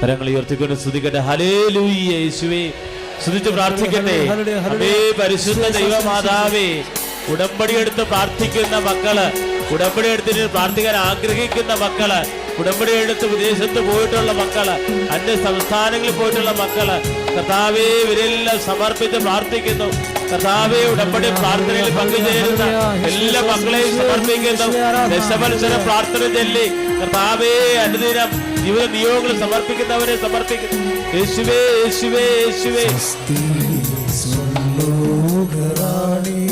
കരങ്ങൾ ഉയർത്തിക്കൊണ്ട് സ്തുതിക്കട്ടെ. ഹല്ലേലൂയ. യേശുവേ സ്തുതിച്ച് പ്രാർത്ഥിക്കട്ടെ. പരിശുദ്ധ ദൈവമാതാവേ, ഉടമ്പടി എടുത്ത് പ്രാർത്ഥിക്കുന്ന മക്കള്, ഉടമ്പടി എടുത്തിട്ട് പ്രാർത്ഥിക്കാൻ ആഗ്രഹിക്കുന്ന മക്കള്, ഉടമ്പടി എടുത്ത് വിദേശത്ത് പോയിട്ടുള്ള മക്കള്, അന്യ സംസ്ഥാനങ്ങളിൽ പോയിട്ടുള്ള മക്കള്, കർത്താവേ ഇവരെല്ലാം സമർപ്പിച്ച് പ്രാർത്ഥിക്കുന്നു. കർത്താവേ ഉടമ്പടി പ്രാർത്ഥനയിൽ പങ്കുചേരുന്ന എല്ലാ മക്കളെയും സമർപ്പിക്കുന്നു. ദശവത്സര പ്രാർത്ഥന ചൊല്ലി കർത്താവേ അനുദിനം ജീവിത നിയോഗങ്ങൾ സമർപ്പിക്കുന്നവരെ സമർപ്പിക്കുന്നു. യേശുവേ യേശുവേ യേശുവേ.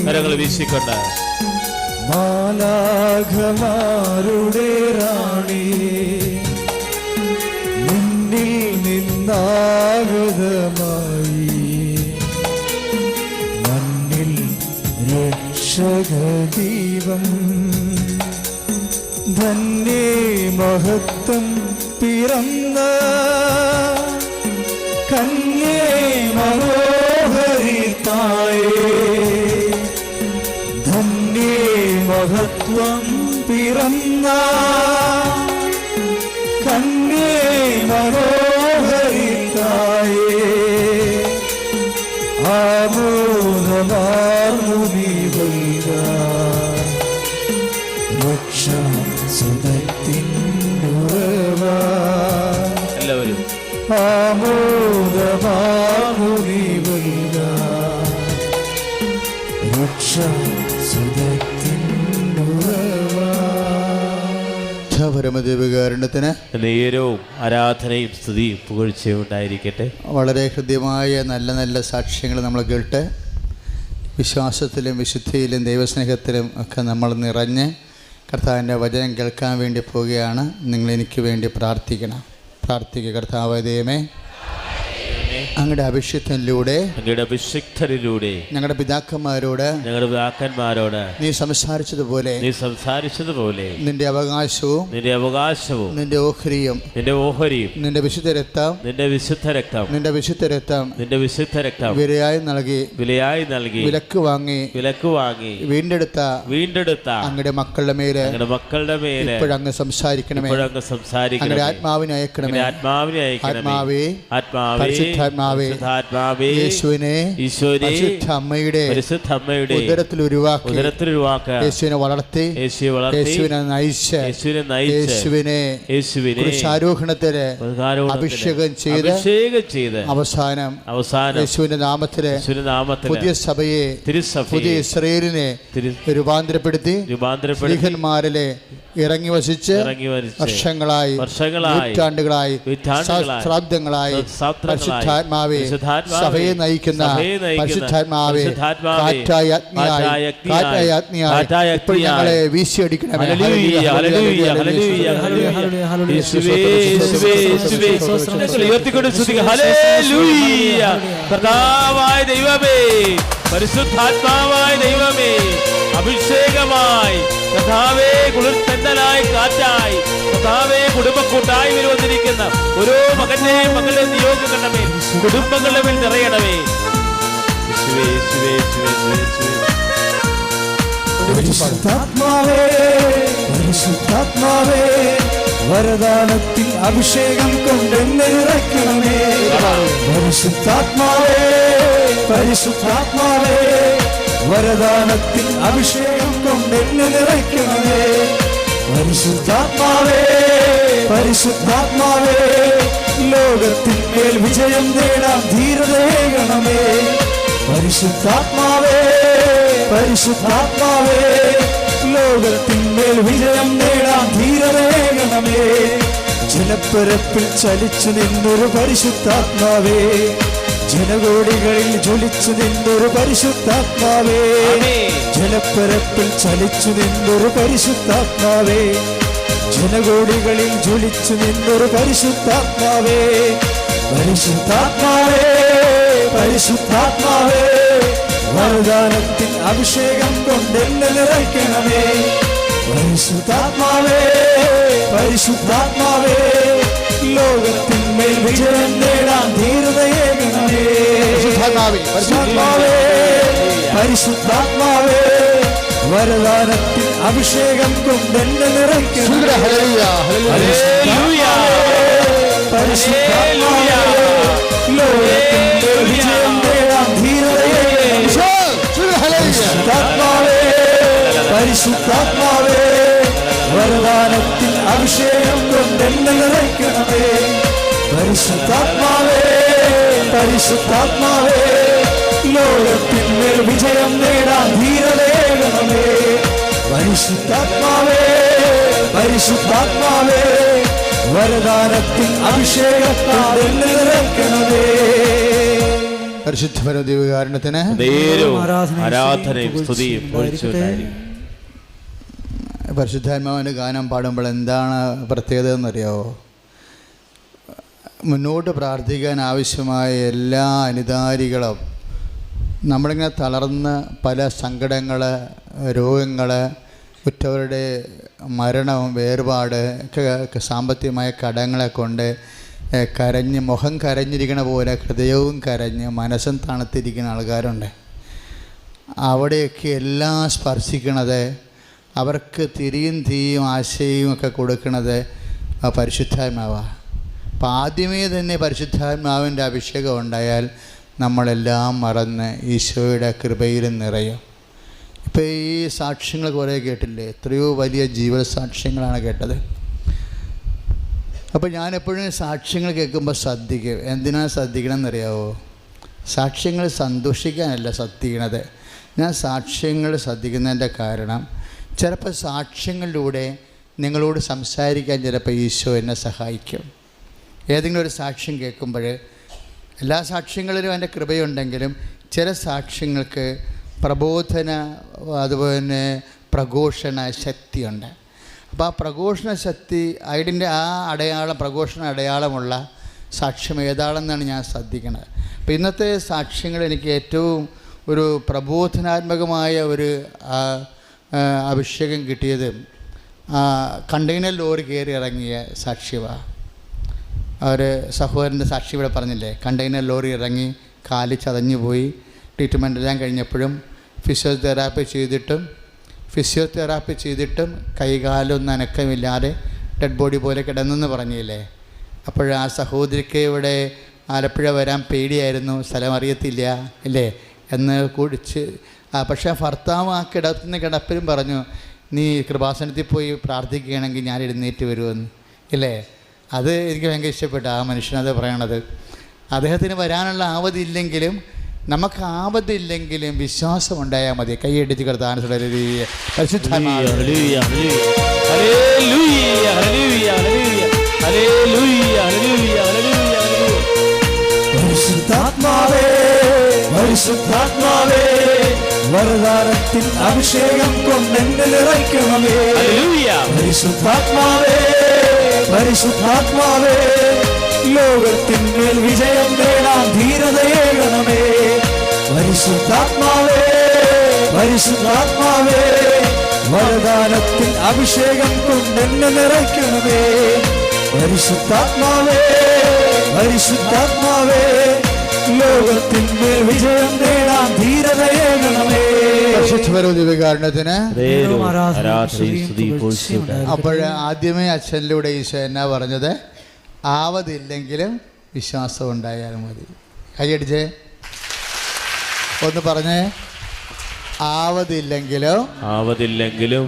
കരങ്ങൾ വീശിക്കൊണ്ട് മാലാഖമാരുടെ റാണി, നിന്നിൽ നിന്നാഗതമായി മണ്ണിൽ രക്ഷകദീപം, ധന്യേ മഹത്വം പിറന്ന കന്യേ മനോഹരിതായേ, ധന്യേ മഹത്വം പിറന്ന കന്യേ മനോഹരിതായേ, ആമോദമാർന്നു നീ വൈക രക്ഷാ സുതത്തിനുറവ, എല്ലാവരും ആമോദമാർന്നു നീ വൈക രക്ഷാ പരമദേവകാരുണ്യത്തിന് നേരവും ആരാധനയും സ്തുതിയും പുകഴ്ചയും ഉണ്ടായിരിക്കട്ടെ. വളരെ ഹൃദ്യമായ നല്ല നല്ല സാക്ഷ്യങ്ങൾ നമ്മൾ കേട്ട് വിശ്വാസത്തിലും വിശുദ്ധിയിലും ദൈവസ്നേഹത്തിലും ഒക്കെ നമ്മൾ നിറഞ്ഞ് കർത്താവിൻ്റെ വചനം കേൾക്കാൻ വേണ്ടി പോവുകയാണ്. നിങ്ങളെനിക്ക് വേണ്ടി പ്രാർത്ഥിക്കണം. പ്രാർത്ഥിക്കുക. കർത്താവായ ദൈവമേ, അങ്ങയുടെ അഭിഷിക്തനിലൂടെ ഞങ്ങളുടെ പിതാക്കന്മാരോട് നീ സംസാരിച്ചതുപോലെ നിന്റെ അവകാശവും നിന്റെ ഓഹരിയും നിന്റെ വിശുദ്ധ രക്തം വിലയായി നൽകി വിലക്ക് വാങ്ങി വീണ്ടെടുത്ത അങ്ങയുടെ മക്കളുടെ മേലെ ഇപ്പോഴങ്ങ് സംസാരിക്കണമേ. അങ്ങയുടെ ആത്മാവിനെ അയക്കണമേ. ആത്മാവേ, പരിശുദ്ധാത്മാവേ, യേശുവിനെ പരിശുദ്ധ അമ്മയുടെ ഉദരത്തിൽ ഉരുവാക്കി യേശുവിനെ വളർത്തി യേശുവിനെ നയിച്ച് യേശുവിനെ കുരിശാരോഹണത്തിന് അഭിഷേകം ചെയ്ത് അവസാനം യേശുവിന്റെ നാമത്തില് പുതിയ സഭയെ, പുതിയ ഇസ്രായേലിനെ രൂപാന്തരപ്പെടുത്തി സ്ത്രീഹന്മാരിലെ ഇറങ്ങി വസിച്ച് വർഷങ്ങളായി നൂറ്റാണ്ടുകളായി സഹസ്രാബ്ദങ്ങളായി പരിശുദ്ധാത്മാവേ സഭയെ നയിക്കുന്ന പരിശുദ്ധാത്മാവേ കാറ്റായ അഗ്നിയായി ഇപ്പോൾ ഞങ്ങളെ വീശിയടിക്കണമേ. കർത്താവായ ദൈവമേ, പരിശുദ്ധാത്മാവായ ദൈവമേ, അഭിഷേകമായി കർത്താവേ, കുളിർത്തന്നലായി കാറ്റായി കർത്താവേ, കുടുംബക്കൂട്ടായ്മയിൽ വന്നിരിക്കുന്ന ഓരോ മകന്റെയും മകളുടെ നിയോഗങ്ങളുടെ മേൽ, കുടുംബങ്ങളുടെ മേൽ നിറയണമേ. പരിശുദ്ധാത്മാവേ, പരിശുദ്ധാത്മാവേ, വരദാനത്തിൽ അഭിഷേകം കൊണ്ടെന്നെ നിറയ്ക്കണമേ. പരിശുദ്ധാത്മാവേ, പരിശുദ്ധാത്മാവേ, വരദാനത്തിൽ അഭിഷേകം കൊണ്ടെന്നെ നിറയ്ക്കണമേ. പരിശുദ്ധാത്മാവേ, പരിശുദ്ധാത്മാവേ, ലോകത്തിന്മേൽ വിജയം നേടാൻ ധീരതയേകണമേ. പരിശുദ്ധാത്മാവേ, പരിശുദ്ധാത്മാവേ, ലോകത്തിന്മേൽ വിജയം നേടാൻ ധീരതയേകണമേ. ജലപ്പരപ്പിൽ ചലിച്ചു നിന്നൊരു പരിശുദ്ധാത്മാവേ, ജനകോടികളിൽ ജ്വലിച്ചു നിന്നൊരു പരിശുദ്ധാത്മാവേ, ജലപ്പരപ്പിൽ ചലിച്ചു നിന്നൊരു പരിശുദ്ധാത്മാവേ, ജനകോടികളിൽ ജ്വലിച്ചു നിന്നൊരു പരിശുദ്ധാത്മാവേ. പരിശുദ്ധാത്മാവേ, പരിശുദ്ധാത്മാവേ, വരദാനത്തിൻ അഭിഷേകം കൊണ്ടെന്നെ നിറയ്ക്കണമേ. പരിശുദ്ധാത്മാവേ, പരിശുദ്ധാത്മാവേ, ലോകത്തിന്മേൽ വിജയം നേടാൻ ധീരതയേകണമേ. പരിശുദ്ധാത്മാവേ, പരിശുദ്ധാത്മാവേ, വരദാനത്തിൽ അഭിഷേകം കൊണ്ടെന്നെ നിറയ്ക്കണമേ. പരിശുദ്ധാത്മാവേ, പരിശുദ്ധാത്മാവേ ലോകത്തിന്മേൽ വിജയം നേടാൻ ധീരതയേകണമേ. പരിശുദ്ധാത്മാവേ പരിശുദ്ധാത്മാവേ വരദാനത്തിൽ അഭിഷേകം കൊണ്ട് എന്നെ നിറയ്ക്കണമേ. പരിശുദ്ധാത്മാവേ പരിശുദ്ധാത്മാവേ ലോകത്തിന്മേൽ വിജയം നേടാൻ ധീരതയേകണമേ. പരിശുദ്ധാത്മാവേ പരിശുദ്ധാത്മാവേ വരദാനത്തിൽ അഭിഷേകത്താൽ എന്നെ നിറയ്ക്കണമേ. പരിശുദ്ധ പരമദിവ്യകാരുണ്യത്തിന് ആരാധനയും സ്തുതിയും പരിശുദ്ധാത്മാവിൻ്റെ ഗാനം പാടുമ്പോൾ എന്താണ് പ്രത്യേകത എന്നറിയാവോ? മുന്നോട്ട് പ്രാർത്ഥിക്കാൻ ആവശ്യമായ എല്ലാ അനുധാരികളും നമ്മളിങ്ങനെ തളർന്ന് പല സങ്കടങ്ങൾ, രോഗങ്ങൾ, ഉറ്റവരുടെ മരണവും വേർപാട് ഒക്കെ സാമ്പത്തികമായ കടങ്ങളെ കൊണ്ട് കരഞ്ഞ് മുഖം കരഞ്ഞിരിക്കണ പോലെ ഹൃദയവും കരഞ്ഞ് മനസ്സും തണുത്തിരിക്കുന്ന ആൾക്കാരുണ്ട്. അവിടെയൊക്കെ എല്ലാം സ്പർശിക്കണത്, അവർക്ക് തിരിയും തീയും ആശയും ഒക്കെ കൊടുക്കുന്നത് പരിശുദ്ധാത്മാവാണ്. അപ്പം ആദ്യമേ തന്നെ പരിശുദ്ധാത്മാവിൻ്റെ അഭിഷേകം ഉണ്ടായാൽ നമ്മളെല്ലാം മറന്ന് ഈശോയുടെ കൃപയിൽ നിറയും. ഇപ്പോൾ ഈ സാക്ഷ്യങ്ങൾ കുറേ കേട്ടില്ലേ? എത്രയോ വലിയ ജീവ സാക്ഷ്യങ്ങളാണ് കേട്ടത്. അപ്പോൾ ഞാനെപ്പോഴും സാക്ഷ്യങ്ങൾ കേൾക്കുമ്പോൾ ശ്രദ്ധിക്കും. എന്തിനാണ് ശ്രദ്ധിക്കണം എന്നറിയാവോ? സാക്ഷ്യങ്ങൾ സന്തോഷിക്കാനല്ല ശ്രദ്ധിക്കണത്. ഞാൻ സാക്ഷ്യങ്ങൾ ശ്രദ്ധിക്കുന്നതിൻ്റെ കാരണം, ചിലപ്പോൾ സാക്ഷ്യങ്ങളിലൂടെ നിങ്ങളോട് സംസാരിക്കാൻ ചിലപ്പോൾ ഈശോ എന്നെ സഹായിക്കും. ഏതെങ്കിലും ഒരു സാക്ഷ്യം കേൾക്കുമ്പോൾ, എല്ലാ സാക്ഷ്യങ്ങളിലും എൻ്റെ കൃപയുണ്ടെങ്കിലും ചില സാക്ഷ്യങ്ങൾക്ക് പ്രബോധന, അതുപോലെ തന്നെ പ്രഘോഷണ ശക്തിയുണ്ട്. അപ്പോൾ ആ പ്രഘോഷണ ശക്തി, അതിൻ്റെ ആ അടയാളം, പ്രഘോഷണ അടയാളമുള്ള സാക്ഷ്യം ഏതാണെന്നാണ് ഞാൻ ശ്രദ്ധിക്കുന്നത്. അപ്പോൾ ഇന്നത്തെ സാക്ഷ്യങ്ങൾ എനിക്ക് ഏറ്റവും ഒരു പ്രബോധനാത്മകമായ ഒരു അഭിഷേകം കിട്ടിയത് കണ്ടെയ്നർ ലോറി കയറി ഇറങ്ങിയ സാക്ഷ്യമാണ്. അവർ സഹോദരൻ്റെ സാക്ഷി ഇവിടെ പറഞ്ഞില്ലേ, കണ്ടെയ്നർ ലോറി ഇറങ്ങി കാല് ചതഞ്ഞു പോയി, ട്രീറ്റ്മെൻ്റ് എല്ലാം കഴിഞ്ഞപ്പോഴും ഫിസിയോതെറാപ്പി ചെയ്തിട്ടും കൈകാലൊന്നും അനക്കമില്ലാതെ ഡെഡ് ബോഡി പോലെ കിടന്നെന്ന് പറഞ്ഞില്ലേ. അപ്പോൾ ആ സഹോദരിക്ക് ഇവിടെ ആലപ്പുഴ വരാൻ പേടിയായിരുന്നു, സ്ഥലം അറിയത്തില്ല ഇല്ലേ എന്ന് കുടിച്ച്. പക്ഷേ ഭർത്താവ് ആ കിടപ്പിലും പറഞ്ഞു, നീ കൃപാസനത്തിൽ പോയി പ്രാർത്ഥിക്കുകയാണെങ്കിൽ ഞാൻ എഴുന്നേറ്റ് വരുമെന്ന് ഇല്ലേ. അത് എനിക്ക് ഭയങ്കര ഇഷ്ടപ്പെട്ടു ആ മനുഷ്യനത് പറയണത്. അദ്ദേഹത്തിന് വരാനുള്ള ആവതില്ലെങ്കിലും നമുക്ക് ആപത്തില്ലെങ്കിലും വിശ്വാസം ഉണ്ടായാൽ മതി. കൈയടിച്ച് കിടത്താൻ പരിശുദ്ധാത്മാവേ വരദാനത്തിൻ അഭിഷേകം കൊണ്ട് എന്നെ നിറയ്ക്കണമേ. പരിശുദ്ധാത്മാവേ പരിശുദ്ധാത്മാവേ ലോകത്തിന്മേൽ വിജയം നേടാൻ ധീരതയേകണമേ. പരിശുദ്ധാത്മാവേ പരിശുദ്ധാത്മാവേ വരദാനത്തിൻ അഭിഷേകം കൊണ്ട് എന്നെ നിറയ്ക്കണമേ. പരിശുദ്ധാത്മാവേ പരിശുദ്ധാത്മാവേ ലോകത്തിന്മേൽ വിജയം നേടാൻ ധീരതയേകണമേ. ദിവ്യകാരുണ്യത്തിന്. അപ്പോൾ ആദ്യമേ അച്ഛനിലൂടെ ഈശോ എന്നാ പറഞ്ഞത്? ആവതില്ലെങ്കിലും വിശ്വാസം ഉണ്ടായാൽ മതി. കൈയടിച്ചേ ഒന്ന് പറഞ്ഞേ. ആവതില്ലെങ്കിലും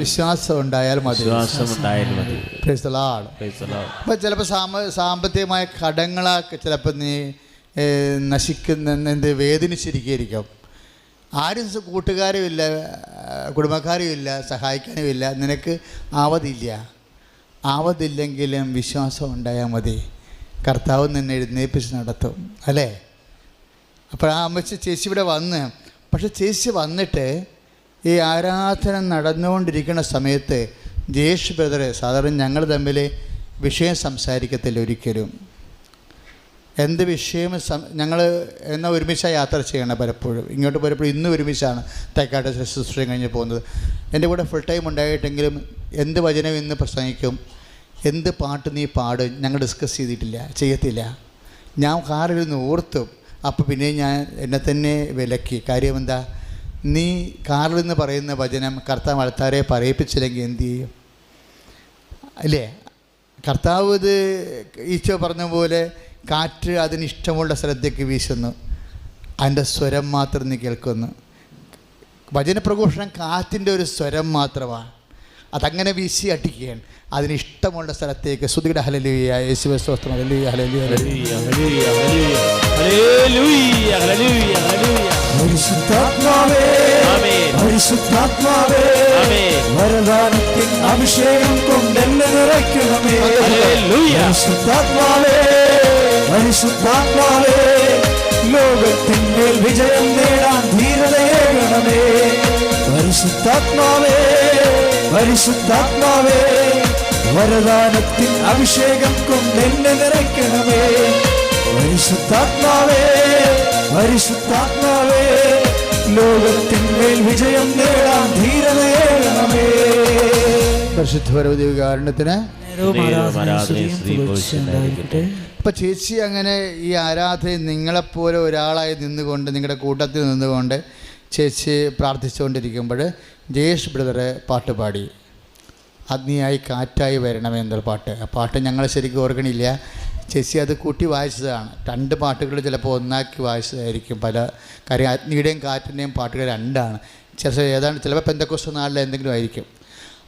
വിശ്വാസം ഉണ്ടായാൽ മതി. അപ്പം ചിലപ്പോൾ സാമ്പത്തികമായ കടങ്ങളൊക്കെ ചിലപ്പോൾ നീ നശിക്കുന്ന വേദനിച്ചിരിക്കും. ആരും കൂട്ടുകാരും ഇല്ല, കുടുംബക്കാരും ഇല്ല, സഹായിക്കാനും ഇല്ല, നിനക്ക് ആവതില്ലെങ്കിലും വിശ്വാസം ഉണ്ടായാൽ മതി. കർത്താവ് നിന്നെ എഴുന്നേൽപ്പിച്ച് നടത്തും അല്ലേ. അപ്പോൾ ആ അമ്മച്ചി ചേച്ചി ഇവിടെ വന്ന്, പക്ഷെ ചേച്ചി വന്നിട്ട് ഈ ആരാധന നടന്നുകൊണ്ടിരിക്കുന്ന സമയത്ത് ജയേഷ് ബ്രദർ, സാധാരണ ഞങ്ങൾ തമ്മിൽ വിഷയം സംസാരിക്കത്തില്ല ഒരിക്കലും. എന്ത് വിഷയം ഞങ്ങൾ എന്നാൽ ഒരുമിച്ചാണ് യാത്ര ചെയ്യണം. പലപ്പോഴും ഇങ്ങോട്ട് പലപ്പോഴും ഇന്ന് ഒരുമിച്ചാണ് തൈക്കാട്ട് ശുശ്രൂഷ കഴിഞ്ഞ് പോകുന്നത്. എൻ്റെ കൂടെ ഫുൾ ടൈം ഉണ്ടായിട്ടെങ്കിലും എന്ത് വചനം ഇന്ന് പ്രസംഗിക്കും, എന്ത് പാട്ട് നീ പാടും ഞങ്ങൾ ഡിസ്കസ് ചെയ്യത്തില്ല. ഞാൻ കാറിലിരുന്ന് ഓർത്തും. അപ്പോൾ പിന്നെ ഞാൻ എന്നെ തന്നെ വിലക്കി. കാര്യം എന്താ? നീ കാറിൽ നിന്ന് പറയുന്ന വചനം കർത്താവ് ആൾക്കാരെ പറയിപ്പിച്ചില്ലെങ്കിൽ എന്തു ചെയ്യും അല്ലേ? കർത്താവ് ഇത് ഈശോ പറഞ്ഞ പോലെ കാറ്റ് അതിനിഷ്ടമുള്ള സ്ഥലത്തേക്ക് വീശുന്നു, അതിൻ്റെ സ്വരം മാത്രം നീ കേൾക്കുന്നു. വചനപ്രഘോഷണം കാറ്റിൻ്റെ ഒരു സ്വരം മാത്രമാണ്, അതങ്ങനെ വീശി അടിക്കുകയാണ് അതിനിഷ്ടമുള്ള സ്ഥലത്തേക്ക്. സ്തുതിയുടെ ഹല്ലേലൂയ, യേശുവേ സ്തോത്രം, ഹല്ലേലൂയ hallelujah hallelujah hallelujah hallelujah hallelujah hallelujah. പരിശുദ്ധാത്മാവേ ആമേൻ. പരിശുദ്ധാത്മാവേ ആമേൻ. വരദാനത്തിൻ അഭിഷേകം കൊണ്ടെന്നെ നിറയ്ക്കണമേ. ഹല്ലേലൂയ. പരിശുദ്ധാത്മാവേ പരിശുദ്ധാത്മാവേ ലോകത്തിന്മേൽ വിജയം നേടാൻ ധീരതയേകണമേ. പരിശുദ്ധാത്മാവേ പരിശുദ്ധാത്മാവേ വരദാനത്തിൻ അഭിഷേകം കൊണ്ടെന്നെ നിറയ്ക്കണമേ. പരിശുദ്ധാത്മാവേ പരിശുദ്ധാത്മാവേ ലോകത്തിന്മേൽ വിജയം നേടാൻ ധീരതയേകണമേ. പരിശുദ്ധ പരമദിവ്യകാരുണ്യത്തിന്. അപ്പം ചേച്ചി അങ്ങനെ ഈ ആരാധന നിങ്ങളെപ്പോലെ ഒരാളായി നിന്നുകൊണ്ട് നിങ്ങളുടെ കൂട്ടത്തിൽ നിന്നുകൊണ്ട് ചേച്ചി പ്രാർത്ഥിച്ചുകൊണ്ടിരിക്കുമ്പോൾ ജയേഷ് ബ്രദറ് പാട്ട് പാടി, അഗ്നിയായി കാറ്റായി വരണമേ എന്നൊരു പാട്ട്. ആ പാട്ട് ഞങ്ങൾ ശരിക്കും ഓർക്കണില്ല, ചേച്ചി അത് കൂട്ടി വായിച്ചതാണ്. 2 പാട്ടുകൾ ചിലപ്പോൾ ഒന്നാക്കി വായിച്ചതായിരിക്കും. പല കാര്യം അഗ്നിയുടെയും കാറ്റിൻ്റെയും പാട്ടുകൾ 2ആണ്. ഏതാണ്ട് ചിലപ്പോൾ പെന്തക്കോസ്ത് നാളിൽ എന്തെങ്കിലും ആയിരിക്കും.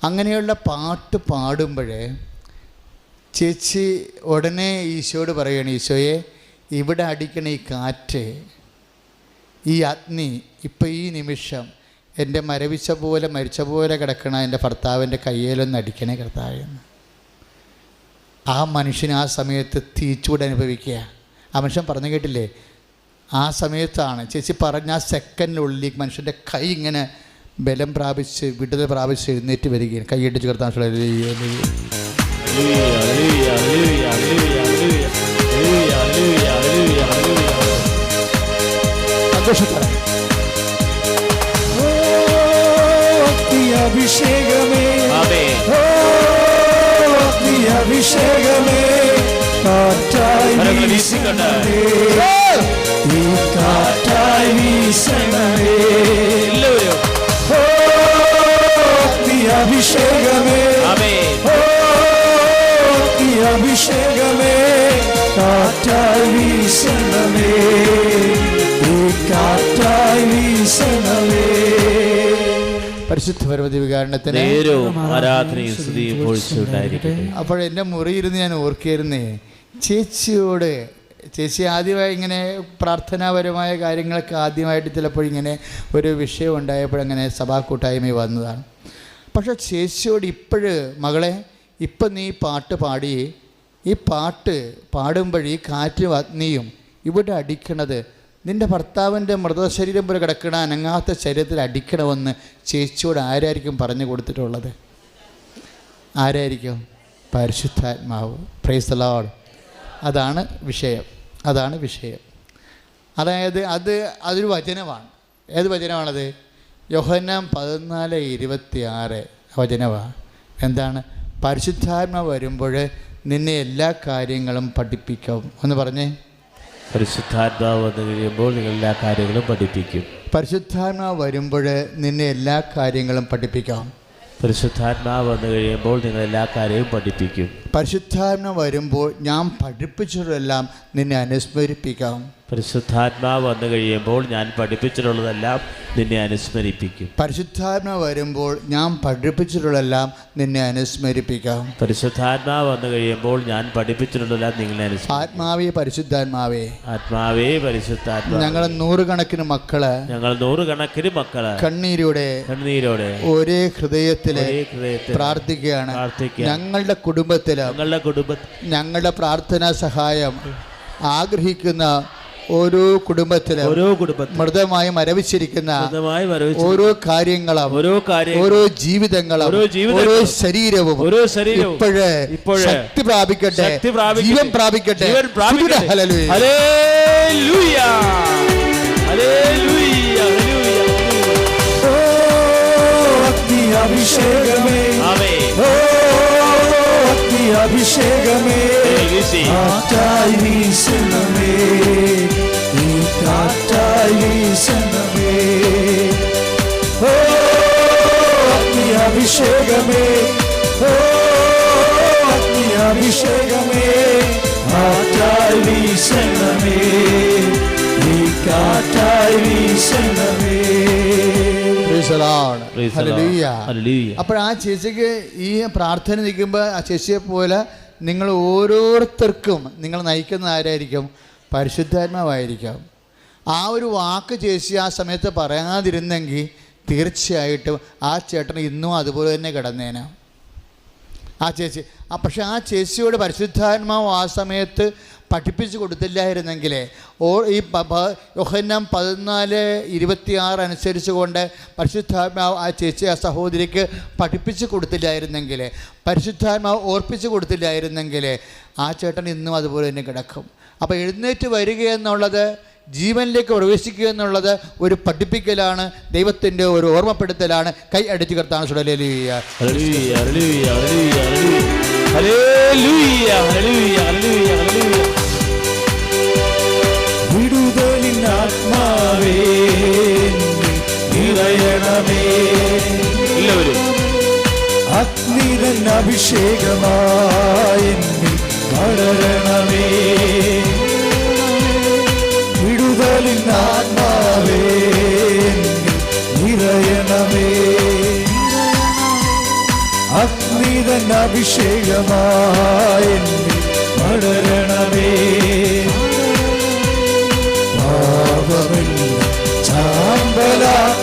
അങ്ങനെയുള്ള പാട്ട് പാടുമ്പോഴേ ചേച്ചി ഉടനെ ഈശോയോട് പറയുകയാണ്, ഈശോയെ ഇവിടെ അടിക്കണ ഈ കാറ്റ്, ഈ അഗ്നി ഇപ്പം ഈ നിമിഷം എൻ്റെ മരവിച്ച പോലെ മരിച്ച പോലെ കിടക്കണ എൻ്റെ ഭർത്താവിൻ്റെ കയ്യിലൊന്ന് അടിക്കണേ കർത്താവെന്ന്. ആ മനുഷ്യൻ ആ സമയത്ത് തീച്ചൂട് അനുഭവിക്കുക. ആ മനുഷ്യൻ പറഞ്ഞു കേട്ടില്ലേ, ആ സമയത്താണ് ചേച്ചി പറഞ്ഞ ആ സെക്കൻഡിനുള്ളിൽ മനുഷ്യൻ്റെ കൈ ഇങ്ങനെ ബലം പ്രാപിച്ച് വിടുതൽ പ്രാപിച്ച് എഴുന്നേറ്റ് വരികയാണ്. കൈയിട്ടിച്ച് കിടത്താൻ സന്തോഷത്തോടെ അഭിഷേകമേ അഭിഷേകമേ കാറ്റായി വീശണമേ. ഈ കാറ്റായി വീശണമേ. അഭിഷേകമേ അഭിഷേകമേ കാറ്റായി വീശണമേ. ഈ കാറ്റായി വീശണമേ. പരിശുദ്ധ പരമദിവ്യകാരുണ്യത്തിന് ആരാധനയും സ്തുതിയും പൊഴിച്ചുണ്ടായിരിക്കട്ടെ. അപ്പോൾ എൻ്റെ മുറിയിരുന്ന് ഞാൻ ഓർക്കുകയായിരുന്നേ, ചേച്ചിയോട് ചേച്ചി ആദ്യമായി ഇങ്ങനെ പ്രാർത്ഥനാപരമായ കാര്യങ്ങളൊക്കെ ആദ്യമായിട്ട് ചിലപ്പോൾ ഇങ്ങനെ ഒരു വിഷയം ഉണ്ടായപ്പോഴങ്ങനെ സഭാ കൂട്ടായ്മ വന്നതാണ്. പക്ഷേ ചേച്ചിയോട് മകളെ ഇപ്പം നീ പാട്ട് പാടി, ഈ പാട്ട് പാടുമ്പോൾ ഈ കാറ്റും അഗ്നിയും ഇവിടെ അടിക്കണത് നിൻ്റെ ഭർത്താവിൻ്റെ മൃതശരീരം പോലെ കിടക്കണ അനങ്ങാത്ത ശരീരത്തിൽ അടിക്കണമെന്ന് ചേച്ചിയോട് ആരായിരിക്കും പറഞ്ഞു കൊടുത്തിട്ടുള്ളത്? ആരായിരിക്കും? പരിശുദ്ധാത്മാവ്. Price the Lord. അതാണ് വിഷയം. അതായത് അതൊരു വചനമാണ്. ഏത് വചനമാണത്? യോഹന്നാൻ 14:26 വചനമാണ്. എന്താണ്? പരിശുദ്ധാത്മാവ് വരുമ്പോൾ നിന്നെ എല്ലാ കാര്യങ്ങളും പഠിപ്പിക്കും. ഒന്ന് പറഞ്ഞേ. പരിശുദ്ധാത്മാവ് വന്നു കഴിയുമ്പോൾ നിങ്ങൾ എല്ലാ കാര്യങ്ങളും പഠിപ്പിക്കും. പരിശുദ്ധാത്മാവ് വരുമ്പോൾ നിന്നെ എല്ലാ കാര്യങ്ങളും പഠിപ്പിക്കാം. പരിശുദ്ധാത്മാവ് വന്നു കഴിയുമ്പോൾ നിങ്ങൾ എല്ലാ കാര്യവും പഠിപ്പിക്കും. പരിശുദ്ധാത്മാവ് വരുമ്പോൾ ഞാൻ പഠിപ്പിച്ചതെല്ലാം നിന്നെ അനുസ്മരിപ്പിക്കാം. പരിശുദ്ധാത്മാവ് വന്നു കഴിയുമ്പോൾ ഞാൻ പഠിപ്പിച്ചിട്ടുള്ളതെല്ലാം നിന്നെ അനുസ്മരിപ്പിക്കും. പരിശുദ്ധാത്മാവ് വരുമ്പോൾ ഞാൻ പഠിപ്പിച്ചിട്ടുള്ളതെല്ലാം നിന്നെ അനുസ്മരിപ്പിക്കാം. പരിശുദ്ധാത്മാവ് വന്നു കഴിയുമ്പോൾ ഞാൻ പഠിപ്പിച്ചിട്ടുള്ളതെല്ലാം നിങ്ങളെ ആത്മാവേ പരിശുദ്ധാത്മാവേ. ആത്മാവേ പരിശുദ്ധാത്മാവേ. ഞങ്ങൾ നൂറുകണക്കിന് മക്കള് കണ്ണീരോടെ ഒരേ ഹൃദയത്തില് പ്രാർത്ഥിക്കുകയാണ്. ഞങ്ങളുടെ കുടുംബത്തില് ഞങ്ങളുടെ പ്രാർത്ഥനാ സഹായം ആഗ്രഹിക്കുന്ന ഓരോ കുടുംബത്തിലും മൃതമായി മരവിച്ചിരിക്കുന്ന ഓരോ കാര്യങ്ങളും ഓരോ ജീവിതങ്ങളും ഓരോ ശരീരവും ഇപ്പോഴേ ശക്തി പ്രാപിക്കട്ടെ, ജീവൻ പ്രാപിക്കട്ടെ. Hallelujah, hallelujah, hallelujah. ഓ അഗ്നിയഭിഷേകമേ, ഓ അഗ്നിയഭിഷേകമേ, കാറ്റായി വീശണമേ, കാറ്റായി വീശണമേ. ഓ അഗ്നിയഭിഷേകമേ, ഓ അഗ്നിയഭിഷേകമേ. വീശണമേ, നീ കാറ്റായി വീശണമേ. അപ്പോൾ ആ ചേച്ചിക്ക് ഈ പ്രാർത്ഥന നിൽക്കുമ്പോൾ ആ ചേച്ചിയെ പോലെ നിങ്ങൾ ഓരോരുത്തർക്കും നിങ്ങൾ നയിക്കുന്ന ആരായിരിക്കും? പരിശുദ്ധാത്മാവായിരിക്കും. ആ ഒരു വാക്ക് ചേച്ചി ആ സമയത്ത് പറയാതിരുന്നെങ്കിൽ തീർച്ചയായിട്ടും ആ ചേട്ടൻ ഇന്നും അതുപോലെ തന്നെ കിടന്നേനെ ആ ചേച്ചി. പക്ഷെ ആ ചേച്ചിയോട് പരിശുദ്ധാത്മാവ് ആ സമയത്ത് പഠിപ്പിച്ചു കൊടുത്തില്ലായിരുന്നെങ്കിൽ ഈ യോഹന്നാൻ 14:26 അനുസരിച്ച് കൊണ്ട് പരിശുദ്ധാത്മാവ് ആ ചേച്ചി ആ സഹോദരിക്ക് പഠിപ്പിച്ചു കൊടുത്തില്ലായിരുന്നെങ്കിൽ, പരിശുദ്ധാത്മാവ് ഓർപ്പിച്ചു കൊടുത്തില്ലായിരുന്നെങ്കിൽ ആ ചേട്ടൻ ഇന്നും അതുപോലെ തന്നെ കിടക്കും. അപ്പോൾ എഴുന്നേറ്റ് വരിക എന്നുള്ളത്, ജീവനിലേക്ക് പ്രവേശിക്കുക എന്നുള്ളത് ഒരു പഠിപ്പിക്കലാണ്, ദൈവത്തിൻ്റെ ഒരു ഓർമ്മപ്പെടുത്തലാണ്. കൈ അടിച്ചു കർത്താൻ വിടുതലിൻ ആത്മാവേ നിറയണമേ, എല്ലാവരും അഗ്നിതൻ അഭിഷേകമായി വളരണമേ. വിടുതലിൻ ആത്മാവേ നിറയണമേ, അഗ്നിതൻ അഭിഷേകമായി വളരണമേ. പാപമെല്ലാം ചാമ്പലാക്കണമേ,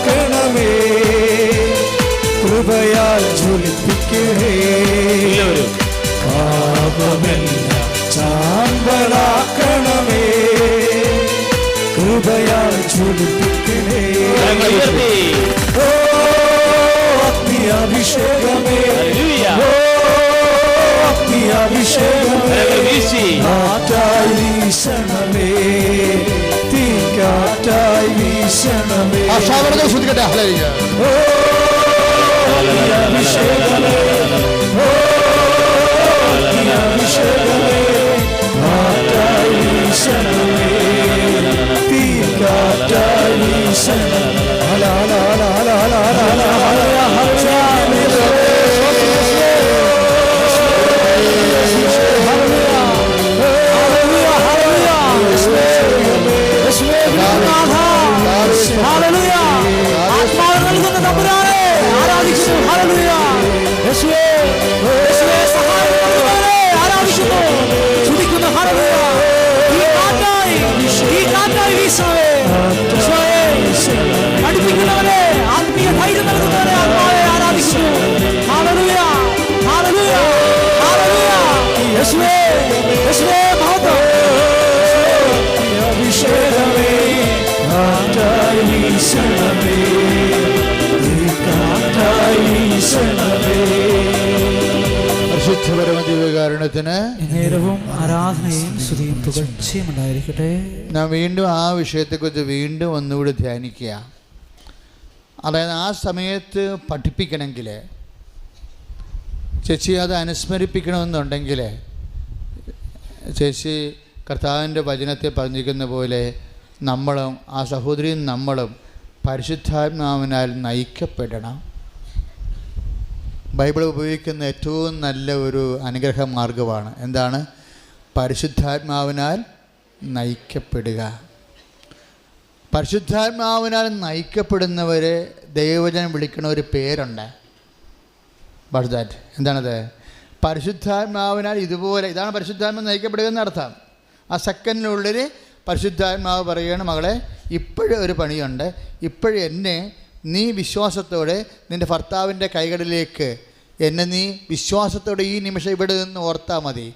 കൃപയാൽ ജ്വലിപ്പിക്കണേ. പാപമെല്ലാം ചാമ്പലാക്കണമേ, കൃപയാൽ ജ്വലിപ്പിക്കണേ. ഓ അഗ്നി അഭിഷേകമേ, ഓ അഗ്നി അഭിഷേകമേ, കാറ്റായി വീശണമേ, തീ കാറ്റായി വീശണമേ. ശ്രദ്ധിക്കട്ടെ. ഓ അഗ്നി അഭിഷേകമേ, ഓ അഗ്നി അഭിഷേകമേ, കാറ്റായി വീശണമേ, തീ കാറ്റായി വീശണമേ. ഹല ഹല ഹല ഹല ഹല ഹല ഹല പരിശുദ്ധപരമദിവ്യകാരുണ്യത്തിന് നേരവും ആരാധനയും സ്തുതിയും പുകഴ്ചയും ഉണ്ടായിരിക്കട്ടെ. നാം വീണ്ടും ആ വിഷയത്തെക്കുറിച്ച് വീണ്ടും ഒന്നുകൂടി ധ്യാനിക്കുക. അതായത് ആ സമയത്ത് പഠിപ്പിക്കണമെങ്കിൽ, ചേച്ചി അത് അനുസ്മരിപ്പിക്കണമെന്നുണ്ടെങ്കിൽ, ചേച്ചി കർത്താവിൻ്റെ വചനത്തെ പറഞ്ഞിരിക്കുന്ന പോലെ നമ്മളും ആ സഹോദരിയും നമ്മളും പരിശുദ്ധാത്മാവിനാൽ നയിക്കപ്പെടണം. ബൈബിൾ ഉപയോഗിക്കുന്ന ഏറ്റവും നല്ല ഒരു അനുഗ്രഹ മാർഗമാണ്. എന്താണ്? പരിശുദ്ധാത്മാവിനാൽ നയിക്കപ്പെടുക. പരിശുദ്ധാത്മാവിനാൽ നയിക്കപ്പെടുന്നവരെ ദൈവവചനം വിളിക്കുന്ന ഒരു പേരുണ്ട്. ബട്ട് ദാറ്റ് എന്താണത്? പരിശുദ്ധാത്മാവിനാൽ ഇതുപോലെ, ഇതാണ് പരിശുദ്ധാത്മാവ് നയിക്കപ്പെടുക എന്നർത്ഥം. ആ സെക്കൻഡിനുള്ളിൽ പരിശുദ്ധാത്മാവ് പറയുകയാണ്, മകളെ ഇപ്പോഴും ഒരു പണിയുണ്ട്, ഇപ്പോഴും എന്നെ നീ വിശ്വാസത്തോടെ നിൻ്റെ ഭർത്താവിൻ്റെ കൈകളിലേക്ക് എന്നെ നീ വിശ്വാസത്തോടെ ഈ നിമിഷം ഇവിടെ നിന്ന് ഓർത്താൽ മതി,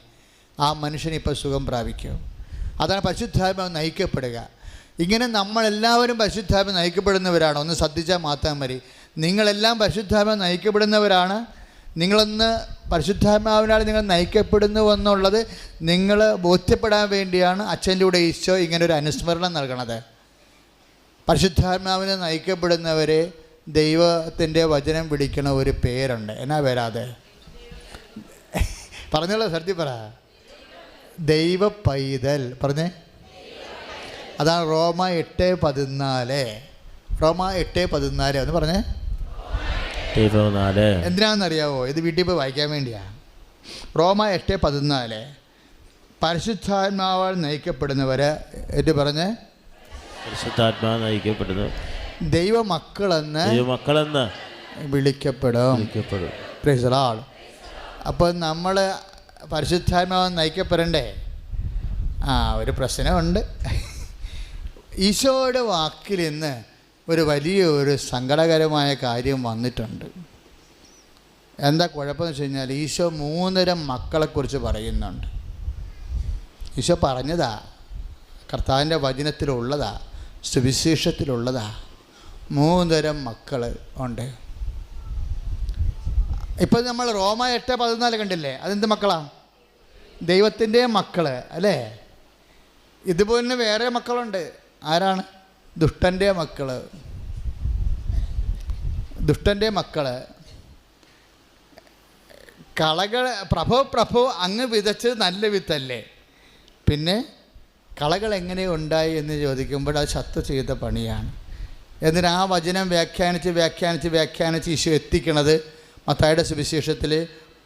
ആ മനുഷ്യൻ ഇപ്പോൾ സുഖം പ്രാപിക്കും. അതാണ് പരിശുദ്ധാത്മാവ് നയിക്കപ്പെടുക. ഇങ്ങനെ നമ്മളെല്ലാവരും പരിശുദ്ധാത്മാവ് നയിക്കപ്പെടുന്നവരാണ്. ഒന്ന് ശ്രദ്ധിച്ചാൽ മാത്രം മതി. നിങ്ങളെല്ലാം പരിശുദ്ധാത്മാവ് നയിക്കപ്പെടുന്നവരാണ്. നിങ്ങളൊന്ന് പരിശുദ്ധാത്മാവിനാൽ നിങ്ങൾ നയിക്കപ്പെടുന്നു എന്നുള്ളത് നിങ്ങൾ ബോധ്യപ്പെടാൻ വേണ്ടിയാണ് അച്ഛൻ്റെ ഈശോ ഇങ്ങനൊരു അനുസ്മരണം നൽകണത്. പരിശുദ്ധാത്മാവിനെ നയിക്കപ്പെടുന്നവരെ ദൈവത്തിൻ്റെ വചനം വിളിക്കണ ഒരു പേരുണ്ട്. എന്നാ പേരാതെ? പറഞ്ഞോളൂ, സത്യം പറ. ദൈവ പൈതൽ. പറഞ്ഞേ. അതാണ് റോമ 8:14. റോമ 8:14 ഒന്ന് പറഞ്ഞേ. എന്തിനാണെന്നറിയാവോ? ഇത് വീട്ടിൽ പോയി വായിക്കാൻ വേണ്ടിയാണ്. റോമ 8:14. പരിശുദ്ധാത്മാവാൽ നയിക്കപ്പെടുന്നവരെ എന്ന് പറഞ്ഞ് പരിശുദ്ധാത്മാവ് നയിക്കപ്പെടുന്നു ദൈവമക്കളെന്ന് വിളിക്കപ്പെടും. Price the Lord. അപ്പോൾ നമ്മൾ പരിശുദ്ധാത്മാവ് നയിക്കപ്പെടണ്ടേ? ഒരു പ്രശ്നമുണ്ട്. ഈശോയുടെ വാക്കിൽ ഇന്ന് ഒരു വലിയൊരു സങ്കടകരമായ കാര്യം വന്നിട്ടുണ്ട്. എന്താ കുഴപ്പമെന്ന് വെച്ച് കഴിഞ്ഞാൽ ഈശോ 3 മക്കളെക്കുറിച്ച് പറയുന്നുണ്ട്. ഈശോ പറഞ്ഞതാ, കർത്താവിൻ്റെ വചനത്തിലുള്ളതാ, സുവിശേഷത്തിലുള്ളതാ. 3 മക്കൾ ഉണ്ട്. ഇപ്പം നമ്മൾ റോമ 8:14 കണ്ടില്ലേ? അതെന്ത് മക്കളാ? ദൈവത്തിൻ്റെ മക്കൾ അല്ലേ? ഇതുപോലെ വേറെ മക്കളുണ്ട്. ആരാണ്? ദുഷ്ടൻ്റെ മക്കൾ. ദുഷ്ടൻ്റെ മക്കൾ. കളകൾ പ്രഭു അങ്ങ് വിതച്ചത് നല്ല വിത്തല്ലേ? പിന്നെ കളകൾ എങ്ങനെ ഉണ്ടായി എന്ന് ചോദിക്കുമ്പോൾ അത് ശത്രു ചെയ്ത പണിയാണ്. എന്നിട്ട് ആ വചനം വ്യാഖ്യാനിച്ച് ഈശോ എത്തിക്കണത് മത്തായിയുടെ സുവിശേഷത്തിൽ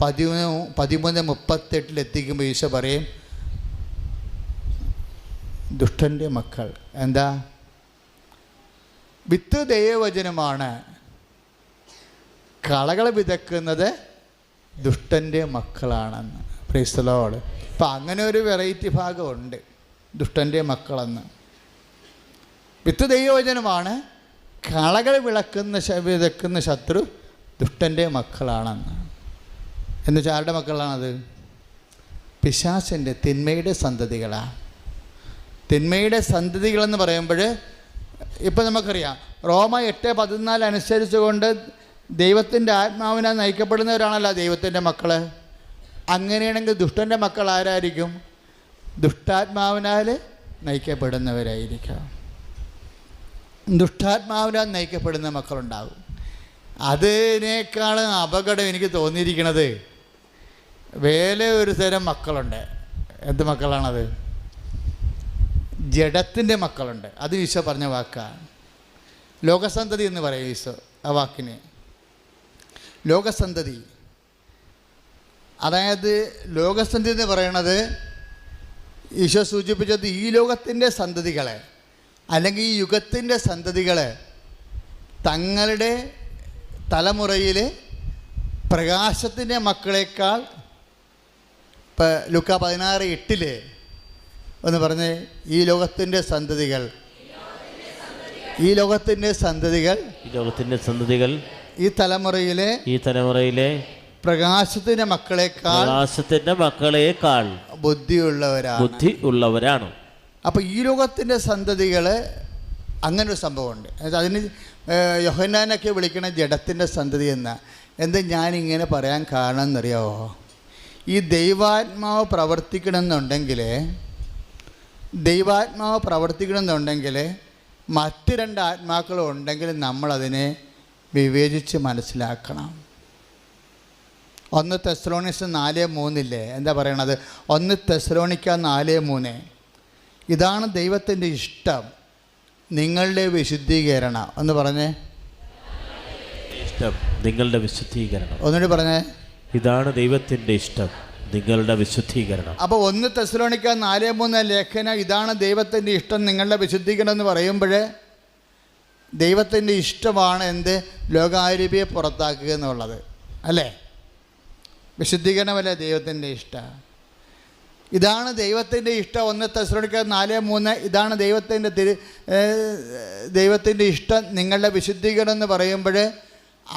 13:38 എത്തിക്കുമ്പോൾ ഈശോ പറയും ദുഷ്ടൻ്റെ മക്കൾ. എന്താ? വിത്ത് ദൈവവചനമാണ്, കളകൾ വിതക്കുന്നത് ദുഷ്ടൻ്റെ മക്കളാണെന്ന്. Praise the lord. അപ്പം അങ്ങനെ ഒരു വെറൈറ്റി ഭാഗമുണ്ട്, ദുഷ്ടൻ്റെ മക്കളെന്ന്. വിത്ത് ദൈവവചനമാണ്, കളകൾ വിതക്കുന്ന ശത്രു ദുഷ്ടൻ്റെ മക്കളാണെന്ന്. എന്നുവെച്ചാൽ ആരുടെ മക്കളാണത്? പിശാചിൻ്റെ, തിന്മയുടെ സന്തതികളാണ്. തിന്മയുടെ സന്തതികളെന്ന് പറയുമ്പോൾ ഇപ്പം നമുക്കറിയാം റോമ 8:14 അനുസരിച്ചുകൊണ്ട് ദൈവത്തിൻ്റെ ആത്മാവിനാൽ നയിക്കപ്പെടുന്നവരാണല്ലോ ദൈവത്തിൻ്റെ മക്കൾ. അങ്ങനെയാണെങ്കിൽ ദുഷ്ടൻ്റെ മക്കൾ ആരായിരിക്കും? ദുഷ്ടാത്മാവിനാൽ നയിക്കപ്പെടുന്നവരായിരിക്കാം. ദുഷ്ടാത്മാവിനാൽ നയിക്കപ്പെടുന്ന മക്കളുണ്ടാകും. അതിനേക്കാളും അപകടം എനിക്ക് തോന്നിയിരിക്കുന്നത് വേറെ ഒരു തരം മക്കളുണ്ട്. എന്ത് മക്കളാണത്? ജഡത്തിൻ്റെ മക്കളുണ്ട്. അത് ഈശോ പറഞ്ഞ വാക്കാണ്. ലോകസന്തതി എന്ന് പറയും ഈശോ ആ വാക്കിന്. ലോകസന്തതി, അതായത് ലോകസന്തതി എന്ന് പറയണത് ഈശോ സൂചിപ്പിച്ചത് ഈ ലോകത്തിൻ്റെ സന്തതികളെ അല്ലെങ്കിൽ ഈ യുഗത്തിൻ്റെ സന്തതികളെ തങ്ങളുടെ തലമുറയിൽ പ്രകാശത്തിൻ്റെ മക്കളേക്കാൾ ഇപ്പം ലൂക്ക 16:8 എന്ന് പറഞ്ഞ് ഈ ലോകത്തിൻ്റെ സന്തതികൾ ഈ തലമുറയിലെ പ്രകാശത്തിൻ്റെ മക്കളേക്കാൾ ബുദ്ധിയുള്ളവരാണ്. അപ്പോൾ ഈ ലോകത്തിൻ്റെ സന്തതികൾ അങ്ങനെ ഒരു സംഭവമുണ്ട്. അതിന് യോഹന്നാനൊക്കെ വിളിക്കണ ജഡത്തിൻ്റെ സന്തതി എന്നാ. എന്താ ഞാനിങ്ങനെ പറയാൻ കാരണം എന്നറിയാമോ? ഈ ദൈവാത്മാവ് പ്രവർത്തിക്കണമെന്നുണ്ടെങ്കിൽ മറ്റ് 2 ആത്മാക്കളും ഉണ്ടെങ്കിൽ നമ്മളതിനെ വിവേചിച്ച് മനസ്സിലാക്കണം. 1 തെസ്സലോനിക്കർ 4:3 എന്താ പറയണത്? 1 തെസ്സലോനിക്കർ 4:3 ഇതാണ് ദൈവത്തിൻ്റെ ഇഷ്ടം, നിങ്ങളുടെ വിശുദ്ധീകരണം എന്ന് പറഞ്ഞേ. ഇഷ്ടം നിങ്ങളുടെ വിശുദ്ധീകരണം. ഒന്നുകൂടി പറഞ്ഞേ. ഇതാണ് ദൈവത്തിൻ്റെ ഇഷ്ടം, നിങ്ങളുടെ വിശുദ്ധീകരണം. അപ്പോൾ 1 തെസ്സലോനിക്കർ 4:3 ലേഖനം ഇതാണ് ദൈവത്തിൻ്റെ ഇഷ്ടം, നിങ്ങളുടെ വിശുദ്ധീകരണം എന്ന് പറയുമ്പോൾ ദൈവത്തിൻ്റെ ഇഷ്ടമാണ് എന്ത്? ലോകാരൂപിയെ പുറത്താക്കുക എന്നുള്ളത് അല്ലേ? വിശുദ്ധീകരണമല്ലേ ദൈവത്തിൻ്റെ ഇഷ്ടം? ഇതാണ് ദൈവത്തിൻ്റെ ഇഷ്ടം. 1 തെസ്സലോനിക്കർ 4:3 ഇതാണ് ദൈവത്തിൻ്റെ ഇഷ്ടം, നിങ്ങളുടെ വിശുദ്ധീകരണം എന്ന് പറയുമ്പോൾ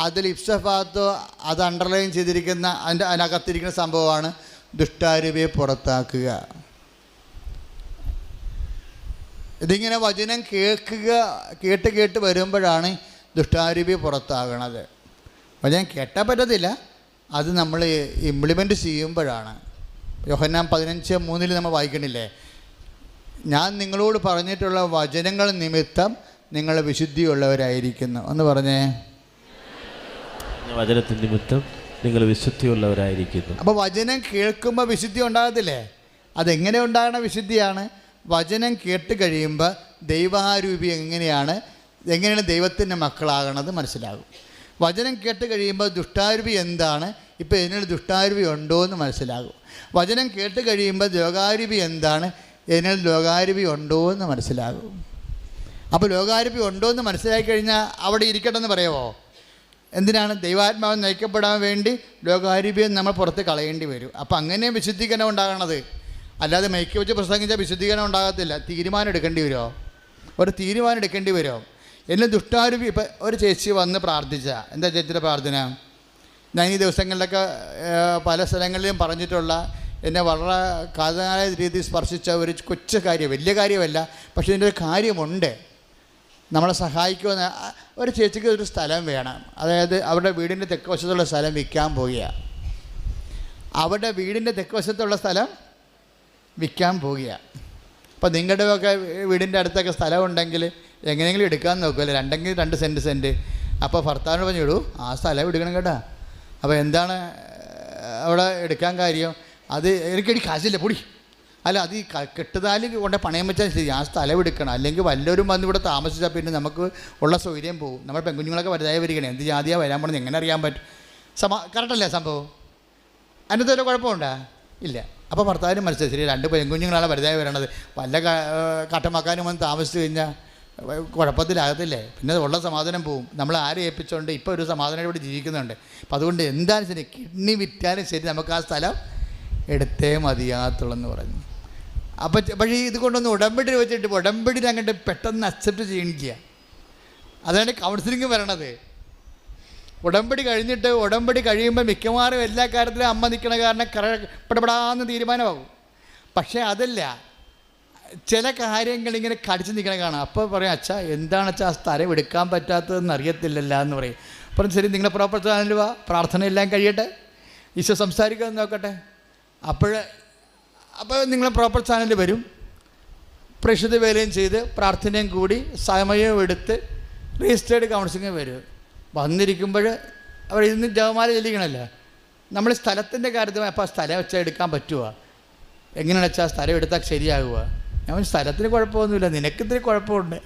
അതിൽ ഇപ്സഫാത്തോ അത് അണ്ടർലൈൻ ചെയ്തിരിക്കുന്ന അതിനകത്തിരിക്കുന്ന സംഭവമാണ് ദുഷ്ടാരൂപിയെ പുറത്താക്കുക. ഇതിങ്ങനെ വചനം കേട്ട് വരുമ്പോഴാണ് ദുഷ്ടാരൂപി പുറത്താകണത്. വചനം കേട്ടാൽ പറ്റത്തില്ല, അത് നമ്മൾ ഇംപ്ലിമെൻ്റ് ചെയ്യുമ്പോഴാണ്. യോഹന്നാൻ 15:3 നമ്മൾ വായിക്കണില്ലേ? ഞാൻ നിങ്ങളോട് പറഞ്ഞിട്ടുള്ള വചനങ്ങൾ നിമിത്തം നിങ്ങൾ വിശുദ്ധിയുള്ളവരായിരിക്കുന്നു എന്ന് പറഞ്ഞേ. വചനത്തിന് നിമിത്തം നിങ്ങൾ വിശുദ്ധിയുള്ളവരായിരിക്കുന്നു. അപ്പോൾ വചനം കേൾക്കുമ്പോൾ വിശുദ്ധി ഉണ്ടാകത്തില്ലേ? അതെങ്ങനെ ഉണ്ടാകണ വിശുദ്ധിയാണ്? വചനം കേട്ട് കഴിയുമ്പോൾ ദൈവാരൂപി എങ്ങനെയാണ് ദൈവത്തിൻ്റെ മക്കളാകണത് മനസ്സിലാകും. വചനം കേട്ട് കഴിയുമ്പോൾ ദുഷ്ടാരൂപി എന്താണ്, ഇപ്പോൾ ഇതിനൊരു ദുഷ്ടാരൂപി ഉണ്ടോ എന്ന് മനസ്സിലാകും. വചനം കേട്ട് കഴിയുമ്പോൾ ലോകാരൂപി എന്താണ്, ഇതിന് ലോകാരൂപി ഉണ്ടോ എന്ന് മനസ്സിലാകും. അപ്പോൾ ലോകാരൂപി ഉണ്ടോ എന്ന് മനസ്സിലാക്കി കഴിഞ്ഞാൽ അവിടെ ഇരിക്കട്ടെന്ന് പറയുമോ? എന്തിനാണ്? ദൈവാത്മാവ് നയിക്കപ്പെടാൻ വേണ്ടി ലോകാരൂപിയെ നമ്മൾ പുറത്ത് കളയേണ്ടി വരും. അപ്പോൾ അങ്ങനെ വിശുദ്ധീകരണം ഉണ്ടാകണത്. അല്ലാതെ മൈക്ക് വെച്ച് പ്രസംഗിച്ചാൽ വിശുദ്ധീകരണം ഉണ്ടാകത്തില്ല. തീരുമാനം എടുക്കേണ്ടി വരുമോ? ഒരു തീരുമാനം എടുക്കേണ്ടി വരുമോ? എന്നെ ദുഷ്ടാരൂപി. ഇപ്പം ഒരു ചേച്ചി വന്ന് പ്രാർത്ഥിച്ച, എന്താ ചേച്ചിയുടെ പ്രാർത്ഥന? ഞാൻ ഈ ദിവസങ്ങളിലൊക്കെ പല സ്ഥലങ്ങളിലും പറഞ്ഞിട്ടുള്ള എന്നെ വളരെ കാതലായ രീതിയിൽ സ്പർശിച്ച ഒരു കൊച്ചു കാര്യം, വലിയ കാര്യമല്ല, പക്ഷേ ഇതിൻ്റെ ഒരു കാര്യമുണ്ട്. നമ്മളെ സഹായിക്കുമെന്ന് ഒരു ചേച്ചിക്ക് ഒരു സ്ഥലം വേണം. അതായത് അവരുടെ വീടിൻ്റെ തെക്ക് വശത്തുള്ള സ്ഥലം വിൽക്കാൻ പോവുകയാണ്. അവരുടെ വീടിൻ്റെ തെക്ക് വശത്തുള്ള സ്ഥലം വിൽക്കാൻ പോവുകയാണ്. അപ്പോൾ നിങ്ങളുടെയൊക്കെ വീടിൻ്റെ അടുത്തൊക്കെ സ്ഥലം ഉണ്ടെങ്കിൽ എങ്ങനെയെങ്കിലും എടുക്കാൻ നോക്കുമല്ലോ, 2 സെൻറ്റ്. അപ്പോൾ ഭർത്താവിനോട് പറഞ്ഞു വിടൂ, ആ സ്ഥലം എടുക്കണം കേട്ടോ. അപ്പോൾ എന്താണ് അവിടെ എടുക്കാൻ കാര്യം? അത് എനിക്കടി കാശില്ല പൊടി, അല്ല അത് ഈ കെട്ടുതാലി കൊണ്ട് പണയം വെച്ചാൽ ശരി, ആ സ്ഥലം എടുക്കണം. അല്ലെങ്കിൽ വല്ലവരും വന്ന് ഇവിടെ താമസിച്ചാൽ പിന്നെ നമുക്ക് ഉള്ള സൗകര്യം പോകും. നമ്മൾ പെൺകുഞ്ഞുങ്ങളൊക്കെ വലുതായി വരികയാണ്, എന്ത് ജാതിയാണ് വരാൻ പോണെന്ന് എങ്ങനെ അറിയാൻ പറ്റും? കറക്റ്റല്ലേ സംഭവം? അതിനകത്ത് വല്ല കുഴപ്പമുണ്ടോ? ഇല്ല. അപ്പോൾ ഭർത്താവിനും മനസ്സിലായി, ശരി 2 പെൺകുഞ്ഞുങ്ങളാണ് വലുതായി വരണത്, വല്ല കട്ടമാക്കാനും വന്ന് താമസിച്ച് കഴിഞ്ഞാൽ കുഴപ്പത്തിലാകത്തില്ലേ? പിന്നെ ഉള്ള സമാധാനം പോവും. നമ്മൾ ആരെ ഏൽപ്പിച്ചുകൊണ്ട് ഇപ്പോൾ ഒരു സമാധാനം ഇവിടെ ജീവിക്കുന്നുണ്ട്. അപ്പം അതുകൊണ്ട് എന്തായാലും ശരി, കിഡ്നി വിറ്റാലും ശരി നമുക്ക് ആ സ്ഥലം എടുത്തേ മതിയാത്തുള്ളെന്ന് പറഞ്ഞു. അപ്പോൾ പക്ഷേ ഇത് കൊണ്ടൊന്ന് ഉടമ്പടി വെച്ചിട്ട് ഉടമ്പടി അങ്ങോട്ട് പെട്ടെന്ന് അക്സെപ്റ്റ് ചെയ്യിക്കുക. അതാണ് കൗൺസിലിംഗ് വരണത്. ഉടമ്പടി കഴിഞ്ഞിട്ട് ഉടമ്പടി കഴിയുമ്പോൾ മിക്കവാറും എല്ലാ കാര്യത്തിലും അമ്മ നിൽക്കണ കാരണം പെടപെടാന്ന് തീരുമാനമാകും. പക്ഷേ അതല്ല, ചില കാര്യങ്ങൾ ഇങ്ങനെ കടിച്ചു നിൽക്കണ കാണാം. അപ്പോൾ പറയും, അച്ഛാ എന്താണ് അച്ഛാ ആ സ്ഥലം എടുക്കാൻ പറ്റാത്തതെന്ന് അറിയത്തില്ലല്ല എന്ന് പറയും. അപ്പം ശരി, നിങ്ങളെ പ്രോപ്പർ ചാനൽ വാ, പ്രാർത്ഥനയെല്ലാം കഴിയട്ടെ, ഈശോ സംസാരിക്കാൻ നോക്കട്ടെ. അപ്പോൾ നിങ്ങൾ പ്രോപ്പർ ചാനൽ വരും, പ്രേക്ഷിത വേലയും ചെയ്ത് പ്രാർത്ഥനയും കൂടി സമയവും എടുത്ത് രജിസ്റ്റേർഡ് കൗൺസിലിംഗ് വരും. വന്നിരിക്കുമ്പോൾ അവർ ഇന്ന് ജപമാല ചെല്ലിക്കണമല്ലോ. നമ്മൾ സ്ഥലത്തിൻ്റെ കാര്യത്തിൽ അപ്പോൾ ആ സ്ഥലം വെച്ചാൽ എടുക്കാൻ പറ്റുമോ? എങ്ങനെയാണെന്ന് വെച്ചാൽ ആ സ്ഥലം എടുത്താൽ ശരിയാകുക? ഞാൻ സ്ഥലത്തിന് കുഴപ്പമൊന്നുമില്ല, നിനക്കിത്തിരി കുഴപ്പമുണ്ട്.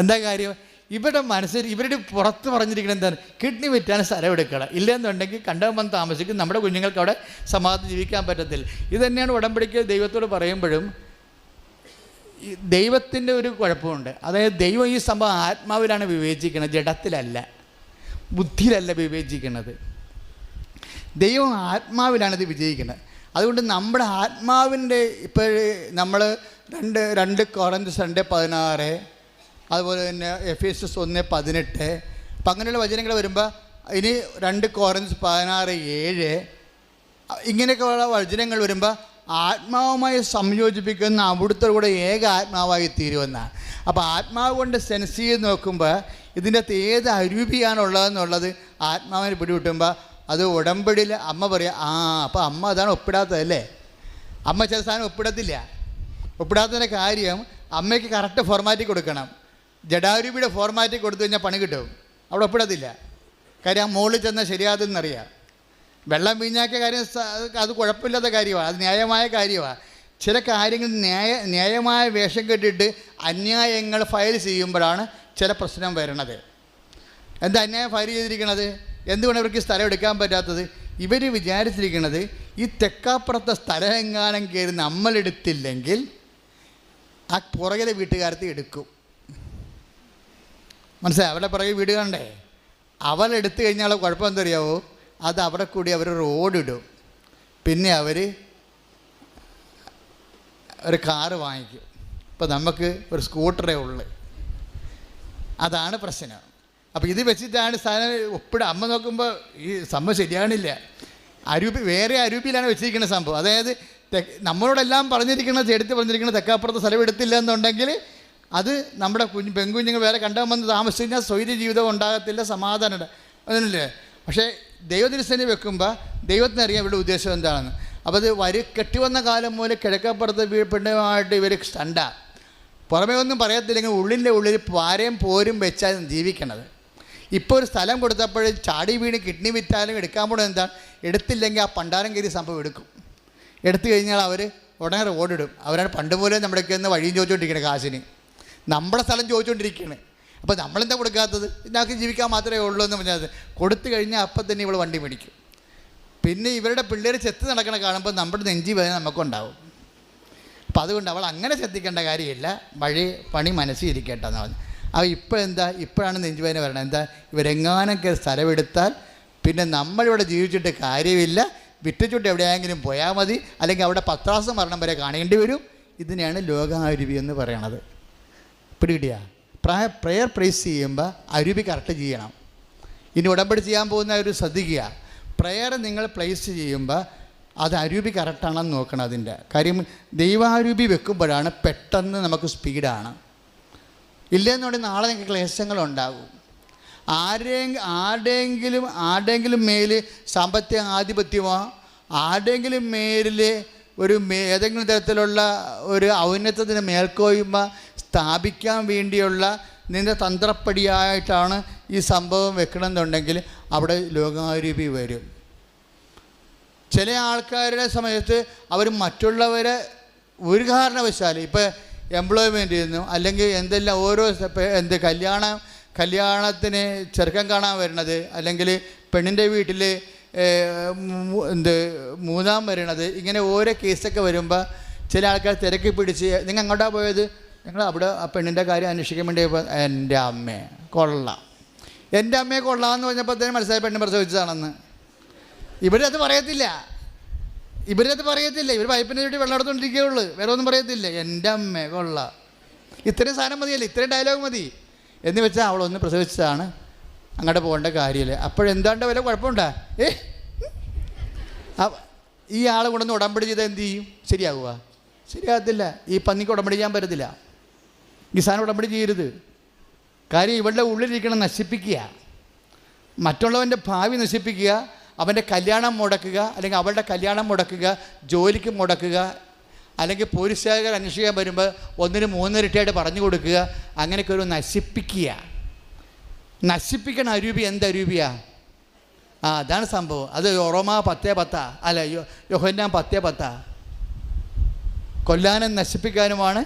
എന്താ കാര്യം? ഇവിടെ മനസ്സിൽ ഇവരുടെ പുറത്ത് പറഞ്ഞിരിക്കണം എന്താണ്? കിഡ്നി വിറ്റാൻ സ്ഥലം എടുക്കണം, ഇല്ലെന്നുണ്ടെങ്കിൽ കണ്ടവൻ വന്ന് താമസിക്കും, നമ്മുടെ കുഞ്ഞുങ്ങൾക്ക് അവിടെ സമാധാനം ജീവിക്കാൻ പറ്റത്തില്ല. ഇത് തന്നെയാണ് ഉടമ്പടിക്ക് ദൈവത്തോട് പറയുമ്പോഴും ദൈവത്തിൻ്റെ ഒരു കുഴപ്പമുണ്ട്. അതായത് ദൈവം ഈ സംഭവം ആത്മാവിലാണ് വിവേചിക്കുന്നത്, ജഡത്തിലല്ല, ബുദ്ധിയിലല്ല വിവേചിക്കുന്നത്. ദൈവം ആത്മാവിലാണിത് വിജയിക്കുന്നത്. അതുകൊണ്ട് നമ്മുടെ ആത്മാവിൻ്റെ ഇപ്പോൾ നമ്മൾ 2 കൊറിന്ത്യസ് 2:16, അതുപോലെ തന്നെ എഫേസ്യസ് 1:18, അപ്പം അങ്ങനെയുള്ള വചനങ്ങൾ വരുമ്പോൾ ഇനി 2 കൊറിന്ത്യസ് 16:7 ഇങ്ങനെയൊക്കെയുള്ള വചനങ്ങൾ വരുമ്പോൾ ആത്മാവുമായി സംയോജിപ്പിക്കുന്ന അവിടുത്തെ കൂടെ ഏക ആത്മാവായി തീരുമെന്നാണ്. അപ്പോൾ ആത്മാവ് കൊണ്ട് സെൻസ് ചെയ്ത് നോക്കുമ്പോൾ ഇതിൻ്റെ അകത്ത് ഏത് അരൂപിയാണുള്ളതെന്നുള്ളത് ആത്മാവിനെ പിടികിട്ടുമ്പോൾ അത് ഉടമ്പടിയിൽ അമ്മ പറയാം, അപ്പോൾ അമ്മ അതാണ് ഒപ്പിടാത്തതല്ലേ. അമ്മ ചില സാധനം ഒപ്പിടത്തില്ല. ഒപ്പിടാത്തതിൻ്റെ കാര്യം അമ്മയ്ക്ക് കറക്റ്റ് ഫോർമാറ്റിൽ കൊടുക്കണം. ജഡാരൂപിയുടെ ഫോർമാറ്റിൽ കൊടുത്തു കഴിഞ്ഞാൽ പണി കിട്ടും, അവിടെ ഒപ്പിടത്തില്ല. കാര്യം ആ മുകളിൽ ചെന്നാൽ ശരിയാതെന്നറിയാം. വെള്ളം വീഞ്ഞാക്കിയ കാര്യം അത് കുഴപ്പമില്ലാത്ത കാര്യമാണ്, അത് ന്യായമായ കാര്യമാണ്. ചില കാര്യങ്ങൾ ന്യായമായ വേഷം കെട്ടിയിട്ട് അന്യായങ്ങൾ ഫയൽ ചെയ്യുമ്പോഴാണ് ചില പ്രശ്നം വരണത്. എന്താ അന്യായം ഫയൽ ചെയ്തിരിക്കണത്? എന്തുകൊണ്ട് ഇവർക്ക് സ്ഥലം എടുക്കാൻ പറ്റാത്തത്? ഇവർ വിചാരിച്ചിരിക്കുന്നത് ഈ തെക്കാപ്പുറത്തെ സ്ഥലം എങ്ങാനും കയറി നമ്മളെടുത്തില്ലെങ്കിൽ ആ പുറകിലെ വീട്ടുകാരത്തെ എടുക്കും. മനസ്സിലായി? അവരുടെ പുറകെ വീട് കണ്ടേ, അവളെടുത്തു കഴിഞ്ഞാൽ കുഴപ്പം എന്തറിയാവോ? അത് അവിടെ കൂടി അവർ റോഡിടും, പിന്നെ അവർ ഒരു കാറ് വാങ്ങിക്കും. ഇപ്പം നമുക്ക് ഒരു സ്കൂട്ടറേ ഉള്ളു, അതാണ് പ്രശ്നം. അപ്പോൾ ഇത് വെച്ചിട്ടാണ് സാധനം ഒപ്പിടുക. അമ്മ നോക്കുമ്പോൾ ഈ സംഭവം ശരിയാണില്ല, വേറെ അരൂപിയിലാണ് വെച്ചിരിക്കുന്ന സംഭവം. അതായത് നമ്മളോടെല്ലാം പറഞ്ഞിരിക്കുന്നത്, എടുത്ത് പറഞ്ഞിരിക്കുന്നത് തെക്കാപ്പുറത്ത് സ്ഥലം എടുത്തില്ല എന്നുണ്ടെങ്കിൽ അത് നമ്മുടെ പെൺകുഞ്ഞുങ്ങൾ വേറെ കണ്ടാൽ വന്ന് താമസിച്ച് കഴിഞ്ഞാൽ സ്വൈര്യ ജീവിതം ഉണ്ടാകത്തില്ല, സമാധാനം അതിനല്ലേ. പക്ഷേ ദൈവത്തിരുസേന വെക്കുമ്പോൾ ദൈവത്തിനറിയാം ഇവരുടെ ഉദ്ദേശം എന്താണെന്ന്. അപ്പോൾ അത് കെട്ടിവന്ന കാലം മുതൽ കിഴക്കപ്പുറത്ത് പെണ്ണുമായിട്ട് ഇവർ സ്റ്റണ്ടാണ്. പുറമേ ഒന്നും പറയത്തില്ലെങ്കിൽ ഉള്ളിൻ്റെ ഉള്ളിൽ പാരയും പോരും വെച്ചാൽ ജീവിക്കണത്. ഇപ്പോൾ ഒരു സ്ഥലം കൊടുത്തപ്പോൾ ചാടി വീണ് കിഡ്നി വിറ്റാലും എടുക്കാൻ പോലും എന്താണ്, എടുത്തില്ലെങ്കിൽ ആ പണ്ടാരം കയറി സംഭവം എടുക്കും. എടുത്തു കഴിഞ്ഞാൽ അവർ ഉടനെ റോഡിടും. അവരാണ് പണ്ട് പോലെ നമ്മുടെയൊക്കെ ഒന്ന് വഴിയും ചോദിച്ചുകൊണ്ടിരിക്കുന്നത്, കാശിന് നമ്മുടെ സ്ഥലം ചോദിച്ചുകൊണ്ടിരിക്കുകയാണ്. അപ്പോൾ നമ്മളെന്താ കൊടുക്കാത്തത്? ഞങ്ങൾക്ക് ജീവിക്കാൻ മാത്രമേ ഉള്ളൂ എന്ന് പറഞ്ഞാൽ കൊടുത്തു കഴിഞ്ഞാൽ അപ്പം തന്നെ ഇവൾ വണ്ടി മേടിക്കും. പിന്നെ ഇവരുടെ പിള്ളേർ ചെത്ത് നടക്കണ കാണുമ്പോൾ നമ്മുടെ നെഞ്ചി വേദന നമുക്കുണ്ടാവും. അപ്പം അതുകൊണ്ട് അവൾ അങ്ങനെ ശ്രദ്ധിക്കേണ്ട കാര്യമില്ല, പണി മനസ്സിലിരിക്കട്ടെ എന്ന് പറഞ്ഞു. അപ്പോൾ ഇപ്പോഴാണ് നെഞ്ചുവേദന വരണം. എന്താ, ഇവരെങ്ങാനൊക്കെ സ്ഥലമെടുത്താൽ പിന്നെ നമ്മളിവിടെ ജീവിച്ചിട്ട് കാര്യമില്ല, വിറ്റുചുട്ട് എവിടെയെങ്കിലും പോയാൽ മതി, അല്ലെങ്കിൽ അവിടെ 10 പ്രാവശ്യം മരണം വരെ കാണേണ്ടി വരും. ഇതിനെയാണ് ലോകാരൂപി എന്ന് പറയണത്. പിടികിട്ടിയ പ്രെയർ പ്രൈസ് ചെയ്യുമ്പോൾ അരൂപി കറക്റ്റ് ചെയ്യണം. ഇനി ഉടമ്പടി ചെയ്യാൻ പോകുന്ന ഒരു ശ്രദ്ധിക്കുക, പ്രെയർ നിങ്ങൾ പ്ലേസ് ചെയ്യുമ്പോൾ അത് അരൂപി കറക്റ്റാണെന്ന് നോക്കണം. അതിൻ്റെ കാര്യം ദൈവാരൂപി വെക്കുമ്പോഴാണ് പെട്ടെന്ന് നമുക്ക് സ്പീഡാണ്. ഇല്ലെന്നുണ്ടെങ്കിൽ നാളെ നിങ്ങൾക്ക് ക്ലേശങ്ങളുണ്ടാകും. ആരുടെയെങ്കിലും മേൽ സാമ്പത്തിക ആധിപത്യമോ ആരുടെയെങ്കിലും മേലിൽ ഏതെങ്കിലും തരത്തിലുള്ള ഒരു ഔന്നത്യത്തിന് മേൽക്കോയ്മ സ്ഥാപിക്കാൻ വേണ്ടിയുള്ള നിന്റെ തന്ത്രപ്പടിയായിട്ടാണ് ഈ സംഭവം വെക്കണമെന്നുണ്ടെങ്കിൽ അവിടെ ലോകാരൂപി വരും. ചില ആൾക്കാരുടെ സമയത്ത് അവർ മറ്റുള്ളവരെ ഒരു കാരണവശാൽ ഇപ്പോൾ എംപ്ലോയ്മെൻറ്റ് ചെയ്യുന്നു, അല്ലെങ്കിൽ എന്തെല്ലാം ഓരോ കല്യാണത്തിന് ചെറുക്കൻ കാണാൻ വരുന്നത്, അല്ലെങ്കിൽ പെണ്ണിൻ്റെ വീട്ടിൽ മൂന്നാം വരണത്, ഇങ്ങനെ ഓരോ കേസൊക്കെ വരുമ്പോൾ ചില ആൾക്കാർ തിരക്കി പിടിച്ച് നിങ്ങൾ എങ്ങോട്ടാണ് പോയത്? ഞങ്ങൾ അവിടെ ആ പെണ്ണിൻ്റെ കാര്യം അന്വേഷിക്കാൻ വേണ്ടി എൻ്റെ അമ്മയെ കൊള്ളാം എന്ന് പറഞ്ഞപ്പോഴത്തേനും മനസ്സിലായി പെണ്ണ് പ്രസവിച്ചതാണെന്ന്. ഇവരത് പറയത്തില്ല. ഇവർ പൈപ്പിൻ്റെ ചുറ്റി വെള്ളം എടുത്തുകൊണ്ടിരിക്കുകയുള്ളൂ, വേറെ ഒന്നും പറയത്തില്ല. എൻ്റെ അമ്മ കൊള്ളാം, ഇത്രയും സാധനം മതിയല്ലേ, ഇത്രയും ഡയലോഗ് മതി എന്ന് വെച്ചാൽ അവളൊന്ന് പ്രസവിച്ചതാണ്, അങ്ങോട്ട് പോകേണ്ട കാര്യമില്ല. അപ്പോഴെന്താണ്ട് വല്ല കുഴപ്പമുണ്ടാ? ഈ ആൾ കൊണ്ടൊന്ന് ഉടമ്പടി ചെയ്താൽ എന്ത് ചെയ്യും? ശരിയാകുക? ശരിയാകത്തില്ല. ഈ പന്നിക്ക് ഉടമ്പടി ചെയ്യാൻ പറ്റത്തില്ല. ഈ സാധനം ഉടമ്പടി ചെയ്യരുത്. കാര്യം ഇവളുടെ ഉള്ളിലിരിക്കണം നശിപ്പിക്കുക, മറ്റുള്ളവൻ്റെ ഭാവി നശിപ്പിക്കുക, അവൻ്റെ കല്യാണം മുടക്കുക, അല്ലെങ്കിൽ അവളുടെ കല്യാണം മുടക്കുക, ജോലിക്ക് മുടക്കുക, അല്ലെങ്കിൽ പോലീസുകാർ അന്വേഷിക്കാൻ വരുമ്പോൾ 1-ന് 3 ഇരട്ടിയായിട്ട് പറഞ്ഞു കൊടുക്കുക. അങ്ങനെയൊക്കെ ഒരു നശിപ്പിക്കണ അരൂപി. എന്തരൂപിയാ? അതാണ് സംഭവം. അത് റോമാ 10:10 അല്ല, യോഹന്നാൻ 10:10. കൊല്ലാനും നശിപ്പിക്കാനുമാണ്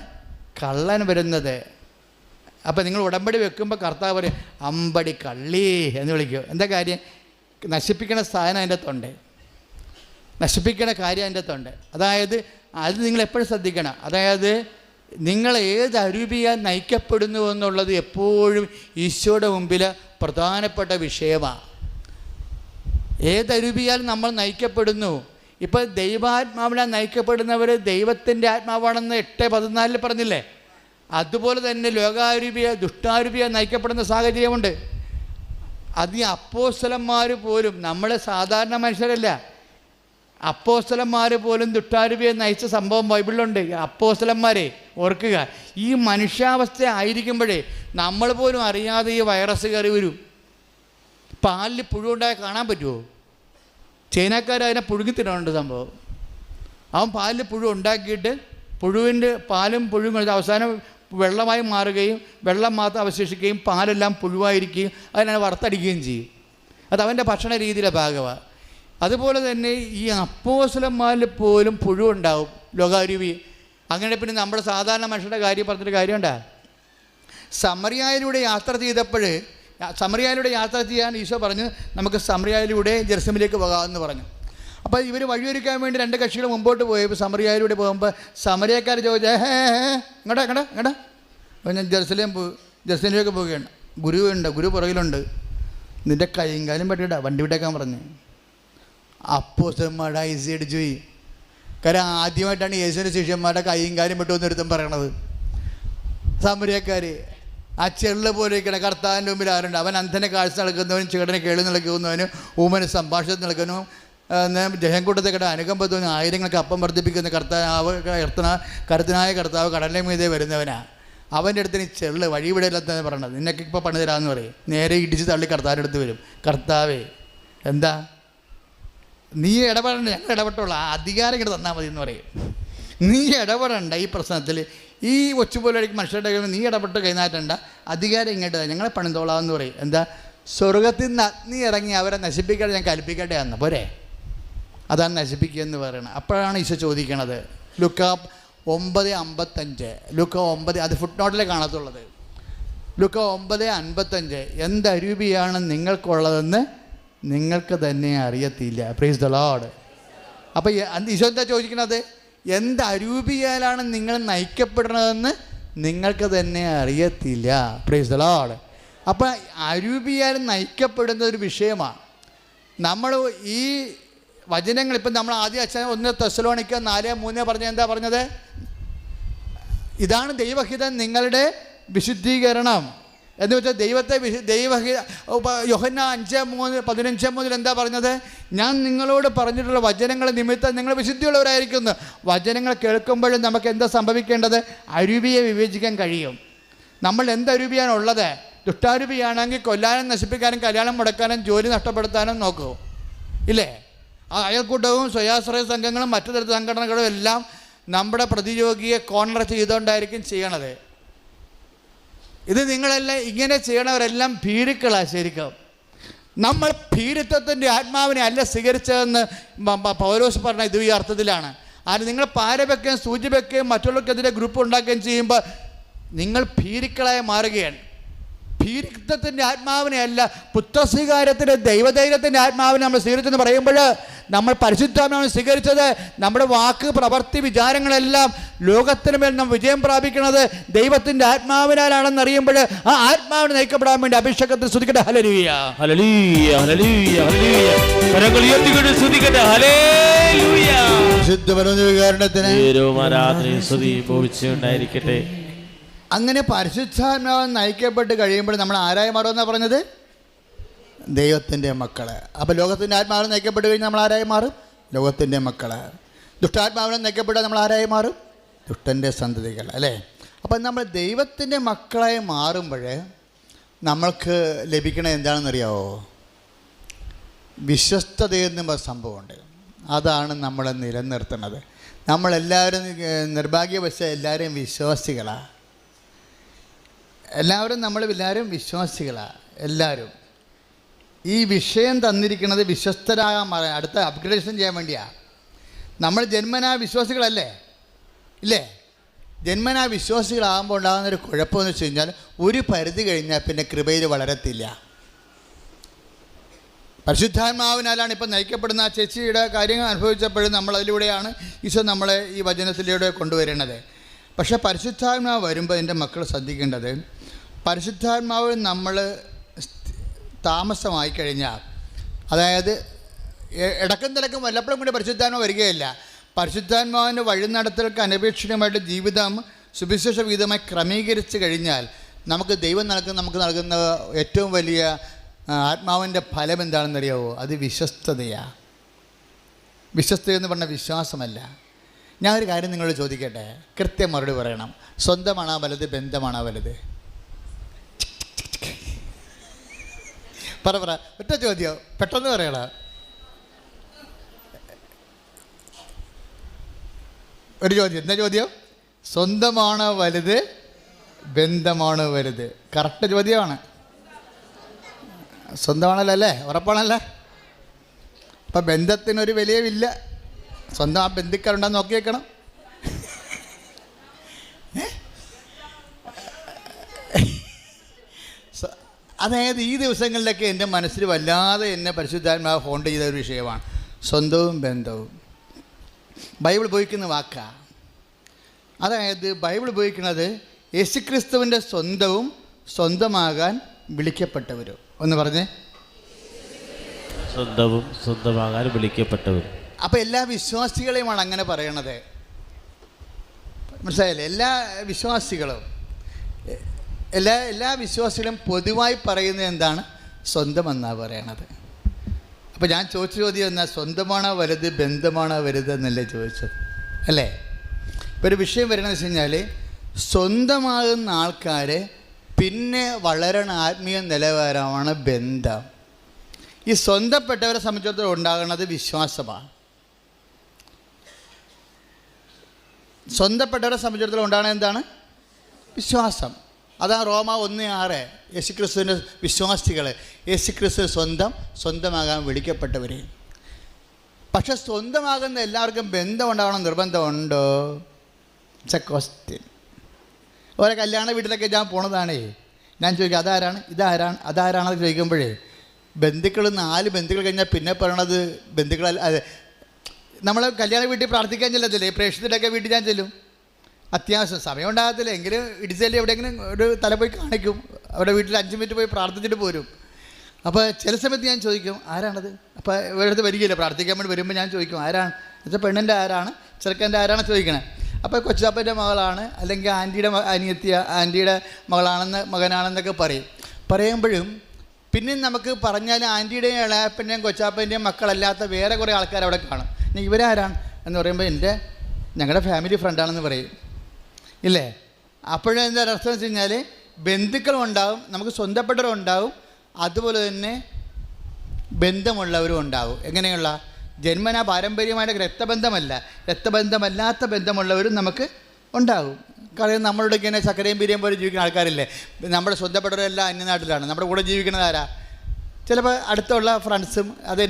കള്ളൻ വരുന്നത്. അപ്പം നിങ്ങൾ ഉടമ്പടി വെക്കുമ്പോൾ കർത്താവ് പറയും അമ്പടി കള്ളി എന്ന് വിളിക്കും. എന്താ കാര്യം? നശിപ്പിക്കണ സാധനം അതിൻ്റെ അകത്തുണ്ട്, നശിപ്പിക്കണ കാര്യം അതിൻ്റെ അകത്തുണ്ട്. അതായത് അത് നിങ്ങൾ എപ്പോഴും ശ്രദ്ധിക്കണം. അതായത് നിങ്ങൾ ഏത് അരൂപിയാൽ നയിക്കപ്പെടുന്നു എന്നുള്ളത് എപ്പോഴും ഈശോയുടെ മുമ്പിൽ പ്രധാനപ്പെട്ട വിഷയമാണ്. ഏത് അരൂപിയാൽ നമ്മൾ നയിക്കപ്പെടുന്നു. ഇപ്പോൾ ദൈവാത്മാവിനാൽ നയിക്കപ്പെടുന്നവർ ദൈവത്തിൻ്റെ ആത്മാവാണെന്ന് 8:14 പറഞ്ഞില്ലേ? അതുപോലെ തന്നെ ലോകാരൂപിയ ദുഷ്ടാരൂപിയ നയിക്കപ്പെടുന്ന സാഹചര്യമുണ്ട്. അത് ഈ അപ്പോസ്തലന്മാർ പോലും, നമ്മൾ സാധാരണ മനുഷ്യരല്ല, അപ്പോസ്തലന്മാർ പോലും ദുഷ്ടാരൂപിയെ നയിച്ച സംഭവം ബൈബിളിലുണ്ട്. അപ്പോസ്തലന്മാരെ ഓർക്കുക, ഈ മനുഷ്യാവസ്ഥ ആയിരിക്കുമ്പോഴേ നമ്മൾ പോലും അറിയാതെ ഈ വൈറസ് കയറി വരും. പാലിൽ പുഴുണ്ടായി കാണാൻ പറ്റുമോ? ചൈനക്കാർ അതിനെ പുഴുങ്ങി തിന്നുന്നുണ്ട് സംഭവം. അവൻ പാലിൽ പുഴു ഉണ്ടാക്കിയിട്ട് പുഴുവിൻ്റെ പാലും പുഴുവും അവസാനം വെള്ളമായി മാറുകയും വെള്ളം മാത്രം അവശേഷിക്കുകയും പാലെല്ലാം പുഴുവായിരിക്കുകയും അതിനെ വറുത്തടിക്കുകയും ചെയ്യും. അത് അവൻ്റെ ഭക്ഷണ രീതിയിലെ ഭാഗമാണ്. അതുപോലെ തന്നെ ഈ അപ്പോസ്തലന്മാരിൽ പോലും പുഴുവുണ്ടാവും, ലോകാരൂപി. അങ്ങനെ പിന്നെ നമ്മുടെ സാധാരണ മനുഷ്യരുടെ കാര്യം പറഞ്ഞിട്ട് കാര്യമുണ്ടാ? സമറിയായിലൂടെ യാത്ര ചെയ്യാൻ ഈശോ പറഞ്ഞു നമുക്ക് സമറിയായിലൂടെ ജെറുസലേമിലേക്ക് പോകാമെന്ന് പറഞ്ഞു. അപ്പോൾ ഇവർ വഴിയൊരുക്കാൻ വേണ്ടി 2 കക്ഷികൾ മുമ്പോട്ട് പോയപ്പോൾ സമറിയായിലൂടെ പോകുമ്പോൾ സമറിയക്കാർ ചോദിച്ചാൽ ഇങ്ങോട്ടാ അപ്പോൾ ഞാൻ ജെറുസലേമിലേക്ക് പോവുകയാണ്. ഗുരു പുറകിലുണ്ട്, നിൻ്റെ കൈയും കാലും പറ്റിയിട്ടാ വണ്ടി വിട്ടേക്കാൻ പറഞ്ഞു. അപ്പോസ്തലന്മാരുടെ ഐസി അടിച്ചു പോയി. കാരണം ആദ്യമായിട്ടാണ് യേശുവിൻ്റെ ശിഷ്യന്മാരുടെ കൈയും കാലും പെട്ടുവെന്ന് ഒരുത്തം പറയണത്. സമറിയക്കാർ ആ ചെള്ള് പോലെ ഇരിക്കണ കർത്താവിൻ്റെ മുമ്പിൽ ആരുണ്ട്? അവൻ അന്ധനെ കാഴ്ച നടക്കുന്നവനും ചെടനെ കേളി നിൽക്കുന്നവനും ഊമന് സംഭാഷണം നിൽക്കുന്നവനും ജഹംകൂട്ടത്തെ കിട അനുകമ്പ തോന്നി ആയിരങ്ങൾക്ക് അപ്പം വർദ്ധിപ്പിക്കുന്ന കരുത്തനായ കർത്താവ് കടലിൻ്റെ മീതെ വരുന്നവനാ. അവൻ്റെ അടുത്ത് നീ ചെള്ള് വഴിവിടയില്ലെന്ന് പറയണത്. നിനക്ക് ഇപ്പോൾ പണി തരാമെന്ന് പറയും. നേരെ ഇടിച്ച് തള്ളി കർത്താവിൻ്റെ അടുത്ത് വരും. കർത്താവേ എന്താ നീ ഇടപെടണ്ട, ഞങ്ങൾ ഇടപെട്ടുള്ള അധികാരം ഇങ്ങോട്ട് തന്നാൽ മതി എന്ന് പറയും. നീ ഇടപെടണ്ട ഈ പ്രശ്നത്തിൽ, ഈ ഒച്ചുപോലെ മനുഷ്യരുടെ നീ ഇടപെട്ട് കഴിഞ്ഞാറ്റണ്ട, അധികാരം ഇങ്ങോട്ട് ഞങ്ങളെ പണിതോളാമെന്ന് പറയും. എന്താ? സ്വർഗത്തിൽ നിന്ന് അഗ്നി ഇറങ്ങി അവരെ നശിപ്പിക്കാതെ ഞാൻ കൽപ്പിക്കട്ടെ എന്ന് പോരെ? അതാണ് നശിപ്പിക്കുക എന്ന് പറയണത്. അപ്പോഴാണ് ഈശോ ചോദിക്കണത്. Luke 9:55, Luke 9, അത് ഫുട് നോട്ടിലേ കാണത്തുള്ളത്. ലൂക്ക 9:55 എന്തരൂപിയാണ് നിങ്ങൾക്കുള്ളതെന്ന് നിങ്ങൾക്ക് തന്നെ അറിയത്തില്ല. Praise the Lord. അപ്പോൾ ഈശോ എന്താ ചോദിക്കുന്നത്? എന്തരൂപിയാലാണ് നിങ്ങൾ നയിക്കപ്പെടുന്നതെന്ന് നിങ്ങൾക്ക് തന്നെ അറിയത്തില്ല. Praise the Lord. അപ്പോൾ അരൂപിയാൽ നയിക്കപ്പെടുന്ന ഒരു വിഷയമാണ്. നമ്മൾ ഈ വചനങ്ങൾ ഇപ്പം നമ്മൾ ആദ്യം അച്ഛൻ 1 തെസ്സലോനിക്ക 4:3 പറഞ്ഞത് എന്താ പറഞ്ഞത്? ഇതാണ് ദൈവഹിതം, നിങ്ങളുടെ വിശുദ്ധീകരണം എന്ന് വെച്ചാൽ യോഹന്നാൻ 5:15 എന്താ പറഞ്ഞത്? ഞാൻ നിങ്ങളോട് പറഞ്ഞിട്ടുള്ള വചനങ്ങൾ നിമിത്തം നിങ്ങൾ വിശുദ്ധിയുള്ളവരായിരിക്കുന്നു. വചനങ്ങൾ കേൾക്കുമ്പോഴും നമുക്ക് എന്താ സംഭവിക്കേണ്ടത്? അരൂപിയെ വിവേചിക്കാൻ കഴിയും. നമ്മൾ എന്തരൂപിയാണുള്ളത്? ദുഷ്ടാരൂപിയാണെങ്കിൽ കൊല്ലാനും നശിപ്പിക്കാനും കല്യാണം മുടക്കാനും ജോലി നഷ്ടപ്പെടുത്താനും നോക്കൂ, ഇല്ലേ? അയൽക്കൂട്ടവും സ്വയാശ്രയ സംഘങ്ങളും മറ്റു തരത്തിൽ സംഘടനകളും എല്ലാം നമ്മുടെ പ്രതിയോഗിയെ കോർണർ ചെയ്തുകൊണ്ടായിരിക്കും ചെയ്യണത്. ഇത് നിങ്ങളെല്ലാം ഇങ്ങനെ ചെയ്യണവരെല്ലാം ഭീരുക്കളാണ്. ശരിക്കും നമ്മൾ ഭീരുത്വത്തിൻ്റെ ആത്മാവിനെ അല്ല സ്വീകരിച്ചതെന്ന് പൗലോസ് പറഞ്ഞ ഇത് ഈ അർത്ഥത്തിലാണ്. നിങ്ങൾ പാര വെക്കുകയും സൂചി വെക്കുകയും മറ്റുള്ളവർക്കെതിരെ ഗ്രൂപ്പ് ഉണ്ടാക്കുകയും ചെയ്യുമ്പോൾ നിങ്ങൾ ഭീരുക്കളായി മാറുകയാണ്. ഭീരുത്വത്തിൻ്റെ ആത്മാവിനെ അല്ല, പുത്രസ്വീകാരത്തിൻ്റെ ദൈവധൈര്യത്തിൻ്റെ ആത്മാവിനെ നമ്മൾ സ്വീകരിച്ചെന്ന് പറയുമ്പോൾ നമ്മൾ പരിശുദ്ധാത്മാവിനെ സ്വീകരിച്ചത് നമ്മുടെ വാക്ക്, പ്രവൃത്തി, വിചാരങ്ങളെല്ലാം ലോകത്തിന് മേൽ നാം വിജയം പ്രാപിക്കുന്നത് ദൈവത്തിൻ്റെ ആത്മാവിനാലാണെന്ന് അറിയുമ്പോൾ ആ ആത്മാവിനെ നയിക്കപ്പെടാൻ വേണ്ടി അഭിഷേകത്തിൽ സ്തുതിക്കട്ടെ. Hallelujah, hallelujah, hallelujah, hallelujah. കരങ്ങൾ ഉയർത്തിക്കൊണ്ട് സ്തുതിക്കട്ടെ. ഹല്ലേലൂയ. വിശുദ്ധ പരമദിവ്യകാരുണ്യത്തിന് ആരാധനയും സ്തുതിയും ഭവിച്ചുണ്ടായിരിക്കട്ടെ. അങ്ങനെ പരിശുദ്ധാത്മാവ് നയിക്കപ്പെട്ട് കഴിയുമ്പോൾ നമ്മൾ ആരായി മാറുമെന്നാണ് പറഞ്ഞത്? ദൈവത്തിൻ്റെ മക്കൾ. അപ്പോൾ ലോകത്തിൻ്റെ ആത്മാവിനെ നയിക്കപ്പെട്ട് കഴിഞ്ഞാൽ നമ്മൾ ആരായി മാറും? ലോകത്തിൻ്റെ മക്കൾ. ദുഷ്ടാത്മാവിനെ നയിക്കപ്പെട്ടാൽ നമ്മൾ ആരായി മാറും? ദുഷ്ടൻ്റെ സന്തതികൾ, അല്ലേ? അപ്പം നമ്മൾ ദൈവത്തിൻ്റെ മക്കളായി മാറുമ്പോൾ നമ്മൾക്ക് ലഭിക്കണത് എന്താണെന്നറിയാമോ? വിശ്വസ്തതയെന്നും സംഭവമുണ്ട്. അതാണ് നമ്മളെ നിലനിർത്തുന്നത്. നമ്മളെല്ലാവരും നിർഭാഗ്യവശാൽ എല്ലാവരും വിശ്വാസികളാണ്. നമ്മളെല്ലാവരും വിശ്വാസികളാണ്. എല്ലാവരും ഈ വിഷയം തന്നിരിക്കുന്നത് വിശ്വസ്തരാകാൻ പറയാൻ, അടുത്ത അപ്ഗ്രേഡേഷൻ ചെയ്യാൻ വേണ്ടിയാണ്. നമ്മൾ ജന്മനാ വിശ്വാസികളല്ലേ, ഇല്ലേ? ജന്മനാ വിശ്വാസികളാകുമ്പോൾ ഉണ്ടാകുന്നൊരു കുഴപ്പമെന്ന് വെച്ച് കഴിഞ്ഞാൽ ഒരു പരിധി കഴിഞ്ഞാൽ പിന്നെ കൃപയിൽ വളരത്തില്ല. പരിശുദ്ധാത്മാവിനാലാണ് ഇപ്പം നയിക്കപ്പെടുന്ന ആ ചേച്ചിയുടെ കാര്യങ്ങൾ അനുഭവിച്ചപ്പോഴും നമ്മളതിലൂടെയാണ് ഈശോ നമ്മളെ ഈ വചനത്തിലൂടെ കൊണ്ടുവരുന്നത്. പക്ഷേ പരിശുദ്ധാത്മാവ് വരുമ്പോൾ എൻ്റെ മക്കൾ ശ്രദ്ധിക്കേണ്ടത്, പരിശുദ്ധാത്മാവ് നമ്മൾ താമസമായി കഴിഞ്ഞാൽ, അതായത് ഇടക്കും തിലക്കും വല്ലപ്പോഴും കൂടി പരിശുദ്ധാത്മാവ് വരികയില്ല. പരിശുദ്ധാത്മാവിൻ്റെ വഴിനടത്തൽക്ക് അനപേക്ഷിതമായിട്ട് ജീവിതം സുവിശേഷ വിഹിതമായി ക്രമീകരിച്ച് കഴിഞ്ഞാൽ നമുക്ക് ദൈവം നമുക്ക് നൽകുന്ന ഏറ്റവും വലിയ ആത്മാവിൻ്റെ ഫലം എന്താണെന്നറിയാവോ? അത് വിശ്വസ്തതയാണ്. വിശ്വസ്തത എന്ന് പറഞ്ഞാൽ വിശ്വാസമല്ല. ഞാനൊരു കാര്യം നിങ്ങളോട് ചോദിക്കട്ടെ, കൃത്യം മറുപടി പറയണം. സ്വന്തമാണോ വലുത്, ബന്ധമാണോ വലുത്? പറ ഒറ്റ ചോദ്യം, പെട്ടെന്ന് പറയണം. ഒരു ചോദ്യം. എന്താ ചോദ്യം? സ്വന്തമാണോ വലുത്, ബന്ധമാണോ വലുത്? കറക്റ്റ് ചോദ്യമാണ്. സ്വന്തമാണല്ലോ അല്ലേ? ഉറപ്പാണല്ലേ? അപ്പം ബന്ധത്തിനൊരു വിലയുമില്ല. സ്വന്തം ആ ബന്ധുക്കാരുണ്ടെന്ന് നോക്കി വെക്കണം. അതായത് ഈ ദിവസങ്ങളിലൊക്കെ എൻ്റെ മനസ്സിൽ വല്ലാതെ എന്നെ പരിശുദ്ധാത്മാവ് ഹോണ്ട് ചെയ്ത ഒരു വിഷയമാണ് സ്വന്തവും ബന്ധവും. ബൈബിൾ ഉപയോഗിക്കുന്ന വാക്കാണ്. അതായത് ബൈബിൾ ഉപയോഗിക്കുന്നത് യേശുക്രിസ്തുവിൻ്റെ സ്വന്തവും സ്വന്തമാകാൻ വിളിക്കപ്പെട്ടവരും. ഒന്ന് പറഞ്ഞേ. സ്വന്തവും സ്വന്തമാകാൻ വിളിക്കപ്പെട്ടവരും. അപ്പോൾ എല്ലാ വിശ്വാസികളെയുമാണ് അങ്ങനെ പറയണത്. മനസ്സിലായില്ലേ? എല്ലാ വിശ്വാസികളും പൊതുവായി പറയുന്നത് എന്താണ്? സ്വന്തമെന്നാണ് പറയണത്. അപ്പോൾ ഞാൻ ചോദിച്ച ചോദ്യം എന്നാ, സ്വന്തമാണോ വലുത്, ബന്ധമാണോ വലുത് എന്നല്ലേ ചോദിച്ചത്, അല്ലേ? ഇപ്പോൾ ഒരു വിഷയം വരണമെന്ന് വെച്ച് കഴിഞ്ഞാൽ, സ്വന്തമാകുന്ന ആൾക്കാർ പിന്നെ വളരണ ആത്മീയ നിലവാരമാണ് ബന്ധം. ഈ സ്വന്തപ്പെട്ടവരെ സംബന്ധിച്ചിടത്തോളം ഉണ്ടാകുന്നത് വിശ്വാസമാണ്. സ്വന്തപ്പെട്ടവരെ സംബന്ധിച്ചിടത്തോളം ഉണ്ടാകുന്നത് എന്താണ്? വിശ്വാസം. അതാണ് റോമ 1:6. യേശുക്രിസ്തുവിൻ്റെ വിശ്വാസികൾ, യേശുക്രിസ്തു സ്വന്തമാകാൻ വിളിക്കപ്പെട്ടവർ. പക്ഷെ സ്വന്തമാകുന്ന എല്ലാവർക്കും ബന്ധമുണ്ടാകണം നിർബന്ധമുണ്ടോ? It's a question. ഓരോ കല്യാണ വീട്ടിലൊക്കെ ഞാൻ പോണതാണേ, ഞാൻ ചോദിക്കും അതാരാണ്, അതാരാണെന്ന് ചോദിക്കുമ്പോഴേ ബന്ധുക്കൾ 4 ബന്ധുക്കൾ കഴിഞ്ഞാൽ പിന്നെ പറയണത് ബന്ധുക്കൾ. അതെ, നമ്മൾ കല്യാണ വീട്ടിൽ പ്രാർത്ഥിക്കാൻ ചെല്ലത്തില്ലേ, പ്രേക്ഷകരുടെയൊക്കെ വീട്ടിൽ ഞാൻ ചെല്ലും. അത്യാവശ്യം സമയം ഉണ്ടാകത്തില്ല എങ്കിലും ഇടിച്ചല്ലേ എവിടെയെങ്കിലും ഒരു തല പോയി കാണിക്കും, അവിടെ വീട്ടിൽ 5 മിനിറ്റ് പോയി പ്രാർത്ഥിച്ചിട്ട് പോരും. അപ്പോൾ ചില സമയത്ത് ഞാൻ ചോദിക്കും ആരാണത്. അപ്പോൾ ഇവരടുത്ത് വരികയില്ല, പ്രാർത്ഥിക്കാൻ വേണ്ടി വരുമ്പോൾ ഞാൻ ചോദിക്കും ആരാണ് എന്നുവെച്ചാൽ പെണ്ണിൻ്റെ ആരാണ്, ചെറുക്കൻ്റെ ആരാണ് ചോദിക്കണേ. അപ്പോൾ കൊച്ചാപ്പൻ്റെ മകളാണ്, അല്ലെങ്കിൽ ആൻറ്റിയുടെ മകനാണെന്നൊക്കെ പറയുമ്പോഴും പിന്നെയും നമുക്ക് പറഞ്ഞാൽ ആൻറ്റിയുടെയും ഇളയപ്പൻ്റെയും കൊച്ചാപ്പൻ്റെയും മക്കളല്ലാത്ത വേറെ കുറേ ആൾക്കാർ അവിടെ കാണും. ഇവരാരാണ് എന്ന് പറയുമ്പോൾ ഞങ്ങളുടെ ഫാമിലി ഫ്രണ്ടാണെന്ന് പറയും, ഇല്ലേ? അപ്പോഴെന്താ അർത്ഥം വെച്ച് കഴിഞ്ഞാൽ ബന്ധുക്കളും ഉണ്ടാവും, നമുക്ക് സ്വന്തപ്പെട്ടവരും ഉണ്ടാവും, അതുപോലെ തന്നെ ബന്ധമുള്ളവരും ഉണ്ടാവും. എങ്ങനെയുള്ള ജന്മനാ പാരമ്പര്യമായിട്ട് രക്തബന്ധമല്ലാത്ത ബന്ധമുള്ളവരും നമുക്ക് ഉണ്ടാകും. കാരണം നമ്മളുടെ ഇങ്ങനെ ചക്കരയും ബിരിയും പോലെ ജീവിക്കുന്ന ആൾക്കാരില്ലേ, നമ്മുടെ സ്വന്തപ്പെട്ടവരെല്ലാം അന്യനാട്ടിലാണ്, നമ്മുടെ കൂടെ ജീവിക്കുന്നത് ആരാ? ചിലപ്പോൾ അടുത്തുള്ള ഫ്രണ്ട്സും അത്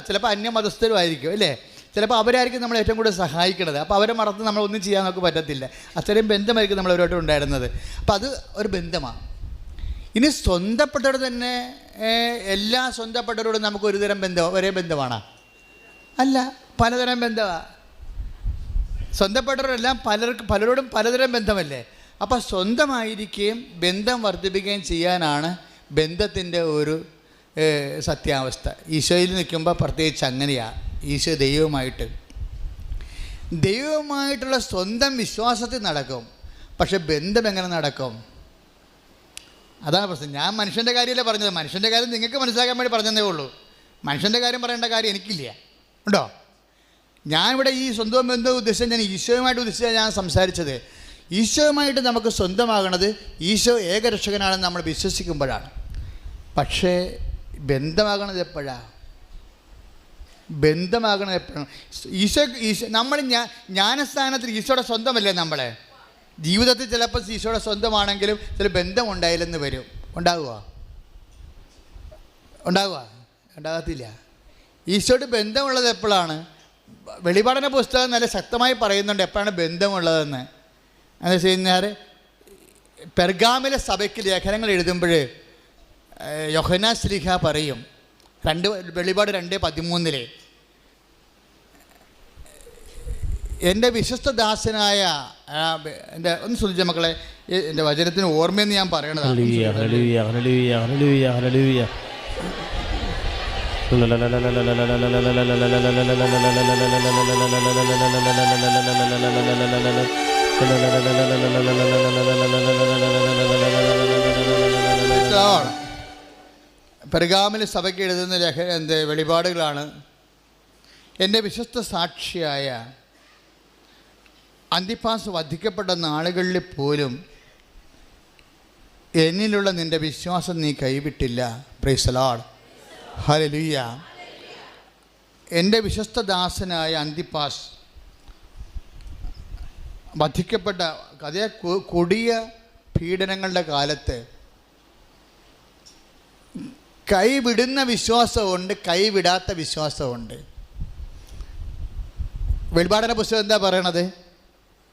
ചിലപ്പോൾ അന്യമതസ്ഥരും ആയിരിക്കും, അല്ലേ? ചിലപ്പോൾ അവരായിരിക്കും നമ്മൾ ഏറ്റവും കൂടുതൽ സഹായിക്കുന്നത്. അപ്പോൾ അവരെ മറന്ന് നമ്മളൊന്നും ചെയ്യാൻ നമുക്ക് പറ്റത്തില്ല. അത്രയും ബന്ധമായിരിക്കും നമ്മളവരോട്ട് ഉണ്ടായിരുന്നത്. അപ്പോൾ അത് ഒരു ബന്ധമാണ്. ഇനി സ്വന്തപ്പെട്ടവർ തന്നെ എല്ലാ സ്വന്തപ്പെട്ടവരോടും നമുക്ക് ഒരുതരം ഒരേ ബന്ധമാണോ? അല്ല, പലതരം ബന്ധമാണ്. സ്വന്തപ്പെട്ടവരെല്ലാം പലരോടും പലതരം ബന്ധമല്ലേ? അപ്പോൾ സ്വന്തമായിരിക്കുകയും ബന്ധം വർദ്ധിപ്പിക്കുകയും ചെയ്യാനാണ് ബന്ധത്തിൻ്റെ ഒരു സത്യാവസ്ഥ. ഈശോയിൽ നിൽക്കുമ്പോൾ പ്രത്യേകിച്ച് അങ്ങനെയാണ്. ഈശോ ദൈവമായിട്ടുള്ള സ്വന്തം വിശ്വാസത്തിൽ നടക്കും. പക്ഷെ ബന്ധം എങ്ങനെ നടക്കും? അതാണ് പ്രശ്നം. ഞാൻ മനുഷ്യൻ്റെ കാര്യമല്ലേ പറഞ്ഞത്, മനുഷ്യൻ്റെ കാര്യം നിങ്ങൾക്ക് മനസ്സിലാക്കാൻ വേണ്ടി പറഞ്ഞതേ ഉള്ളൂ. മനുഷ്യൻ്റെ കാര്യം പറയേണ്ട കാര്യം എനിക്കില്ല, ഉണ്ടോ? ഞാനിവിടെ ഈ സ്വന്തം ബന്ധം ഉദ്ദേശിച്ചാൽ ഞാൻ ഈശോയുമായിട്ട് ഉദ്ദേശിച്ചാൽ ഞാൻ സംസാരിച്ചത്. ഈശോയുമായിട്ട് നമുക്ക് സ്വന്തമാകണത് ഈശോ ഏകരക്ഷകനാണെന്ന് നമ്മൾ വിശ്വസിക്കുമ്പോഴാണ്. പക്ഷേ ബന്ധമാകണത് എപ്പോഴാണ്? ഈശോ നമ്മൾ ജ്ഞാനസ്ഥാനത്തിൽ ഈശോയുടെ സ്വന്തമല്ലേ നമ്മളെ? ജീവിതത്തിൽ ചിലപ്പോൾ ഈശോയുടെ സ്വന്തമാണെങ്കിലും ചില ബന്ധമുണ്ടായില്ലെന്ന് വരും. ഉണ്ടാകത്തില്ല. ഈശോയുടെ ബന്ധമുള്ളത് എപ്പോഴാണ്? വെളിപാടിന പുസ്തകം നല്ല ശക്തമായി പറയുന്നുണ്ട് എപ്പോഴാണ് ബന്ധമുള്ളതെന്ന്. എന്ന് വെച്ച് കഴിഞ്ഞാൽ പെർഗാമിലെ സഭയ്ക്ക് ലേഖനങ്ങൾ എഴുതുമ്പോൾ യോഹന്നാൻ ശ്ലീഹ പറയും, വെളിപാട് 2:13 എൻ്റെ വിശ്വസ്ത ദാസനായ ഒന്ന് ശ്രദ്ധിച്ച മക്കളെ, എൻ്റെ വചനത്തിന് ഓർമ്മയെന്ന് ഞാൻ പറയണതാണ്. പെർഗാമിലെ സഭയ്ക്ക് എഴുതുന്ന വെളിപാടുകളാണ്. എൻ്റെ വിശ്വസ്ത സാക്ഷിയായ അന്തിപ്പാസ് വധിക്കപ്പെട്ട നാളുകളിൽ പോലും എന്നിലുള്ള നിൻ്റെ വിശ്വാസം നീ കൈവിട്ടില്ല. Praise the lord, hallelujah. എൻ്റെ വിശ്വസ്ത ദാസനായ അന്തിപ്പാസ് വധിക്കപ്പെട്ട അതേ കൊടിയ പീഡനങ്ങളുടെ കാലത്ത് കൈവിടുന്ന വിശ്വാസമുണ്ട്, കൈവിടാത്ത വിശ്വാസമുണ്ട്. വെളിപാടിന പുസ്തകം എന്താ പറയണത്?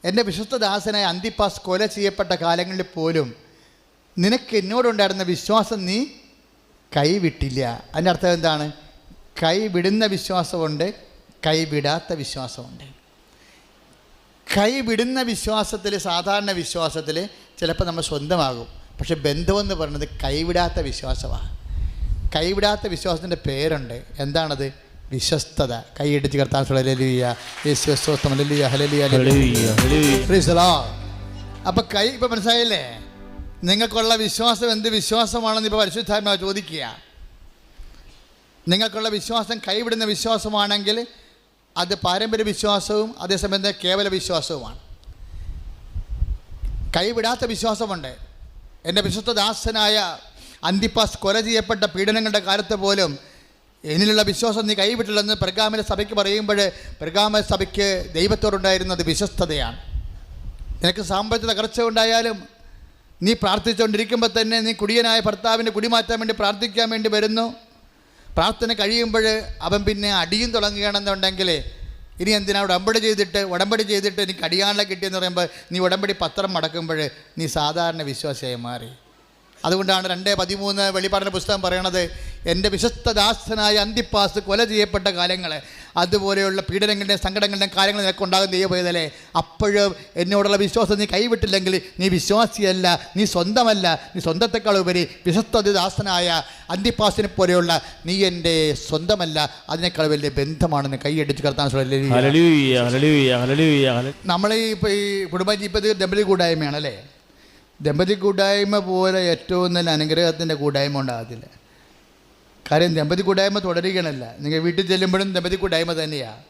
എൻ്റെ വിശ്വസ്ത ദാസനായ അന്തിപ്പാസ് കൊല ചെയ്യപ്പെട്ട കാലങ്ങളിൽ പോലും നിനക്ക് എന്നോടുണ്ടായിരുന്ന വിശ്വാസം നീ കൈവിട്ടില്ല. അതിൻ്റെ അർത്ഥം എന്താണ്? കൈവിടുന്ന വിശ്വാസമുണ്ട്, കൈവിടാത്ത വിശ്വാസമുണ്ട്. കൈവിടുന്ന വിശ്വാസത്തിൽ, സാധാരണ വിശ്വാസത്തിൽ ചിലപ്പോൾ നമ്മൾ സ്വന്തമാകും. പക്ഷെ ബന്ധമെന്ന് പറയുന്നത് കൈവിടാത്ത വിശ്വാസമാണ്. കൈവിടാത്ത വിശ്വാസത്തിൻ്റെ പേരുണ്ട്. എന്താണത്? വിശ്വസ്തത. കൈയടിച്ച് കർത്താൻ. അപ്പം ഇപ്പം മനസ്സിലായില്ലേ? നിങ്ങൾക്കുള്ള വിശ്വാസം എന്ത് വിശ്വാസമാണെന്ന് ഇപ്പോൾ പരിശുദ്ധാത്മാവ് ചോദിക്കുക. നിങ്ങൾക്കുള്ള വിശ്വാസം കൈവിടുന്ന വിശ്വാസമാണെങ്കിൽ അത് പാരമ്പര്യ വിശ്വാസവും അതേസമയം കേവല വിശ്വാസവുമാണ്. കൈവിടാത്ത വിശ്വാസമുണ്ട്. എൻ്റെ വിശ്വസ്ത ദാസനായ അന്തിപ്പാസ് കൊല ചെയ്യപ്പെട്ട പീഡനങ്ങളുടെ കാലത്ത് പോലും എന്നിലുള്ള വിശ്വാസം നീ കൈവിട്ടില്ലെന്ന് പെർഗാമിലെ സഭയ്ക്ക് പറയുമ്പോൾ പെർഗാമ സഭയ്ക്ക് ദൈവത്തോടുണ്ടായിരുന്നത് വിശ്വസ്തതയാണ്. നിനക്ക് സാമ്പത്തിക തകർച്ച ഉണ്ടായാലും നീ പ്രാർത്ഥിച്ചുകൊണ്ടിരിക്കുമ്പോൾ തന്നെ നീ കുടിയനായ ഭർത്താവിൻ്റെ കുടിമാറ്റാൻ വേണ്ടി പ്രാർത്ഥിക്കാൻ വേണ്ടി വരുന്നു. പ്രാർത്ഥന കഴിയുമ്പോൾ അവൻ പിന്നെ അടിയും തുടങ്ങുകയാണെന്നുണ്ടെങ്കിൽ ഇനി എന്തിനാ ഉടമ്പടി ചെയ്തിട്ട് എനിക്ക് അടിയാനുള്ള കിട്ടിയെന്ന് പറയുമ്പോൾ നീ ഉടമ്പടി പത്രം മടക്കുമ്പോൾ നീ സാധാരണ വിശ്വാസിയായി മാറി. അതുകൊണ്ടാണ് 2:13 വെളിപ്പാടിൻ്റെ പുസ്തകം പറയണത്, എൻ്റെ വിശ്വസ്തദാസനായ അന്തിപ്പാസ് കൊല ചെയ്യപ്പെട്ട കാലങ്ങൾ, അതുപോലെയുള്ള പീഡനങ്ങളുടെയും സങ്കടങ്ങളുടെയും കാര്യങ്ങൾ നിനക്കുണ്ടാകുന്ന ദൈവവേദനയെ, അപ്പോഴും എന്നോടുള്ള വിശ്വാസം നീ കൈവിട്ടില്ലെങ്കിൽ നീ വിശ്വാസിയല്ല, നീ സ്വന്തമല്ല, നീ സ്വന്തത്തെക്കാൾ ഉപരി വിശ്വസ്തദാസനായ അന്തിപ്പാസിനെ പോലെയുള്ള നീ എൻ്റെ സ്വന്തമല്ല, അതിനേക്കാൾ വലിയ ബന്ധമാണെന്ന് കൈയടിച്ച് കർത്താൻ. നമ്മൾ ഇപ്പോൾ ഈ കുടുംബജീവിതത്തിൽ ദമ്പതി കൂട്ടായ്മയാണ് അല്ലേ? ദമ്പതി കൂട്ടായ്മ പോലെ ഏറ്റവും നല്ല അനുഗ്രഹത്തിൻ്റെ കൂട്ടായ്മ ഉണ്ടാകത്തില്ല. കാര്യം ദമ്പതി കൂട്ടായ്മ തുടരുകയാണല്ല, നിങ്ങൾ വീട്ടിൽ ചെല്ലുമ്പോഴും ദമ്പതി കൂട്ടായ്മ തന്നെയാണ്.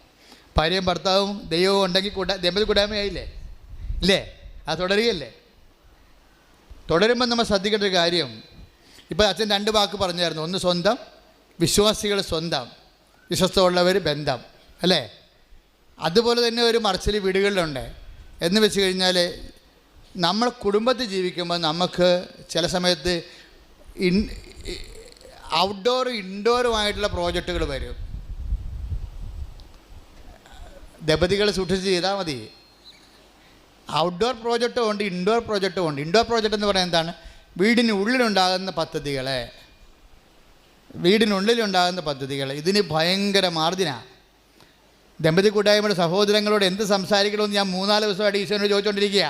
ഭാര്യയും ഭർത്താവും ദൈവവും ഉണ്ടെങ്കിൽ ദമ്പതി കൂട്ടായ്മയായില്ലേ? ഇല്ലേ? അത് തുടരുകയല്ലേ? തുടരുമ്പോൾ നമ്മൾ ശ്രദ്ധിക്കേണ്ട ഒരു കാര്യം, ഇപ്പോൾ അച്ഛൻ 2 വാക്ക് പറഞ്ഞായിരുന്നു. ഒന്ന് സ്വന്തം, വിശ്വാസികൾ സ്വന്തം, വിശ്വസ്തമുള്ളവർ ബന്ധം അല്ലേ? അതുപോലെ തന്നെ ഒരു മറച്ചിൽ വീടുകളിലുണ്ട്. എന്ന് വെച്ച് കഴിഞ്ഞാൽ നമ്മൾ കുടുംബത്തിൽ ജീവിക്കുമ്പോൾ നമുക്ക് ചില സമയത്ത് ഔട്ട്ഡോറും ഇൻഡോറുമായിട്ടുള്ള പ്രോജക്റ്റുകൾ വരും. ദമ്പതികൾ സൂക്ഷിച്ച് ചെയ്താൽ മതി. ഔട്ട്ഡോർ പ്രോജക്റ്റും ഉണ്ട്, ഇൻഡോർ പ്രോജക്റ്റും ഉണ്ട്. ഇൻഡോർ പ്രോജക്റ്റ് എന്ന് പറയുന്നത് എന്താണ്? വീടിനുള്ളിലുണ്ടാകുന്ന പദ്ധതികൾ. ഇതിന് ഭയങ്കര മാർജിനാണ്. ദമ്പതി കൂട്ടായ്മയുടെ സഹോദരങ്ങളോട് എന്ത് സംസാരിക്കണമെന്ന് ഞാൻ 3-4 ദിവസമായിട്ട് ഈശോനോട് ചോദിച്ചുകൊണ്ടിരിക്കുക.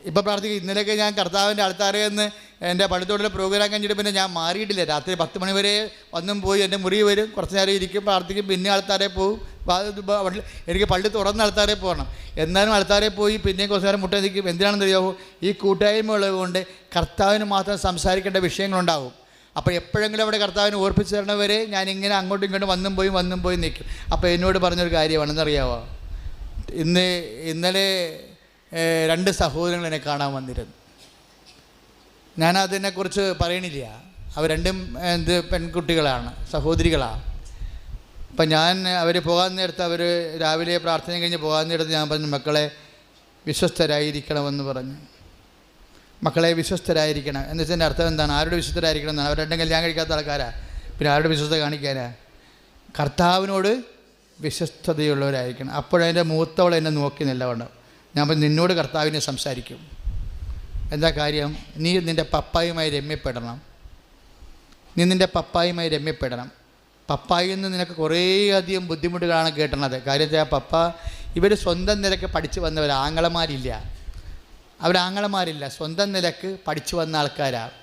ഇപ്പോൾ പ്രാർത്ഥിക്കും. ഇന്നലെയൊക്കെ ഞാൻ കർത്താവിൻ്റെ ആൾത്താരയിൽ നിന്ന് എൻ്റെ പള്ളിത്തോടുള്ള പ്രോഗ്രാം കഴിഞ്ഞിട്ട് പിന്നെ ഞാൻ മാറിയിട്ടില്ല. രാത്രി 10 മണി വരെ വന്നും പോയി എൻ്റെ മുറി വരും, കുറച്ച് നേരം ഇരിക്കും, പ്രാർത്ഥിക്കും, പിന്നെ ആൾത്താരെ പോകും. എനിക്ക് പള്ളി തുറന്ന ആൾത്താരെ പോകണം. എന്നാലും ആൾത്താരെ പോയി പിന്നെയും കുറച്ച് നേരം മുട്ട നിൽക്കും. എന്തിനാണെന്ന് അറിയാമോ? ഈ കൂട്ടായ്മ ഉള്ളതുകൊണ്ട് കർത്താവിന് മാത്രം സംസാരിക്കേണ്ട വിഷയങ്ങളുണ്ടാകും. അപ്പോൾ എപ്പോഴെങ്കിലും അവിടെ കർത്താവിനെ ഓർപ്പിച്ച് തരണവരെ ഞാനിങ്ങനെ അങ്ങോട്ടും ഇങ്ങോട്ടും വന്നും പോയി നിൽക്കും. അപ്പോൾ എന്നോട് പറഞ്ഞൊരു കാര്യമാണെന്നറിയാമോ? ഇന്നലെ 2 സഹോദരങ്ങൾ എന്നെ കാണാൻ വന്നിരുന്നു. ഞാനതിനെക്കുറിച്ച് പറയണില്ല. അവർ രണ്ടും പെൺകുട്ടികളാണ്, സഹോദരികളാണ്. അപ്പം ഞാൻ അവർ പോകാൻ നേരത്ത്, അവർ രാവിലെ പ്രാർത്ഥന കഴിഞ്ഞ് പോകാൻ നേരത്ത് ഞാൻ പറഞ്ഞു, മക്കളെ വിശ്വസ്തരായിരിക്കണമെന്ന് പറഞ്ഞു. മക്കളെ വിശ്വസ്തരായിരിക്കണം എന്ന് വെച്ചതിൻ്റെ അർത്ഥം എന്താണ്? ആരുടെ വിശ്വസ്തരായിരിക്കണം എന്നാണ്. അവർ രണ്ടും കല്യാണം കഴിക്കാത്ത ആൾക്കാരാണ്, പിന്നെ ആരുടെ വിശ്വസ്ത കാണിക്കാനാ? കർത്താവിനോട് വിശ്വസ്തതയുള്ളവരായിരിക്കണം. അപ്പോഴതിൻ്റെ മൂത്തവൾ എന്നെ നോക്കി നിലവണ്ണം ഞാൻ പറഞ്ഞു, നിന്നോട് കർത്താവിനെ സംസാരിക്കും. എന്താ കാര്യം? നീ നിൻ്റെ പപ്പായുമായി രമ്യപ്പെടണം. പപ്പായിൽ നിന്ന് നിനക്ക് കുറേയധികം ബുദ്ധിമുട്ടുകളാണ് കേട്ടണത്. കാര്യം വെച്ചാൽ പപ്പ ഇവർ സ്വന്തം നിലയ്ക്ക് പഠിച്ചു വന്നവർ, ആങ്ങളമാരില്ല, സ്വന്തം നിലയ്ക്ക് പഠിച്ചു വന്ന ആൾക്കാരാണ്.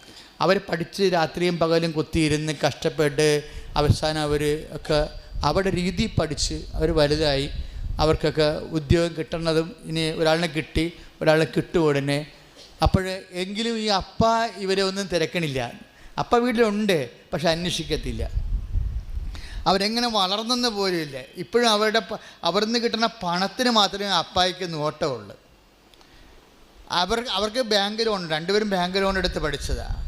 അവർ പഠിച്ച് രാത്രിയും പകലും കുത്തിയിരുന്ന് കഷ്ടപ്പെട്ട് അവസാനം അവർ ഒക്കെ അവരുടെ രീതി പഠിച്ച് അവർ വലുതായി. അവർക്കൊക്കെ ഉദ്യോഗം കിട്ടണതും ഇനി ഒരാളിനെ കിട്ടി, ഒരാളെ കിട്ടും ഉടനെ. എങ്കിലും ഈ അപ്പ ഇവരെ ഒന്നും തിരക്കണില്ല. അപ്പ വീട്ടിലുണ്ട്, പക്ഷെ അന്വേഷിക്കത്തില്ല. അവരെങ്ങനെ വളർന്നെന്ന് പോലും ഇല്ല. ഇപ്പോഴും അവരിന്ന് കിട്ടുന്ന പണത്തിന് മാത്രമേ അപ്പായിക്ക് നോട്ടമുള്ളൂ. അവർക്ക് ബാങ്ക് ലോൺ, രണ്ടുപേരും ബാങ്ക് ലോൺ എടുത്ത് പഠിച്ചതാണ്.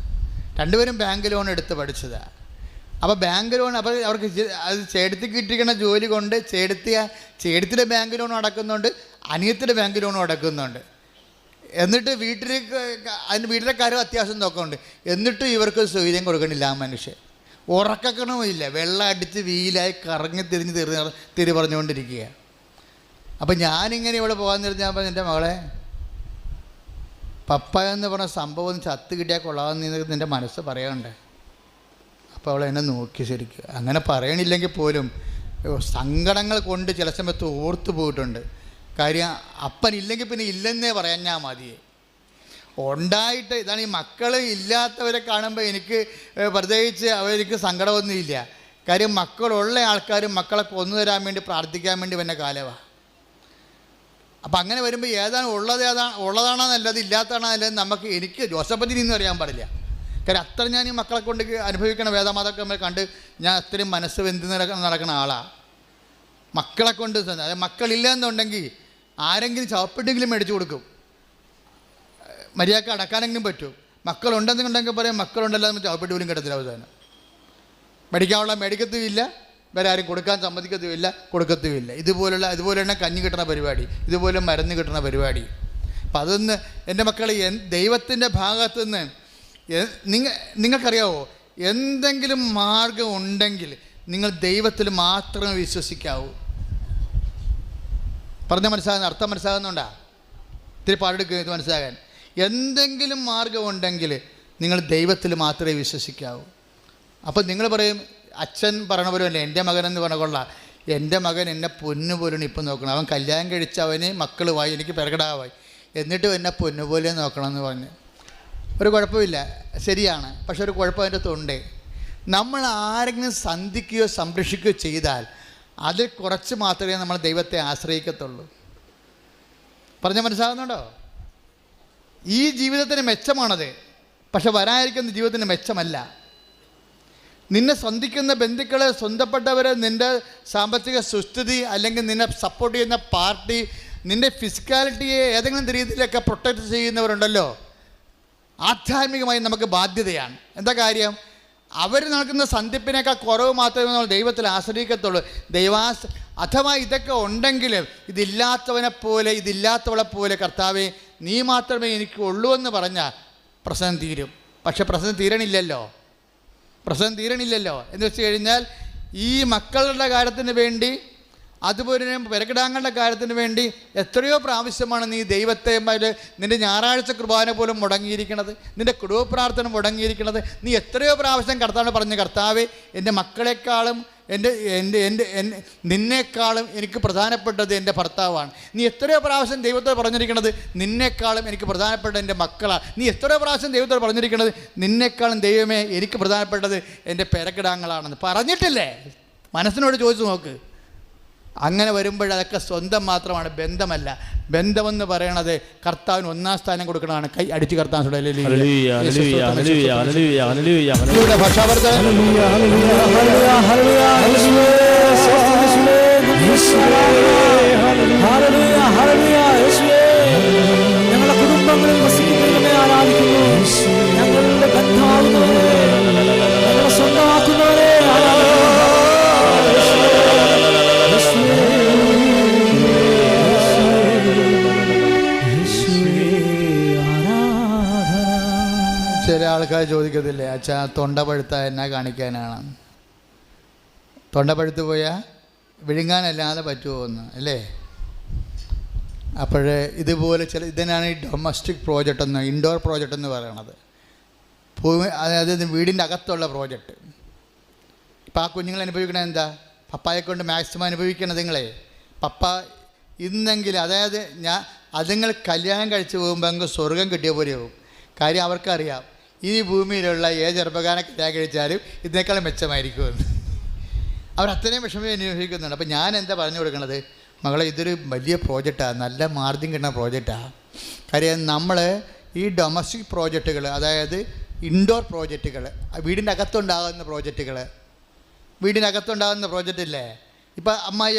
അപ്പോൾ ബാങ്ക് ലോൺ അവർക്ക് അത് ചേടത്തി കിട്ടിക്കുന്ന ജോലി കൊണ്ട് ചേടത്തിയുടെ ബാങ്ക് ലോൺ അടക്കുന്നുണ്ട്, അനിയത്തിൻ്റെ ബാങ്ക് ലോണും അടക്കുന്നുണ്ട്. എന്നിട്ട് വീട്ടിലെ കാര്യം അത്യാവശ്യം നോക്കുന്നുണ്ട്. എന്നിട്ടും ഇവർക്ക് സൗകര്യം കൊടുക്കണില്ല. ആ മനുഷ്യൻ ഉറക്കണമില്ല, വെള്ളം അടിച്ച് വീലായി കറങ്ങി തിരി പറഞ്ഞുകൊണ്ടിരിക്കുക. അപ്പം ഞാനിങ്ങനെ ഇവിടെ പോകാൻ നിർത്തിയപ്പോൾ എൻ്റെ മകളെ, പപ്പ എന്ന് പറഞ്ഞ സംഭവം ചത്ത് കിട്ടിയാൽ കൊള്ളാമെന്ന് നിൻ്റെ മനസ്സ് പറയണ്ടേ? അപ്പോൾ അവൾ എന്നെ നോക്കി ശരിക്കും. അങ്ങനെ പറയണില്ലെങ്കിൽ പോലും സങ്കടങ്ങൾ കൊണ്ട് ചില സമയത്ത് ഓർത്തു പോയിട്ടുണ്ട്. കാര്യം അപ്പനില്ലെങ്കിൽ പിന്നെ ഇല്ലെന്നേ പറയാൻ ഞാൻ മതിയെ. ഉണ്ടായിട്ട് ഇതാണ് ഈ മക്കൾ ഇല്ലാത്തവരെ കാണുമ്പോൾ എനിക്ക് പ്രത്യേകിച്ച് അവർക്ക് സങ്കടമൊന്നുമില്ല. കാര്യം മക്കളുള്ള ആൾക്കാരും മക്കളെ കൊന്നു തരാൻ വേണ്ടി പ്രാർത്ഥിക്കാൻ വേണ്ടി വന്ന കാലമാണ്. അപ്പം അങ്ങനെ വരുമ്പോൾ ഉള്ളതാണോ നല്ലത്, ഇല്ലാത്തതാണോ നല്ലത് എനിക്ക് ജോസഫത്തിന് ഇന്നും അറിയാൻ പാടില്ല. കാര്യം അത്ര ഞാൻ ഈ മക്കളെ കൊണ്ട് അനുഭവിക്കണ വേദമാതൊക്കെ കണ്ട് ഞാൻ അത്രയും മനസ്സ് വെന്ത് നടക്കുന്ന ആളാണ്. മക്കളെ കൊണ്ട് മക്കളില്ല എന്നുണ്ടെങ്കിൽ ആരെങ്കിലും ചവപ്പെട്ടെങ്കിലും മേടിച്ചു കൊടുക്കും, മര്യാദക്ക് അടക്കാനെങ്കിലും പറ്റും. മക്കളുണ്ടെന്നുണ്ടെങ്കിൽ പറയാം, മക്കളുണ്ടല്ലോ നമ്മൾ ചവപ്പെട്ട് പോലും കിട്ടത്തില്ല. അവസാനം മേടിക്കത്തുമില്ല, വേറെ ആരും കൊടുക്കാൻ കൊടുക്കത്തുമില്ല. ഇതുപോലെയാണ് കഞ്ഞി കിട്ടുന്ന പരിപാടി, ഇതുപോലെ മരുന്ന് കിട്ടുന്ന പരിപാടി. അപ്പം അതൊന്ന് എൻ്റെ മക്കളെ ദൈവത്തിൻ്റെ ഭാഗത്തു നിന്ന് നിങ്ങൾക്കറിയാവോ, എന്തെങ്കിലും മാർഗം ഉണ്ടെങ്കിൽ നിങ്ങൾ ദൈവത്തിൽ മാത്രമേ വിശ്വസിക്കാവൂ. പറഞ്ഞാൽ മനസ്സിലാകുന്ന അർത്ഥം മനസ്സിലാകുന്നുണ്ടാ? ഇത്തിരി പാടെടുക്കുക ഇത് മനസ്സിലാകാൻ. എന്തെങ്കിലും മാർഗമുണ്ടെങ്കിൽ നിങ്ങൾ ദൈവത്തിൽ മാത്രമേ വിശ്വസിക്കാവൂ. അപ്പോൾ നിങ്ങൾ പറയും, അച്ഛൻ പറയണ പോലെ അല്ലേ എൻ്റെ മകനെന്ന് പറഞ്ഞ കൊള്ളാം, എൻ്റെ മകൻ എന്നെ പൊന്നുപോലെയാണ് ഇപ്പം നോക്കണം, അവൻ കല്യാണം കഴിച്ച അവന് മക്കളുമായി, എനിക്ക് പെരകടാവായി, എന്നിട്ടും എന്നെ പൊന്നുപോലെ നോക്കണമെന്ന് പറഞ്ഞ്. ഒരു കുഴപ്പമില്ല, ശരിയാണ്. പക്ഷെ ഒരു കുഴപ്പം അതിൻ്റെ തൊണ്ടേ, നമ്മൾ ആരെങ്കിലും സന്ധിക്കുകയോ സംരക്ഷിക്കുകയോ ചെയ്താൽ അതിൽ കുറച്ച് മാത്രമേ നമ്മൾ ദൈവത്തെ ആശ്രയിക്കത്തുള്ളൂ. പറഞ്ഞാൽ മനസ്സിലാകുന്നുണ്ടോ? ഈ ജീവിതത്തിന് മെച്ചമാണത്, പക്ഷെ വരാനിരിക്കുന്ന ജീവിതത്തിന് മെച്ചമല്ല. നിന്നെ സന്ധിക്കുന്ന ബന്ധുക്കളെ, സ്വന്തപ്പെട്ടവരെ, നിൻ്റെ സാമ്പത്തിക സുസ്ഥിതി, അല്ലെങ്കിൽ നിന്നെ സപ്പോർട്ട് ചെയ്യുന്ന പാർട്ടി, നിൻ്റെ ഫിസിക്കാലിറ്റിയെ ഏതെങ്കിലും രീതിയിലൊക്കെ പ്രൊട്ടക്റ്റ് ചെയ്യുന്നവരുണ്ടല്ലോ, ആധ്യാത്മികമായി നമുക്ക് ബാധ്യതയാണ്. എന്താ കാര്യം? അവർ നടക്കുന്ന സന്ധിപ്പിനേക്കാൾ കുറവ് മാത്രമേ നമ്മൾ ദൈവത്തിൽ ആശ്രയിക്കത്തുള്ളൂ. അഥവാ ഇതൊക്കെ ഉണ്ടെങ്കിലും ഇതില്ലാത്തവളെ പോലെ കർത്താവേ നീ മാത്രമേ എനിക്കുള്ളൂ എന്ന് പറഞ്ഞാൽ പ്രശ്നം തീരും. പക്ഷെ പ്രശ്നം തീരണില്ലല്ലോ. എന്ന് വെച്ച് കഴിഞ്ഞാൽ ഈ മക്കളുടെ കാര്യത്തിന് വേണ്ടി, അതുപോലെ പെരകിടാങ്ങളുടെ കാര്യത്തിന് വേണ്ടി എത്രയോ പ്രാവശ്യമാണ് നീ ദൈവത്തെ, നിൻ്റെ ഞായറാഴ്ച കുർബാന പോലും മുടങ്ങിയിരിക്കണത്, നിൻ്റെ കുടുംബ പ്രാർത്ഥന മുടങ്ങിയിരിക്കണത്. നീ എത്രയോ പ്രാവശ്യം കർത്താവിനെ പറഞ്ഞു, കർത്താവേ എൻ്റെ മക്കളെക്കാളും നിന്നേക്കാളും എനിക്ക് പ്രധാനപ്പെട്ടത് എൻ്റെ ഭർത്താവാണ്. നീ എത്രയോ പ്രാവശ്യം ദൈവത്തോട് പറഞ്ഞിരിക്കണത്, നിന്നേക്കാളും എനിക്ക് പ്രധാനപ്പെട്ട എൻ്റെ മക്കളാണ്. നീ എത്രയോ പ്രാവശ്യം ദൈവത്തോട് പറഞ്ഞിരിക്കണത്, നിന്നേക്കാളും ദൈവമേ എനിക്ക് പ്രധാനപ്പെട്ടത് എൻ്റെ പെരക്കിടാങ്ങളാണെന്ന് പറഞ്ഞിട്ടില്ലേ? മനസ്സിനോട് ചോദിച്ചു നോക്ക്. അങ്ങനെ വരുമ്പോഴതൊക്കെ സ്വന്തം മാത്രമാണ്, ബന്ധമല്ല. ബന്ധമെന്ന് പറയണത് കർത്താവിന് ഒന്നാം സ്ഥാനം കൊടുക്കണതാണ്. കൈ അടിച്ച് കർത്താൻ ഞങ്ങളുടെ കുടുംബങ്ങളിൽ വസിക്കുന്നവരെ ആരാധിക്കുന്നു. ഞങ്ങളുടെ ബന്ധാവുന്നവരെ, ഞങ്ങളെ സ്വന്തമാക്കുന്നവരെ ആരാധിക്കുന്നു. ചില ആൾക്കാർ ചോദിക്കത്തില്ലേ, അച്ഛാ തൊണ്ട പഴുത്ത എന്നാ കാണിക്കാനാണ്? തൊണ്ട പഴുത്ത് പോയാൽ വിഴുങ്ങാനല്ലാതെ പറ്റുമോ എന്ന് അല്ലേ? അപ്പോൾ ഇതുപോലെ ഇതിനാണ് ഈ ഡൊമസ്റ്റിക് പ്രോജക്റ്റ് എന്ന്, ഇൻഡോർ പ്രോജക്റ്റ് എന്ന് പറയണത്. അതായത് വീടിൻ്റെ അകത്തുള്ള പ്രോജക്റ്റ്. ഇപ്പോൾ ആ കുഞ്ഞുങ്ങൾ അനുഭവിക്കണത് എന്താ? പപ്പായെ കൊണ്ട് മാക്സിമം അനുഭവിക്കണം നിങ്ങളെ. പപ്പ ഇന്നെങ്കിലും, അതായത് അതുങ്ങൾ കല്യാണം കഴിച്ച് പോകുമ്പോൾ അങ്ങ് സ്വർഗം കിട്ടിയ പോലെ പോകും. കാര്യം അവർക്കറിയാം ഈ ഭൂമിയിലുള്ള ഏത് ചെറുപ്പക്കാരനെ കല്യാണം കഴിച്ചാലും ഇതിനേക്കാളും മെച്ചമായിരിക്കുമെന്ന്. അവരത്രയും വിഷമം അനുഭവിക്കുന്നുണ്ട്. അപ്പോൾ ഞാൻ എന്താ പറഞ്ഞു കൊടുക്കണത്, മകളെ ഇതൊരു വലിയ പ്രോജക്റ്റാണ്, നല്ല മാർജിൻ കിട്ടുന്ന പ്രോജക്റ്റാണ്. കാര്യം നമ്മൾ ഈ ഡൊമസ്റ്റിക് പ്രോജക്റ്റുകൾ, അതായത് ഇൻഡോർ പ്രോജക്റ്റുകൾ, വീടിൻ്റെ അകത്തുണ്ടാകുന്ന പ്രോജക്റ്റ് ഇല്ലേ? ഇപ്പം അമ്മായി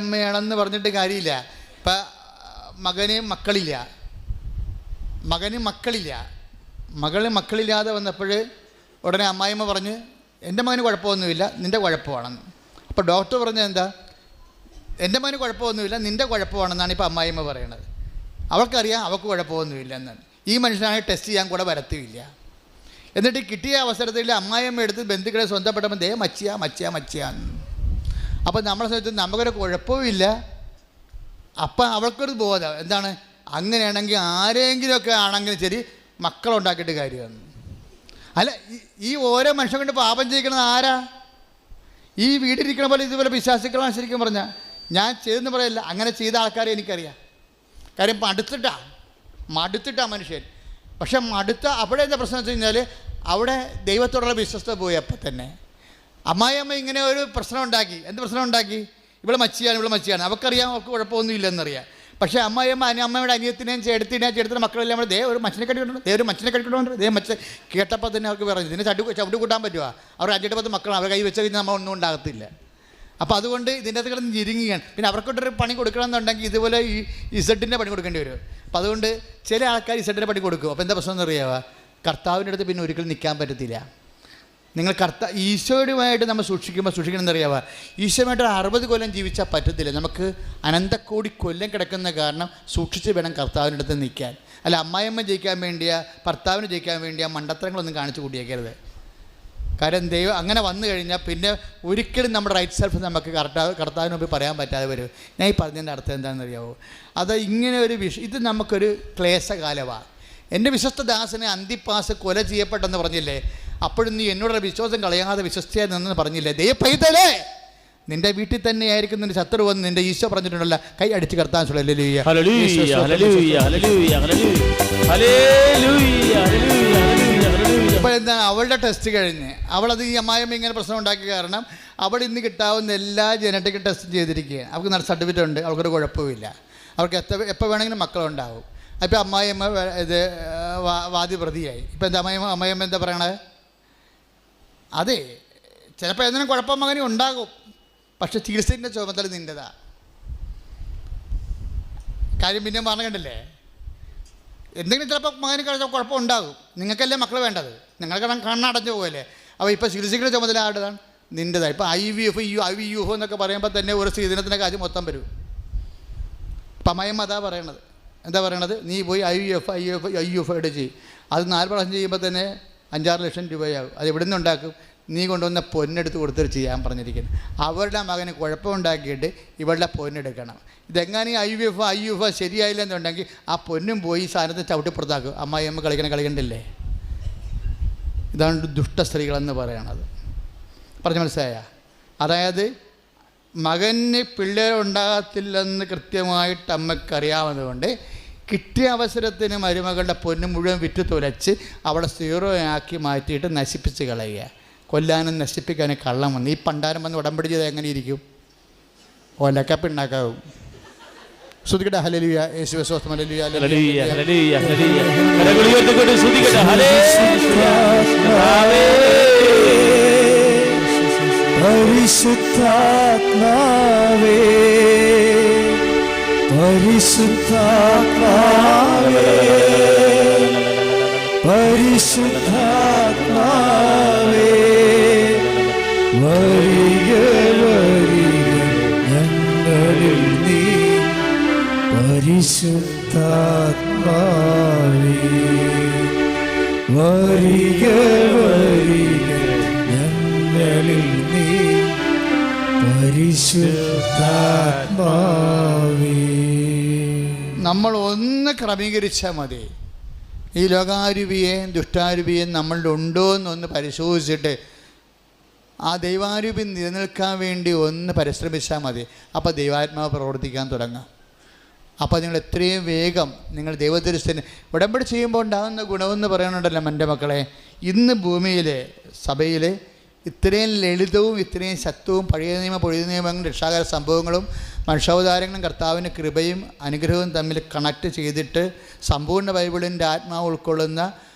അമ്മയാണെന്ന് പറഞ്ഞിട്ട് കാര്യമില്ല. ഇപ്പം മകന് മക്കളില്ലാതെ വന്നപ്പോൾ ഉടനെ അമ്മായിമ്മ പറഞ്ഞ് എൻ്റെ മകന് കുഴപ്പമൊന്നുമില്ല, നിൻ്റെ കുഴപ്പമാണെന്ന്. അപ്പോൾ ഡോക്ടർ പറഞ്ഞത് എന്താ? എൻ്റെ മകന് കുഴപ്പമൊന്നുമില്ല, നിൻ്റെ കുഴപ്പമാണെന്നാണ് ഇപ്പോൾ അമ്മായിമ്മ പറയണത്. അവൾക്കറിയാം അവൾക്ക് കുഴപ്പമൊന്നുമില്ല എന്നാണ്. ഈ മനുഷ്യനാണെങ്കിൽ ടെസ്റ്റ് ചെയ്യാൻ കൂടെ വരത്തില്ല. എന്നിട്ട് കിട്ടിയ അവസരത്തിൽ അമ്മായിയമ്മ എടുത്ത് ബന്ധുക്കളെ സ്വന്തപ്പെട്ടപ്പോൾ ദേ മച്ചിയാന്ന്. അപ്പോൾ നമ്മളെ സമയത്ത് നമുക്കൊരു കുഴപ്പമില്ല. അപ്പം അവൾക്കൊരു ബോധം എന്താണ്, അങ്ങനെയാണെങ്കിൽ ആരെങ്കിലുമൊക്കെ ആണെങ്കിലും ശരി മക്കളുണ്ടാക്കിയിട്ട് കാര്യമാണ്. അല്ല, ഈ ഓരോ മനുഷ്യൻ കൊണ്ട് പാപം ചെയ്യിക്കണത് ആരാ? ഈ വീട്ടിലിരിക്കണ പോലെ ഇതുപോലെ വിശ്വാസികളാണ്. ശരിക്കും പറഞ്ഞാൽ ഞാൻ ചെയ്തെന്ന് പറയില്ല, അങ്ങനെ ചെയ്ത ആൾക്കാരെ എനിക്കറിയാം. കാര്യം മടുത്തിട്ടാ മനുഷ്യൻ. പക്ഷെ അവിടെ എന്താ പ്രശ്നം വെച്ച് കഴിഞ്ഞാൽ അവിടെ ദൈവത്തോടുള്ള വിശ്വസ്ത പോയി. അപ്പം തന്നെ അമ്മായിയമ്മ ഇങ്ങനെ ഒരു പ്രശ്നം ഉണ്ടാക്കി. എന്ത് പ്രശ്നം ഉണ്ടാക്കി? ഇവിടെ മച്ചിയാണ്, അവൾക്കറിയാം അവൾക്ക് കുഴപ്പമൊന്നും ഇല്ലെന്നറിയാം. പക്ഷേ അമ്മയുടെ അനിയത്തിനെയും ചേട്ടത്തിൻ്റെ മക്കളെല്ലാം കൂടെ ഒരു മച്ചിനെ കടിക്കൊണ്ടുണ്ട്. കേട്ടപ്പോൾ തന്നെ അവർക്ക് പറഞ്ഞു, ഇതിനെ ചവിട്ട് കൂട്ടാൻ പറ്റുമോ? അവർ 5-10 മക്കളാണ്, അവർ കൈ വെച്ച് കഴിഞ്ഞാൽ നമ്മൾ ഒന്നും ഉണ്ടാകത്തില്ല. അപ്പോൾ അതുകൊണ്ട് ഇതിൻ്റെ അകത്ത് കിടന്ന് ഞെരുങ്ങിയാണ്. പിന്നെ അവർക്കൊട്ടൊരു പണി കൊടുക്കണമെന്നുണ്ടെങ്കിൽ ഇതുപോലെ ഈ ഇസഡിൻ്റെ പണി കൊടുക്കേണ്ടി വരും. അപ്പോൾ അതുകൊണ്ട് ചില ആൾക്കാർ ഇസഡിൻ്റെ പണി കൊടുക്കും. അപ്പോൾ എന്താ പ്രശ്നം എന്ന് അറിയാമോ? കർത്താവിൻ്റെ അടുത്ത് പിന്നെ ഒരിക്കലും നിൽക്കാൻ പറ്റത്തില്ല. നിങ്ങൾ ഈശോയുമായിട്ട് നമ്മൾ സൂക്ഷിക്കണമെന്ന് അറിയാമോ? ഈശോയുമായിട്ട് 60 കൊല്ലം ജീവിച്ചാൽ പറ്റത്തില്ല. നമുക്ക് അനന്തക്കോടി കൊല്ലം കിടക്കുന്ന കാരണം സൂക്ഷിച്ച് വേണം കർത്താവിൻ്റെ അടുത്ത് നിൽക്കാൻ. അല്ല, അമ്മായിയമ്മ ജയിക്കാൻ വേണ്ടിയാ, ഭർത്താവിന് ജയിക്കാൻ വേണ്ടിയാ മണ്ടത്തരങ്ങളൊന്നും കാണിച്ചു കൂട്ടിയേക്കരുത്. കാര്യം ദൈവം അങ്ങനെ വന്നു കഴിഞ്ഞാൽ പിന്നെ ഒരിക്കലും നമ്മുടെ റൈറ്റ് സെൽഫ് നമുക്ക് കർത്താവിന് മുമ്പ് പറയാൻ പറ്റാതെ വരും. ഞാൻ ഈ പറഞ്ഞതിൻ്റെ അർത്ഥം എന്താണെന്ന് അറിയാമോ? അത് ഇങ്ങനെ ഒരു ഇത് നമുക്കൊരു ക്ലേശകാലമാണ്. എൻ്റെ വിശ്വസ്ത ദാസനെ അന്തിപ്പാസ് കൊല ചെയ്യപ്പെട്ടെന്ന് പറഞ്ഞില്ലേ? അപ്പോഴും നീ എന്നോടുള്ള വിശ്വാസം കളയാതെ വിശ്വസ്തയായി നിന്നെന്ന് പറഞ്ഞില്ലേ? ദൈവ പൈതലേ, നിന്റെ വീട്ടിൽ തന്നെ ആയിരിക്കും നിന്റെ ശത്രു വന്ന് നിന്റെ ഈശോ പറഞ്ഞിട്ടുണ്ടല്ലോ, കൈ അടിച്ച് കർത്താൻ. അപ്പോൾ എന്താണ് അവളുടെ ടെസ്റ്റ് കഴിഞ്ഞ് അവളത് ഈ അമ്മായിയമ്മ ഇങ്ങനെ പ്രശ്നം ഉണ്ടാക്കിയ കാരണം അവൾ ഇന്ന് കിട്ടാവുന്ന എല്ലാ ജനറ്റിക് ടെസ്റ്റും ചെയ്തിരിക്കുകയാണ്. അവൾക്ക് നല്ല സർട്ടിഫിക്കറ്റ് ഉണ്ട്, അവൾക്കൊരു കുഴപ്പമില്ല, അവർക്ക് എപ്പോൾ വേണമെങ്കിലും മക്കളുണ്ടാവും. അപ്പോൾ അമ്മായിയമ്മ ഇത് വാദിപ്രതിയായി. ഇപ്പം എന്താ അമ്മായിയമ്മ എന്താ പറയണത്? അതെ, ചിലപ്പോൾ എന്തെങ്കിലും കുഴപ്പം മകനും ഉണ്ടാകും, പക്ഷെ ചികിത്സേൻ്റെ ചുമതല നിൻ്റെതാ. കാര്യം പിന്നെ പറഞ്ഞു കണ്ടില്ലേ, എന്തെങ്കിലും ചിലപ്പോൾ മകന് കുഴപ്പം ഉണ്ടാകും, നിങ്ങൾക്കല്ലേ മക്കൾ വേണ്ടത്, നിങ്ങൾക്ക് കണ്ണടഞ്ഞു പോകല്ലേ. അപ്പോൾ ഇപ്പോൾ ചികിത്സിക്കുന്ന ചുമതല ആരുടേതാണ്? നിൻ്റെതാണ്. ഇപ്പോൾ IVF എന്നൊക്കെ പറയുമ്പോൾ തന്നെ ഒരു സ്ത്രീധനത്തിൻ്റെ കാര്യം മൊത്തം വരും. ഇപ്പം അമ്മയമ്മ അതാ പറയണത്. എന്താ പറയണത്? നീ പോയി IVF ചെയ്യും. അത് 4 പ്രാവശ്യം ചെയ്യുമ്പോൾ തന്നെ 5-6 ലക്ഷം രൂപയാകും. അത് എവിടെ നിന്ന് ഉണ്ടാക്കും? നീ കൊണ്ടുവന്ന പൊന്നെടുത്ത് കൊടുത്തിട്ട് ചെയ്യാൻ പറഞ്ഞിരിക്കുന്നത്. അവരുടെ മകന് കുഴപ്പമുണ്ടാക്കിയിട്ട് ഇവളുടെ പൊന്നെടുക്കണം. ഇതെങ്ങനെ IVF ശരിയായില്ല എന്നുണ്ടെങ്കിൽ ആ പൊന്നും പോയി ഈ സാധനത്തെ ചവിട്ടിപ്പുറത്താക്കും. അമ്മായിയമ്മ കളിക്കണ്ടില്ലേ? ഇതാണ് ദുഷ്ട സ്ത്രീകളെന്ന് പറയണത്. പറഞ്ഞ് മനസ്സിലായ? അതായത് മകന് പിള്ളേരുണ്ടാകത്തില്ലെന്ന് കൃത്യമായിട്ട് അമ്മയ്ക്കറിയാവുന്നതുകൊണ്ട് കിട്ടിയ അവസരത്തിന് മരുമകളുടെ പൊന്ന് മുഴുവൻ വിറ്റ് തുലച്ച് അവളെ 0 ആക്കി മാറ്റിയിട്ട് നശിപ്പിച്ച് കളയുക. കൊല്ലാനും നശിപ്പിക്കാനും കള്ളം വന്ന് ഈ പണ്ടാരം വന്ന് ഉടമ്പടി ചെയ്ത് എങ്ങനെ ഇരിക്കും? ഒലക്കപ്പിണ്ടാക്കാവും. ശ്രുതിക്കട്ടെ ഹല്ലേലൂയ, യേശുവേ സ്തോത്രം, ഹല്ലേലൂയ, ഹല്ലേലൂയ, ഹല്ലേലൂയ, ഹല്ലേലൂയ. കരങ്ങളുയർത്തിക്കൊണ്ട് ശ്രുതിക്കട്ടെ ഹല്ലേലൂയ. പരിശുദ്ധാത്മാവേ, പരിശുദ്ധാത്മാവേ, പരിശുദ്ധാത്മാവേ, വരിക വരിക ഞങ്ങളിൽ നീ, പരിശുദ്ധാത്മാവേ, വരിക വരിക ഞങ്ങളിൽ നീ, പരിശുദ്ധാത്മാവേ. നമ്മൾ ഒന്ന് ക്രമീകരിച്ചാൽ മതി. ഈ ലോകാരൂപിയെയും ദുഷ്ടാരൂപിയെയും നമ്മളുടെ ഉണ്ടോ എന്നൊന്ന് പരിശോധിച്ചിട്ട് ആ ദൈവാരൂപി നിലനിൽക്കാൻ വേണ്ടി ഒന്ന് പരിശ്രമിച്ചാൽ മതി. അപ്പോൾ ദൈവാത്മാവ് പ്രവർത്തിക്കാൻ തുടങ്ങാം. അപ്പോൾ നിങ്ങൾ എത്രയും വേഗം നിങ്ങൾ ദൈവത്തിരുസ്ഥന് ഉടമ്പടി ചെയ്യുമ്പോൾ ഉണ്ടാകുന്ന ഗുണമെന്ന് പറയുന്നുണ്ടല്ലോ എൻ്റെ മക്കളെ. ഇന്ന് ഭൂമിയിലെ സഭയിൽ ഇത്രയും ലളിതവും ഇത്രയും ശക്തവും പഴയ നിയമങ്ങളും രക്ഷാകര സംഭവങ്ങളും മനുഷ്യാവതാരങ്ങളും കർത്താവിൻ്റെ കൃപയും അനുഗ്രഹവും തമ്മിൽ കണക്ട് ചെയ്തിട്ട് സമ്പൂർണ്ണ ബൈബിളിൻ്റെ ആത്മാവ് ഉൾക്കൊള്ളുന്ന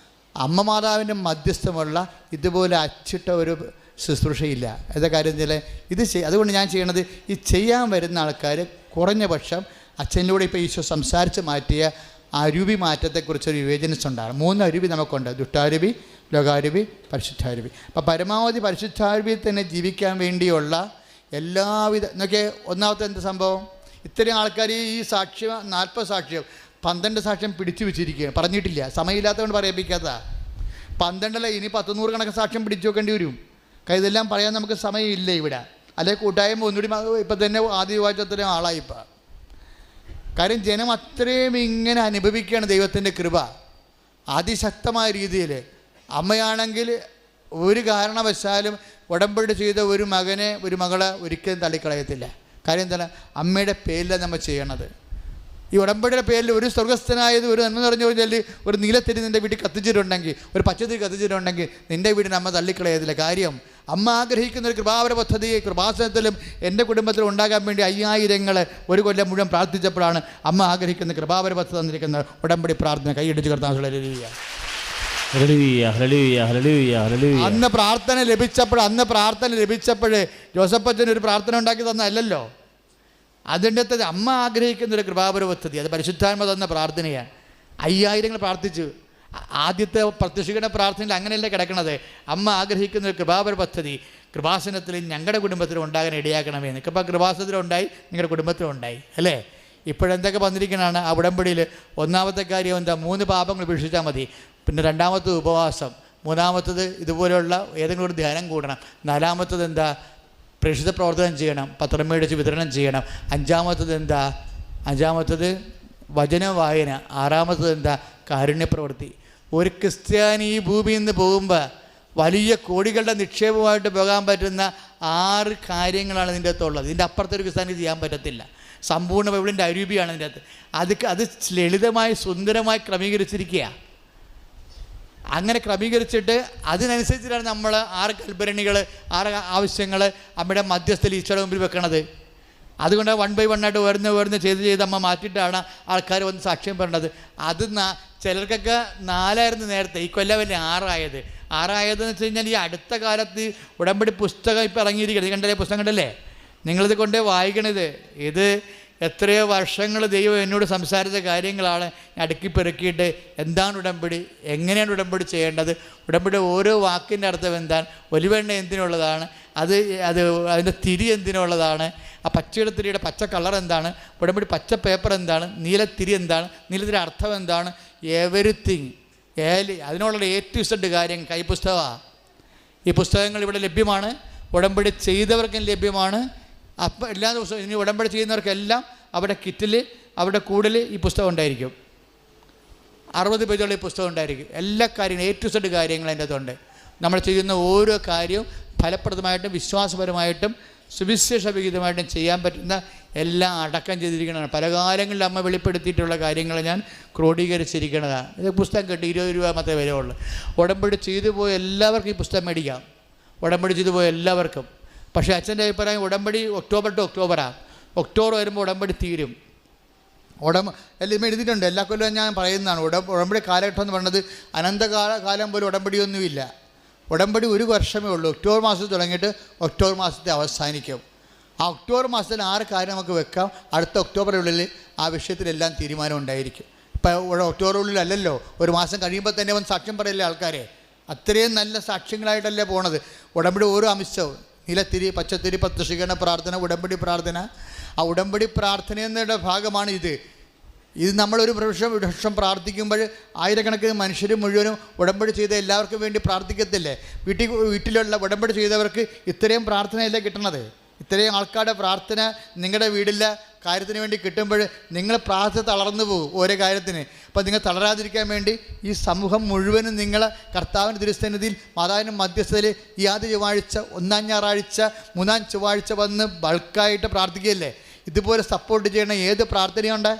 അമ്മ മാതാവിൻ്റെ മധ്യസ്ഥമുള്ള ഇതുപോലെ അച്ചിട്ട ഒരു ശുശ്രൂഷയില്ല. ഏതാ കാര്യം വെച്ചാൽ അതുകൊണ്ട് ഞാൻ ചെയ്യണത്, ഈ ചെയ്യാൻ വരുന്ന ആൾക്കാർ കുറഞ്ഞ പക്ഷം അച്ഛനിലൂടെ ഇപ്പോൾ ഈശോ സംസാരിച്ച് മാറ്റിയ അരൂപി മാറ്റത്തെക്കുറിച്ചൊരു വിവേചനസ് ഉണ്ടാകും. 3 അരൂപി നമുക്കുണ്ട്: ദുഷ്ടാരൂപി, ലോകാരൂപി, പരിശുദ്ധാരൂപി. അപ്പോൾ പരമാവധി പരിശുദ്ധാരൂപിയിൽ തന്നെ ജീവിക്കാൻ വേണ്ടിയുള്ള എല്ലാവിധ നോക്കിയേ. ഒന്നാമത്തെ എന്ത് സംഭവം? ഇത്രയും ആൾക്കാർ ഈ സാക്ഷ്യം 40 സാക്ഷ്യം 12 സാക്ഷ്യം പിടിച്ചു വെച്ചിരിക്കുകയാണ്. പറഞ്ഞിട്ടില്ല, സമയമില്ലാത്തതുകൊണ്ട് പറയിപ്പിക്കാത്ത 12 ഇനി 100 കണക്ക് സാക്ഷ്യം പിടിച്ചു വെക്കേണ്ടി വരും. ഇതെല്ലാം പറയാൻ നമുക്ക് സമയമില്ല ഇവിടെ. അല്ലെങ്കിൽ കൂട്ടായ്മ ഒന്നുകൂടി ഇപ്പം തന്നെ ആദ്യ വിവാഹത്തിന് ആളായിപ്പോൾ. കാര്യം ജനം അത്രയും ഇങ്ങനെ അനുഭവിക്കുകയാണ് ദൈവത്തിൻ്റെ കൃപ അതിശക്തമായ രീതിയിൽ. അമ്മയാണെങ്കിൽ ഒരു കാരണവശാലും ഉടമ്പടി ചെയ്ത ഒരു മകനെ ഒരു മകളെ ഒരിക്കലും തള്ളിക്കളയത്തില്ല. കാര്യം എന്താണ്? അമ്മയുടെ പേരിലാണ് നമ്മൾ ചെയ്യണത്. ഈ ഉടമ്പടിയുടെ പേരിൽ ഒരു സ്വർഗസ്ഥനായത് ഒരു നന്മ നിറഞ്ഞു കഴിഞ്ഞാൽ ഒരു നീലത്തിരി നിൻ്റെ വീട്ടിൽ കത്തിച്ചിട്ടുണ്ടെങ്കിൽ, ഒരു പച്ചത്തിരി കത്തിച്ചിട്ടുണ്ടെങ്കിൽ നിൻ്റെ വീടിന് അമ്മ തള്ളിക്കളയത്തില്ല. കാര്യം അമ്മ ആഗ്രഹിക്കുന്ന ഒരു കൃപാവര പദ്ധതി കൃപാസനത്തിലും എൻ്റെ കുടുംബത്തിലും ഉണ്ടാകാൻ വേണ്ടി 5000 ഒരു കൊല്ലം മുഴുവൻ പ്രാർത്ഥിച്ചപ്പോഴാണ് അമ്മ ആഗ്രഹിക്കുന്ന കൃപാവര പദ്ധതി തന്നിരിക്കുന്ന ഉടമ്പടി പ്രാർത്ഥന. കൈയടിച്ച് കർത്താവ് അന്ന് പ്രാർത്ഥന ലഭിച്ചപ്പോൾ ജോസഫച്ചൻ ഒരു പ്രാർത്ഥന ഉണ്ടാക്കി തന്നല്ലോ. അതിൻ്റെ അമ്മ ആഗ്രഹിക്കുന്ന ഒരു കൃപാപര പദ്ധതി, അത് പരിശുദ്ധാത്മ തന്ന പ്രാർത്ഥനയാണ്. 5000 പ്രാർത്ഥിച്ചു. ആദ്യത്തെ പ്രത്യക്ഷീകരണ പ്രാർത്ഥനയിൽ അങ്ങനെയല്ലേ കിടക്കണത്? അമ്മ ആഗ്രഹിക്കുന്ന ഒരു കൃപാപര പദ്ധതി കൃപാസനത്തിൽ ഞങ്ങളുടെ കുടുംബത്തിലും ഉണ്ടാകാൻ ഇടയാക്കണമേ. നിങ്ങൾക്കിപ്പോൾ കൃപാസനത്തിലുണ്ടായി, നിങ്ങളുടെ കുടുംബത്തിലുണ്ടായി അല്ലേ? ഇപ്പോഴെന്തൊക്കെ വന്നിരിക്കണതാണ് ആ ഉടമ്പടിയിൽ? ഒന്നാമത്തെ കാര്യം എന്താ? 3 പാപങ്ങൾ ഉപേക്ഷിച്ചാൽ മതി. പിന്നെ 2ാമത്തെ ഉപവാസം, മൂന്നാമത്തത് ഇതുപോലെയുള്ള ഏതെങ്കിലും ഒരു ധ്യാനം കൂടണം. നാലാമത്തത് എന്താ? പ്രേക്ഷിത പ്രവർത്തനം ചെയ്യണം, പത്രം മേടിച്ച് വിതരണം ചെയ്യണം. അഞ്ചാമത്തത് വചന വായന. ആറാമത്തത് എന്താ? കാരുണ്യപ്രവൃത്തി. ഒരു ക്രിസ്ത്യാനി ഈ ഭൂമിയിൽ നിന്ന് പോകുമ്പോൾ വലിയ കോടികളുടെ നിക്ഷേപമായിട്ട് പോകാൻ പറ്റുന്ന 6 കാര്യങ്ങളാണ് ഇതിൻ്റെ അകത്തുള്ളത്. ഇതിൻ്റെ അപ്പുറത്തൊരു ക്രിസ്ത്യാനി ചെയ്യാൻ പറ്റത്തില്ല. സമ്പൂർണ്ണ ബൈബിളിൻ്റെ അരൂപിയാണ് ഇതിൻ്റെ അകത്ത്. അത് ലളിതമായി സുന്ദരമായി ക്രമീകരിച്ചിരിക്കുക. അങ്ങനെ ക്രമീകരിച്ചിട്ട് അതിനനുസരിച്ചിട്ടാണ് നമ്മൾ 6 കൽപ്പരണികൾ, 6 ആവശ്യങ്ങൾ നമ്മുടെ മധ്യസ്ഥയിൽ ഈശോയുടെ മുമ്പിൽ വെക്കണത്. അതുകൊണ്ട് 1 by 1 ആയിട്ട് ഉയർന്ന് ചെയ്ത് അമ്മ മാറ്റിയിട്ടാണ് ആൾക്കാർ വന്ന് സാക്ഷ്യം പറയേണ്ടത്. അത് ചിലർക്കൊക്കെ 4 നേരത്തെ, ഈ കൊല്ലമല്ലേ 6 ആയതെന്ന് വെച്ച് കഴിഞ്ഞാൽ ഈ അടുത്ത കാലത്ത് ഉടമ്പടി പുസ്തകം ഇപ്പോൾ ഇറങ്ങിയിരിക്കുന്നത്. ഇത് കണ്ടല്ലേ, പുസ്തകം കണ്ടല്ലേ? നിങ്ങളിത് കൊണ്ടേ വായിക്കണത്. ഇത് എത്രയോ വർഷങ്ങൾ ദൈവം എന്നോട് സംസാരിച്ച കാര്യങ്ങളാണ് അടുക്കി പെറുക്കിയിട്ട് എന്താണ് ഉടമ്പടി, എങ്ങനെയാണ് ഉടമ്പടി ചെയ്യേണ്ടത്, ഉടമ്പടി ഓരോ വാക്കിൻ്റെ അർത്ഥം എന്താണ്, ഒലിവെണ്ണ എന്തിനുള്ളതാണ്, അതിൻ്റെ തിരി എന്തിനുള്ളതാണ്, ആ പച്ചയുടെ തിരിയുടെ പച്ച കളർ എന്താണ്, ഉടമ്പടി പച്ച പേപ്പർ എന്താണ്, നീലത്തിരി എന്താണ്, നീലത്തിരി അർത്ഥം എന്താണ്, എവരിത്തിങ് അതിനുള്ള A to Z കാര്യം കൈപ്പുസ്തകമാണ്. ഈ പുസ്തകങ്ങൾ ഇവിടെ ലഭ്യമാണ്, ഉടമ്പടി ചെയ്തവർക്കും ലഭ്യമാണ്. അപ്പം എല്ലാ ദിവസവും ഇനി ഉടമ്പടി ചെയ്യുന്നവർക്കെല്ലാം അവിടെ കിറ്റിൽ, അവിടെ കൂടുതൽ ഈ പുസ്തകം ഉണ്ടായിരിക്കും. 60 പേജുള്ള ഈ പുസ്തകം ഉണ്ടായിരിക്കും. എല്ലാ കാര്യങ്ങളും A to Z കാര്യങ്ങൾ അതിൻ്റെ അകത്തുണ്ട്. നമ്മൾ ചെയ്യുന്ന ഓരോ കാര്യവും ഫലപ്രദമായിട്ടും വിശ്വാസപരമായിട്ടും സുവിശേഷവിഹിതമായിട്ടും ചെയ്യാൻ പറ്റുന്ന എല്ലാം അടക്കം ചെയ്തിരിക്കുന്നതാണ്. പല കാലങ്ങളിൽ അമ്മ വെളിപ്പെടുത്തിയിട്ടുള്ള കാര്യങ്ങൾ ഞാൻ ക്രോഡീകരിച്ചിരിക്കുന്നതാണ്. ഇത് പുസ്തകം കിട്ടി 20 രൂപ മാത്രമേ വരെയുള്ളൂ. ഉടമ്പടി ചെയ്തു പോയ എല്ലാവർക്കും ഈ പുസ്തകം മേടിക്കാം, ഉടമ്പടി ചെയ്തു പോയ എല്ലാവർക്കും. പക്ഷേ അച്ഛൻ്റെ അഭിപ്രായം ഉടമ്പടി ഒക്ടോബർ ടു ഒക്ടോബറാണ്. ഒക്ടോബർ വരുമ്പോൾ ഉടമ്പടി തീരും. എല്ലാം എഴുതിയിട്ടുണ്ട്. എല്ലാ കൊല്ലവും ഞാൻ പറയുന്നതാണ്. ഉടമ്പടി കാലഘട്ടം എന്ന് പറയുന്നത് അനന്തകാലം പോലും ഉടമ്പടിയൊന്നുമില്ല. ഉടമ്പടി 1 വർഷമേ ഉള്ളൂ. ഒക്ടോബർ മാസത്തിൽ തുടങ്ങിയിട്ട് ഒക്ടോബർ മാസത്തെ അവസാനിക്കും. ആ ഒക്ടോബർ മാസത്തിൽ 6 കാര്യം നമുക്ക് വെക്കാം. അടുത്ത ഒക്ടോബറിനുള്ളിൽ ആ വിഷയത്തിലെല്ലാം തീരുമാനം ഉണ്ടായിരിക്കും. ഇപ്പം ഒക്ടോബറിനുള്ളിലല്ലല്ലോ, 1 മാസം കഴിയുമ്പോൾ തന്നെ വന്ന് സാക്ഷ്യം പറയില്ലേ ആൾക്കാരെ. അത്രയും നല്ല സാക്ഷ്യങ്ങളായിട്ടല്ലേ പോണത്. ഉടമ്പടി ഓരോ അംശവും, നീലത്തിരി, പച്ചത്തിരി, പത്തുഷികരണ പ്രാർത്ഥന, ഉടമ്പടി പ്രാർത്ഥന. ആ ഉടമ്പടി പ്രാർത്ഥന എന്നതിൻ്റെ ഭാഗമാണ് ഇത്. നമ്മളൊരു വർഷം പ്രാർത്ഥിക്കുമ്പോൾ ആയിരക്കണക്കിന് മനുഷ്യർ മുഴുവനും ഉടമ്പടി ചെയ്ത എല്ലാവർക്കും വേണ്ടി പ്രാർത്ഥിക്കത്തില്ലേ? വീട്ടിലുള്ള ഉടമ്പടി ചെയ്തവർക്ക് ഇത്രയും പ്രാർത്ഥനയല്ലേ കിട്ടണത്? ഇത്രയും ആൾക്കാരുടെ പ്രാർത്ഥന നിങ്ങളുടെ വീട്ടിലെ കാര്യത്തിന് വേണ്ടി കിട്ടുമ്പോൾ നിങ്ങൾ പ്രാർത്ഥന തളർന്നു പോകും ഓരോ കാര്യത്തിന്. അപ്പോൾ നിങ്ങൾ തളരാതിരിക്കാൻ വേണ്ടി ഈ സമൂഹം മുഴുവനും നിങ്ങൾ കർത്താവിൻ്റെ തിരുസന്നിധിയിൽ മാതാവിൻ്റെ മധ്യസ്ഥതയിൽ ഈ ആദ്യ ചൊവ്വാഴ്ച, 1-ാം ഞായറാഴ്ച, 3-ാം ചൊവ്വാഴ്ച വന്ന് ബൾക്കായിട്ട് പ്രാർത്ഥിക്കുകയല്ലേ? ഇതുപോലെ സപ്പോർട്ട് ചെയ്യണ ഏത് പ്രാർത്ഥനയുണ്ട്?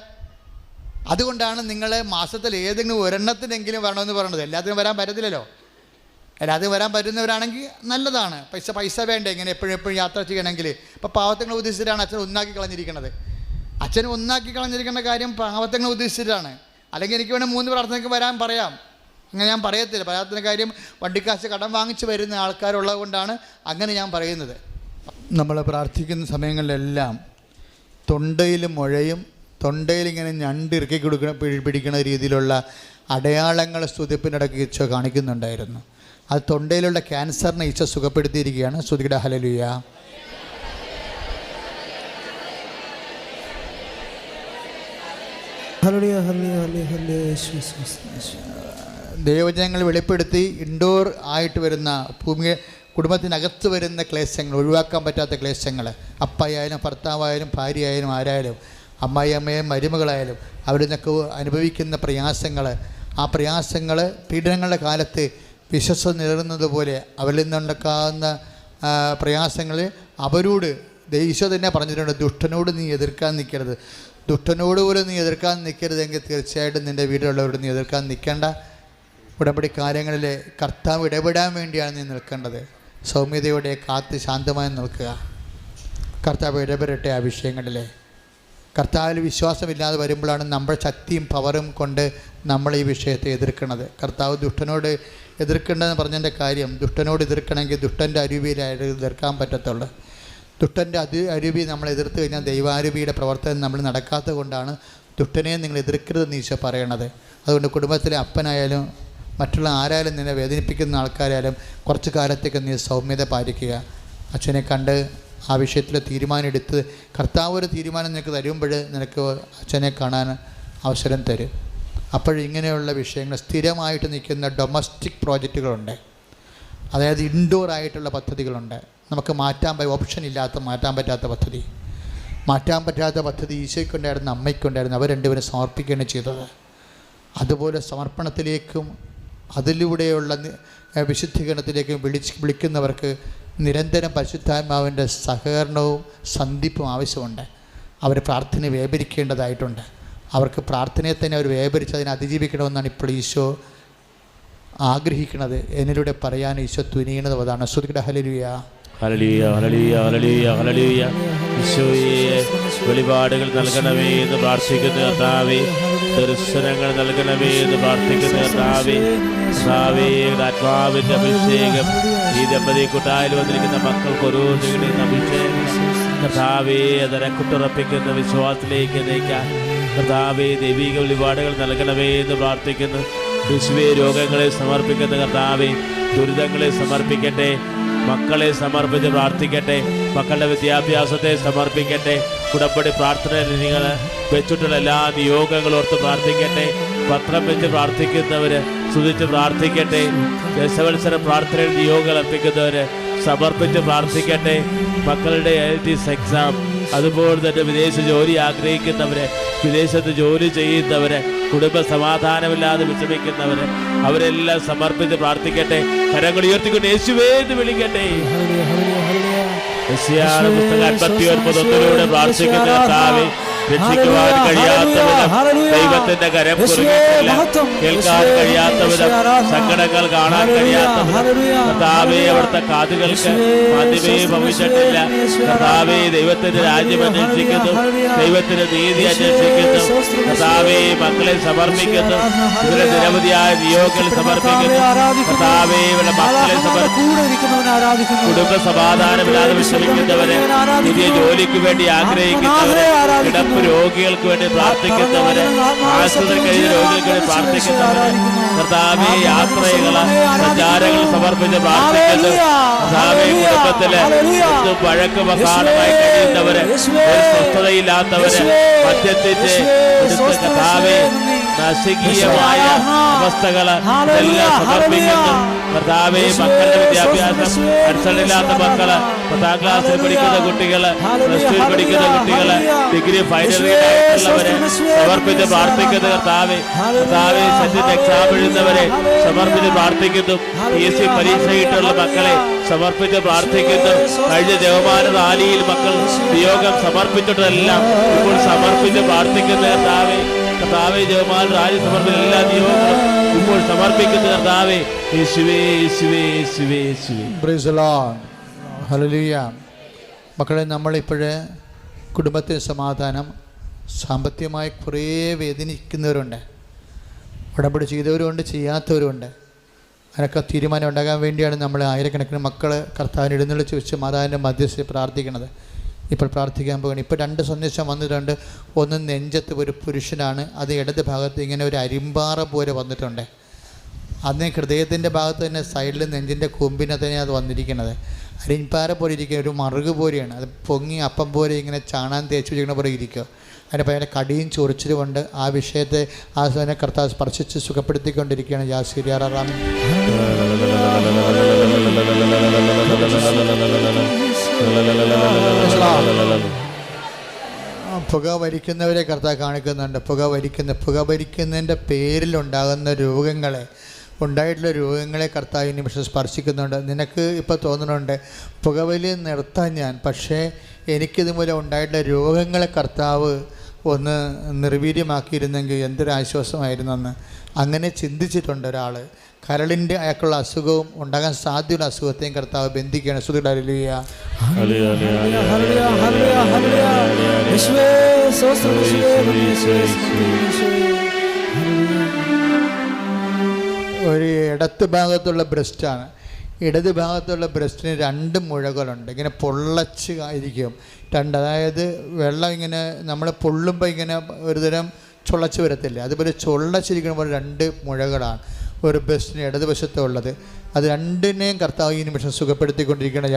അതുകൊണ്ടാണ് നിങ്ങൾ മാസത്തിൽ ഏതെങ്കിലും ഒരെണ്ണത്തിനെങ്കിലും വരണമെന്ന് പറയണത്. എല്ലാത്തിനും വരാൻ പറ്റത്തില്ലല്ലോ. എല്ലാത്തിനും വരാൻ പറ്റുന്നവരാണെങ്കിൽ നല്ലതാണ്. പൈസ വേണ്ടേ ഇങ്ങനെ എപ്പോഴും യാത്ര ചെയ്യണമെങ്കിൽ? ഇപ്പോൾ പാവത്തങ്ങളെ ഉദ്ദേശിച്ചിട്ടാണ് അച്ഛൻ ഒന്നാക്കി കളഞ്ഞിരിക്കുന്നത്. അച്ഛൻ ഒന്നാക്കി കളഞ്ഞിരിക്കുന്ന കാര്യം പാവത്തങ്ങളെ ഉദ്ദേശിച്ചിട്ടാണ്. അല്ലെങ്കിൽ എനിക്ക് വേണമെങ്കിൽ 3 പ്രാർത്ഥനയ്ക്ക് വരാൻ പറയാം. അങ്ങനെ ഞാൻ പറയത്തില്ല. പറയാത്ത കാര്യം വണ്ടിക്കാശ് കടം വാങ്ങിച്ച് വരുന്ന ആൾക്കാരുള്ളത് കൊണ്ടാണ് അങ്ങനെ ഞാൻ പറയുന്നത്. നമ്മൾ പ്രാർത്ഥിക്കുന്ന സമയങ്ങളിലെല്ലാം തൊണ്ടയിൽ മുഴയും, തൊണ്ടയിലിങ്ങനെ ഞണ്ട് ഇറക്കി പിടിക്കുന്ന രീതിയിലുള്ള അടയാളങ്ങൾ സ്തുതിപ്പിനിടയ്ക്ക് ഈശോ കാണിക്കുന്നുണ്ടായിരുന്നു. അത് തൊണ്ടയിലുള്ള ക്യാൻസറിനെ ഈശോ സുഖപ്പെടുത്തിയിരിക്കുകയാണ്. സ്തുതിയുടെ ഹല്ലേലൂയ. ദൈവജനങ്ങൾ വെളിപ്പെടുത്തി ഇൻഡോർ ആയിട്ട് വരുന്ന കുടുംബത്തിനകത്ത് വരുന്ന ക്ലേശങ്ങൾ, ഒഴിവാക്കാൻ പറ്റാത്ത ക്ലേശങ്ങൾ, അപ്പയായാലും ഭർത്താവായാലും ഭാര്യയായാലും ആരായാലും, അമ്മായിയമ്മയും മരുമകളായാലും അവിടെ നിന്നൊക്കെ അനുഭവിക്കുന്ന പ്രയാസങ്ങൾ, ആ പ്രയാസങ്ങൾ പീഡനങ്ങളുടെ കാലത്ത് വിശ്വസം നിലനിന്നതുപോലെ അവരിൽ നിന്നുണ്ടാക്കാവുന്ന പ്രയാസങ്ങൾ അവരോട് ഈശോ തന്നെ പറഞ്ഞിട്ടുണ്ട്, ദുഷ്ടനോട് നീ എതിർക്കാൻ നിൽക്കരുത്. ദുഷ്ടനോട് പോലും നീ എതിർക്കാൻ നിൽക്കരുതെങ്കിൽ തീർച്ചയായിട്ടും നിൻ്റെ വീട്ടിലുള്ളവരോട് നീ എതിർക്കാൻ നിൽക്കേണ്ട. ഉടമ്പടി കാര്യങ്ങളിൽ കർത്താവ് ഇടപെടാൻ വേണ്ടിയാണ് നീ നിൽക്കേണ്ടത്. സൗമ്യതയോടെ കാത്ത് ശാന്തമായി നിൽക്കുക. കർത്താവ് ഇടപെടട്ടെ ആ വിഷയങ്ങളിൽ. കർത്താവിൽ വിശ്വാസമില്ലാതെ വരുമ്പോഴാണ് നമ്മുടെ ശക്തിയും പവറും കൊണ്ട് നമ്മൾ ഈ വിഷയത്തെ എതിർക്കുന്നത്. കർത്താവ് ദുഷ്ടനോട് എതിർക്കേണ്ടതെന്ന് പറഞ്ഞതിൻ്റെ കാര്യം, ദുഷ്ടനോട് എതിർക്കണമെങ്കിൽ ദുഷ്ടൻ്റെ അരൂപിയിലായിട്ട് എതിർക്കാൻ പറ്റത്തുള്ളൂ. ദുഷ്ടൻ്റെ അരൂപി നമ്മൾ എതിർത്ത് കഴിഞ്ഞാൽ ദൈവാരൂപിയുടെ പ്രവർത്തനം നമ്മൾ നടക്കാത്തത് കൊണ്ടാണ് ദുഷ്ടനെ നിങ്ങൾ എതിർക്കരുതെന്ന് ഈശോ പറയണത്. അതുകൊണ്ട് കുടുംബത്തിലെ അപ്പനായാലും മറ്റുള്ള ആരായാലും നിന്നെ വേദനിപ്പിക്കുന്ന ആൾക്കാരായാലും കുറച്ച് കാലത്തേക്ക് നീ സൗമ്യത പാലിക്കുക. അച്ഛനെ കണ്ട് ആ വിഷയത്തിൽ തീരുമാനം എടുത്ത് കർത്താവ് ഒരു തീരുമാനം നിനക്ക് തരുമ്പോൾ നിനക്ക് അച്ഛനെ കാണാൻ അവസരം തരും. അപ്പോഴിങ്ങനെയുള്ള വിഷയങ്ങൾ സ്ഥിരമായിട്ട് നിൽക്കുന്ന ഡൊമസ്റ്റിക് പ്രോജക്റ്റുകളുണ്ട്, അതായത് ഇൻഡോർ ആയിട്ടുള്ള പദ്ധതികളുണ്ട്. നമുക്ക് ഓപ്ഷൻ ഇല്ലാത്ത മാറ്റാൻ പറ്റാത്ത പദ്ധതി ഈശോയ്ക്കുണ്ടായിരുന്നു, അമ്മയ്ക്കുണ്ടായിരുന്നു. അവർ രണ്ടുപേരും സമർപ്പിക്കുകയാണ് ചെയ്തത്. അതുപോലെ സമർപ്പണത്തിലേക്കും അതിലൂടെയുള്ള വിശുദ്ധീകരണത്തിലേക്കും വിളിക്കുന്നവർക്ക് നിരന്തരം പരിശുദ്ധാത്മാവിൻ്റെ സഹകരണവും സന്ധിപ്പും ആവശ്യമുണ്ട്. അവർ പ്രാർത്ഥന വേപരിക്കേണ്ടതായിട്ടുണ്ട്. അവർക്ക് പ്രാർത്ഥനയെ തന്നെ അവർ വേപരിച്ച് അതിനെ അതിജീവിക്കണമെന്നാണ് ഇപ്പോൾ ഈശോ ആഗ്രഹിക്കുന്നത്. എന്നിലൂടെ പറയാൻ ഈശോ തുനിയുന്നത് അതാണ്. ശ്രുതിയുടെ hallelujah, hallelujah, hallelujah, hallelujah, hallelujah. ഈശോയെ വെളിപാടുകൾ നൽകണമേ എന്ന് പ്രാർത്ഥിക്കുന്ന കർത്താവേ, ദർശനങ്ങൾ നൽകണമേ എന്ന് പ്രാർത്ഥിക്കുന്ന കർത്താവേ, ആത്മാവിൻ്റെ അഭിഷേകം ഈ ദമ്പതി കൂട്ടായിൽ വന്നിരിക്കുന്ന മക്കൾക്ക് ഓരോന്നിനും അഭിഷേകം കർത്താവേ, അതരക്കുട്ടുറപ്പിക്കുന്ന വിശ്വാസത്തിലേക്ക് നയിക്കാൻ കർത്താവേ ദൈവിക വെളിപാടുകൾ നൽകണമേ എന്ന് പ്രാർത്ഥിക്കുന്നു. യേശുവേ, രോഗങ്ങളെ സമർപ്പിക്കുന്ന കർത്താവേ, ദുരിതങ്ങളെ സമർപ്പിക്കട്ടെ, മക്കളെ സമർപ്പിച്ച് പ്രാർത്ഥിക്കട്ടെ, മക്കളുടെ വിദ്യാഭ്യാസത്തെ സമർപ്പിക്കട്ടെ, ഉടമ്പടി പ്രാർത്ഥന നിങ്ങൾ വെച്ചിട്ടുള്ള എല്ലാ നിയോഗങ്ങളും ഓർത്ത് പ്രാർത്ഥിക്കട്ടെ. പത്രം വെച്ച് പ്രാർത്ഥിക്കുന്നവർ സ്തുതിച്ച് പ്രാർത്ഥിക്കട്ടെ. ദശവത്സര പ്രാർത്ഥനയിൽ നിയോഗങ്ങൾ അർപ്പിക്കുന്നവർ സമർപ്പിച്ച് പ്രാർത്ഥിക്കട്ടെ. മക്കളുടെ IELTS എക്സാം, അതുപോലെ തന്നെ വിദേശ ജോലി ആഗ്രഹിക്കുന്നവരെ, വിദേശത്ത് ജോലി ചെയ്യുന്നവരെ, കുടുംബ സമാധാനമില്ലാതെ വിഷമിക്കുന്നവരെ, അവരെല്ലാം സമർപ്പിച്ച് പ്രാർത്ഥിക്കട്ടെ. കരങ്ങൾ ഉയർത്തിക്കൊണ്ട് യേശുവേ എന്ന് വിളിക്കട്ടെ. യെശയ്യാ പുസ്തകം 59:1 പ്രാർത്ഥിക്കുന്ന കർത്താവേ, രക്ഷിക്കുവാൻ കഴിയാത്ത വിധം ദൈവത്തിന്റെ കരം കുറുകിയിട്ടില്ല, കേൾക്കാൻ കഴിയാത്ത വിധം സങ്കടങ്ങൾ കാണാൻ കഴിയാത്ത വിധം കർത്താവേ, അവിടുത്തെ കാതുകൾക്ക് മാധ്യമേ ഭവിച്ചിട്ടില്ല. കർത്താവേ, ദൈവത്തിന്റെ രാജ്യം അന്വേഷിക്കുന്നു, ദൈവത്തിന്റെ നീതി അന്വേഷിക്കുന്നു. കർത്താവേ, മക്കളെ സമർപ്പിക്കുന്നു, ഇവരെ നിരവധിയായ നിയോഗങ്ങൾ സമർപ്പിക്കുന്നു. കർത്താവേ, ഇവരുടെ മക്കളെ സമർപ്പിക്കുന്നു. കുടുംബ സമാധാനമില്ലാതെ വിശ്രമിക്കുന്നവരെ, പുതിയ ജോലിക്ക് വേണ്ടി ആഗ്രഹിക്കുന്നവരെ, രോഗികൾക്ക് വേണ്ടി പ്രാർത്ഥിക്കുന്നവര്, ആശുപത്രി കഴിഞ്ഞ രോഗികൾക്ക് വേണ്ടി പ്രാർത്ഥിക്കുന്നവര്, കർത്താവേ, യാത്രകള് സഞ്ചാരങ്ങൾ സമർപ്പിച്ച് പ്രാർത്ഥിക്കുന്നു. കർത്താവേ, കുടുംബത്തില് ഒന്നും വഴക്ക് വക്കാണമായി കഴിയുന്നവര്, സ്വസ്ഥതയില്ലാത്തവര്, മദ്യത്തിന്റെ കർത്താവേ നാശകീയമായ അവസ്ഥകള് എല്ലാം സമർപ്പിക്കുന്നു. കർത്താവേ, മക്കളുടെ വിദ്യാഭ്യാസം, അടിസ്ഥാനമില്ലാത്ത മക്കള്, 10ാം ക്ലാസ്സിൽ പഠിക്കുന്ന കുട്ടികള്, +2 പഠിക്കുന്ന കുട്ടികള്, ഡിഗ്രി ഫൈനൽ ആയിട്ടുള്ളവരെ സമർപ്പിച്ച് പ്രാർത്ഥിക്കുന്നു. കർത്താവേ, സെന്റിന്റെ എക്സാം എഴുതുന്നവരെ സമർപ്പിച്ച് പ്രാർത്ഥിക്കുന്നു. PSC പരീക്ഷയിട്ടുള്ള മക്കളെ സമർപ്പിച്ച് പ്രാർത്ഥിക്കുന്നു. കഴിഞ്ഞ ജവമാന റാലിയിൽ മക്കൾ നിയോഗം സമർപ്പിച്ചിട്ടെല്ലാം ഇപ്പോൾ സമർപ്പിച്ച് പ്രാർത്ഥിക്കുന്ന കർത്താവേ, ജവമാന റാലി സമർപ്പിച്ച എല്ലാ നിയോഗങ്ങളും ഇപ്പോൾ സമർപ്പിക്കുന്ന കർത്താവേ, യേശുവേ, യേശുവേ, യേശുവേ, യേശുവേ. Price the lord, hallelujah. മക്കളെ, നമ്മളിപ്പോഴേ കുടുംബത്തിന് സമാധാനം, സാമ്പത്തികമായി കുറേ വേദനിക്കുന്നവരുണ്ട്, ഉടമ്പടി ചെയ്തവരുമുണ്ട്, ചെയ്യാത്തവരുമുണ്ട്. അതിനൊക്കെ തീരുമാനം ഉണ്ടാകാൻ വേണ്ടിയാണ് നമ്മൾ ആയിരക്കണക്കിന് മക്കൾ കർത്താവിനെ എഴുന്നള്ളിച്ച് വെച്ച് മാതാവിൻ്റെ മധ്യസ്ഥയിൽ പ്രാർത്ഥിക്കുന്നത്. ഇപ്പോൾ പ്രാർത്ഥിക്കാൻ പോകുകയാണ്. ഇപ്പോൾ 2 സന്ദേശം വന്നിട്ടുണ്ട്. ഒന്ന് നെഞ്ചത്ത് ഒരു പുരുഷനാണ്, അത് ഇടത് ഭാഗത്ത് ഇങ്ങനെ ഒരു അരിമ്പാറ പോലെ വന്നിട്ടുണ്ട്. അന്ന് ഹൃദയത്തിൻ്റെ ഭാഗത്ത് തന്നെ സൈഡിൽ നെഞ്ചിൻ്റെ കൊമ്പിനെ തന്നെ അത് വന്നിരിക്കുന്നത്. അരിമ്പാറ പോലെ ഇരിക്കുക, ഒരു മറുക് പോലെയാണ്. അത് പൊങ്ങി അപ്പം പോലെ ഇങ്ങനെ ചാണാൻ തേച്ച് വെച്ചിരിക്കുന്ന പോലെ ഇരിക്കുക. അതിൻ്റെ ഭയങ്കര കടിയും ചൊറിച്ചിലുമുണ്ട്. ആ വിഷയത്തെ ആ തന്നെ കർത്താവ് സ്പർശിച്ച് സുഖപ്പെടുത്തിക്കൊണ്ടിരിക്കുകയാണ്. യാസിരിയാറാമി പുക വലിക്കുന്നവരെ കർത്താവ് കാണിക്കുന്നുണ്ട്. പുക വലിക്കുന്നതിൻ്റെ പേരിലുണ്ടാകുന്ന രോഗങ്ങളെ, ഉണ്ടായിട്ടുള്ള രോഗങ്ങളെ കർത്താവ് ഈ നിമിഷം സ്പർശിക്കുന്നുണ്ട്. നിനക്ക് ഇപ്പോൾ തോന്നുന്നുണ്ട് പുകവലി നിർത്താൻ ഞാൻ, പക്ഷേ എനിക്കിത് മൂലം ഉണ്ടായിട്ടുള്ള രോഗങ്ങളെ കർത്താവ് ഒന്ന് നിർവീര്യമാക്കിയിരുന്നെങ്കിൽ എന്തൊരാശ്വാസമായിരുന്നെന്ന് അങ്ങനെ ചിന്തിച്ചിട്ടുണ്ട് ഒരാൾ. കരളിൻ്റെ അയാൾക്കുള്ള അസുഖവും ഉണ്ടാകാൻ സാധ്യതയുള്ള അസുഖത്തെയും കർത്താവ് ബന്ധിക്കുകയാണ്. ഹല്ലേലൂയ. ഒരു ഇടത്ത് ഭാഗത്തുള്ള ബ്രസ്റ്റാണ്. ഇടത് ഭാഗത്തുള്ള ബ്രസ്റ്റിന് 2 മുഴകളുണ്ട്. ഇങ്ങനെ പൊള്ളച്ച് ആയിരിക്കും 2. അതായത് വെള്ളം ഇങ്ങനെ നമ്മൾ പൊള്ളുമ്പോൾ ഇങ്ങനെ ഒരുതരം ചുളച്ച് വരത്തില്ല, അതുപോലെ ചൊള്ളച്ചിരിക്കുമ്പോൾ 2 മുഴകളാണ് ഒരു ബ്രസ്റ്റിന് ഇടതുവശത്തുള്ളത്. അത് 2നെയും കർത്താവ് ഈ നിമിഷം സുഖപ്പെടുത്തിക്കൊണ്ടിരിക്കുന്ന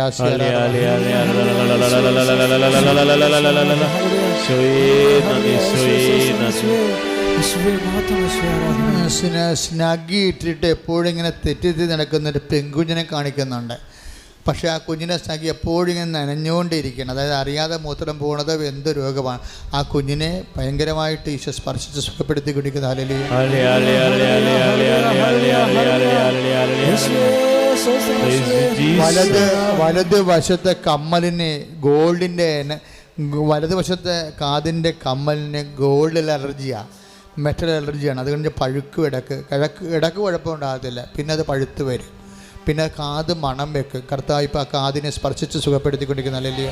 സ്നഗ്ഗി ഇട്ടിട്ട് എപ്പോഴും ഇങ്ങനെ തെറ്റി നടക്കുന്ന ഒരു പെൺകുഞ്ഞിനെ കാണിക്കുന്നുണ്ട്. പക്ഷേ ആ കുഞ്ഞിനെ സ്നഗ്ഗി എപ്പോഴും ഇങ്ങനെ നനഞ്ഞുകൊണ്ടിരിക്കണം. അതായത് അറിയാതെ മൂത്രം പോകുന്നത് എന്ത് രോഗമാണ്. ആ കുഞ്ഞിനെ ഭയങ്കരമായിട്ട് ഈശോ സ്പർശിച്ച് സുഖപ്പെടുത്തി കുടിക്കുന്ന വലത് വശത്തെ കമ്മലിന് ഗോൾഡിൻ്റെ, വലതുവശത്തെ കാതിൻ്റെ കമ്മലിന് ഗോൾഡിൽ അലർജിയാണ്, മെറ്റൽ അലർജിയാണ്. അതുകൊണ്ട് പഴുക്കും, ഇടക്ക് കുഴപ്പമുണ്ടാകത്തില്ല, പിന്നെ അത് പഴുത്ത് വരും, പിന്നെ കാത് മണം വെക്കും. കർത്താവ് ഇപ്പം ആ കാതിനെ സ്പർശിച്ച് സുഖപ്പെടുത്തിക്കൊണ്ടിരിക്കുന്ന അല്ലല്ലോ.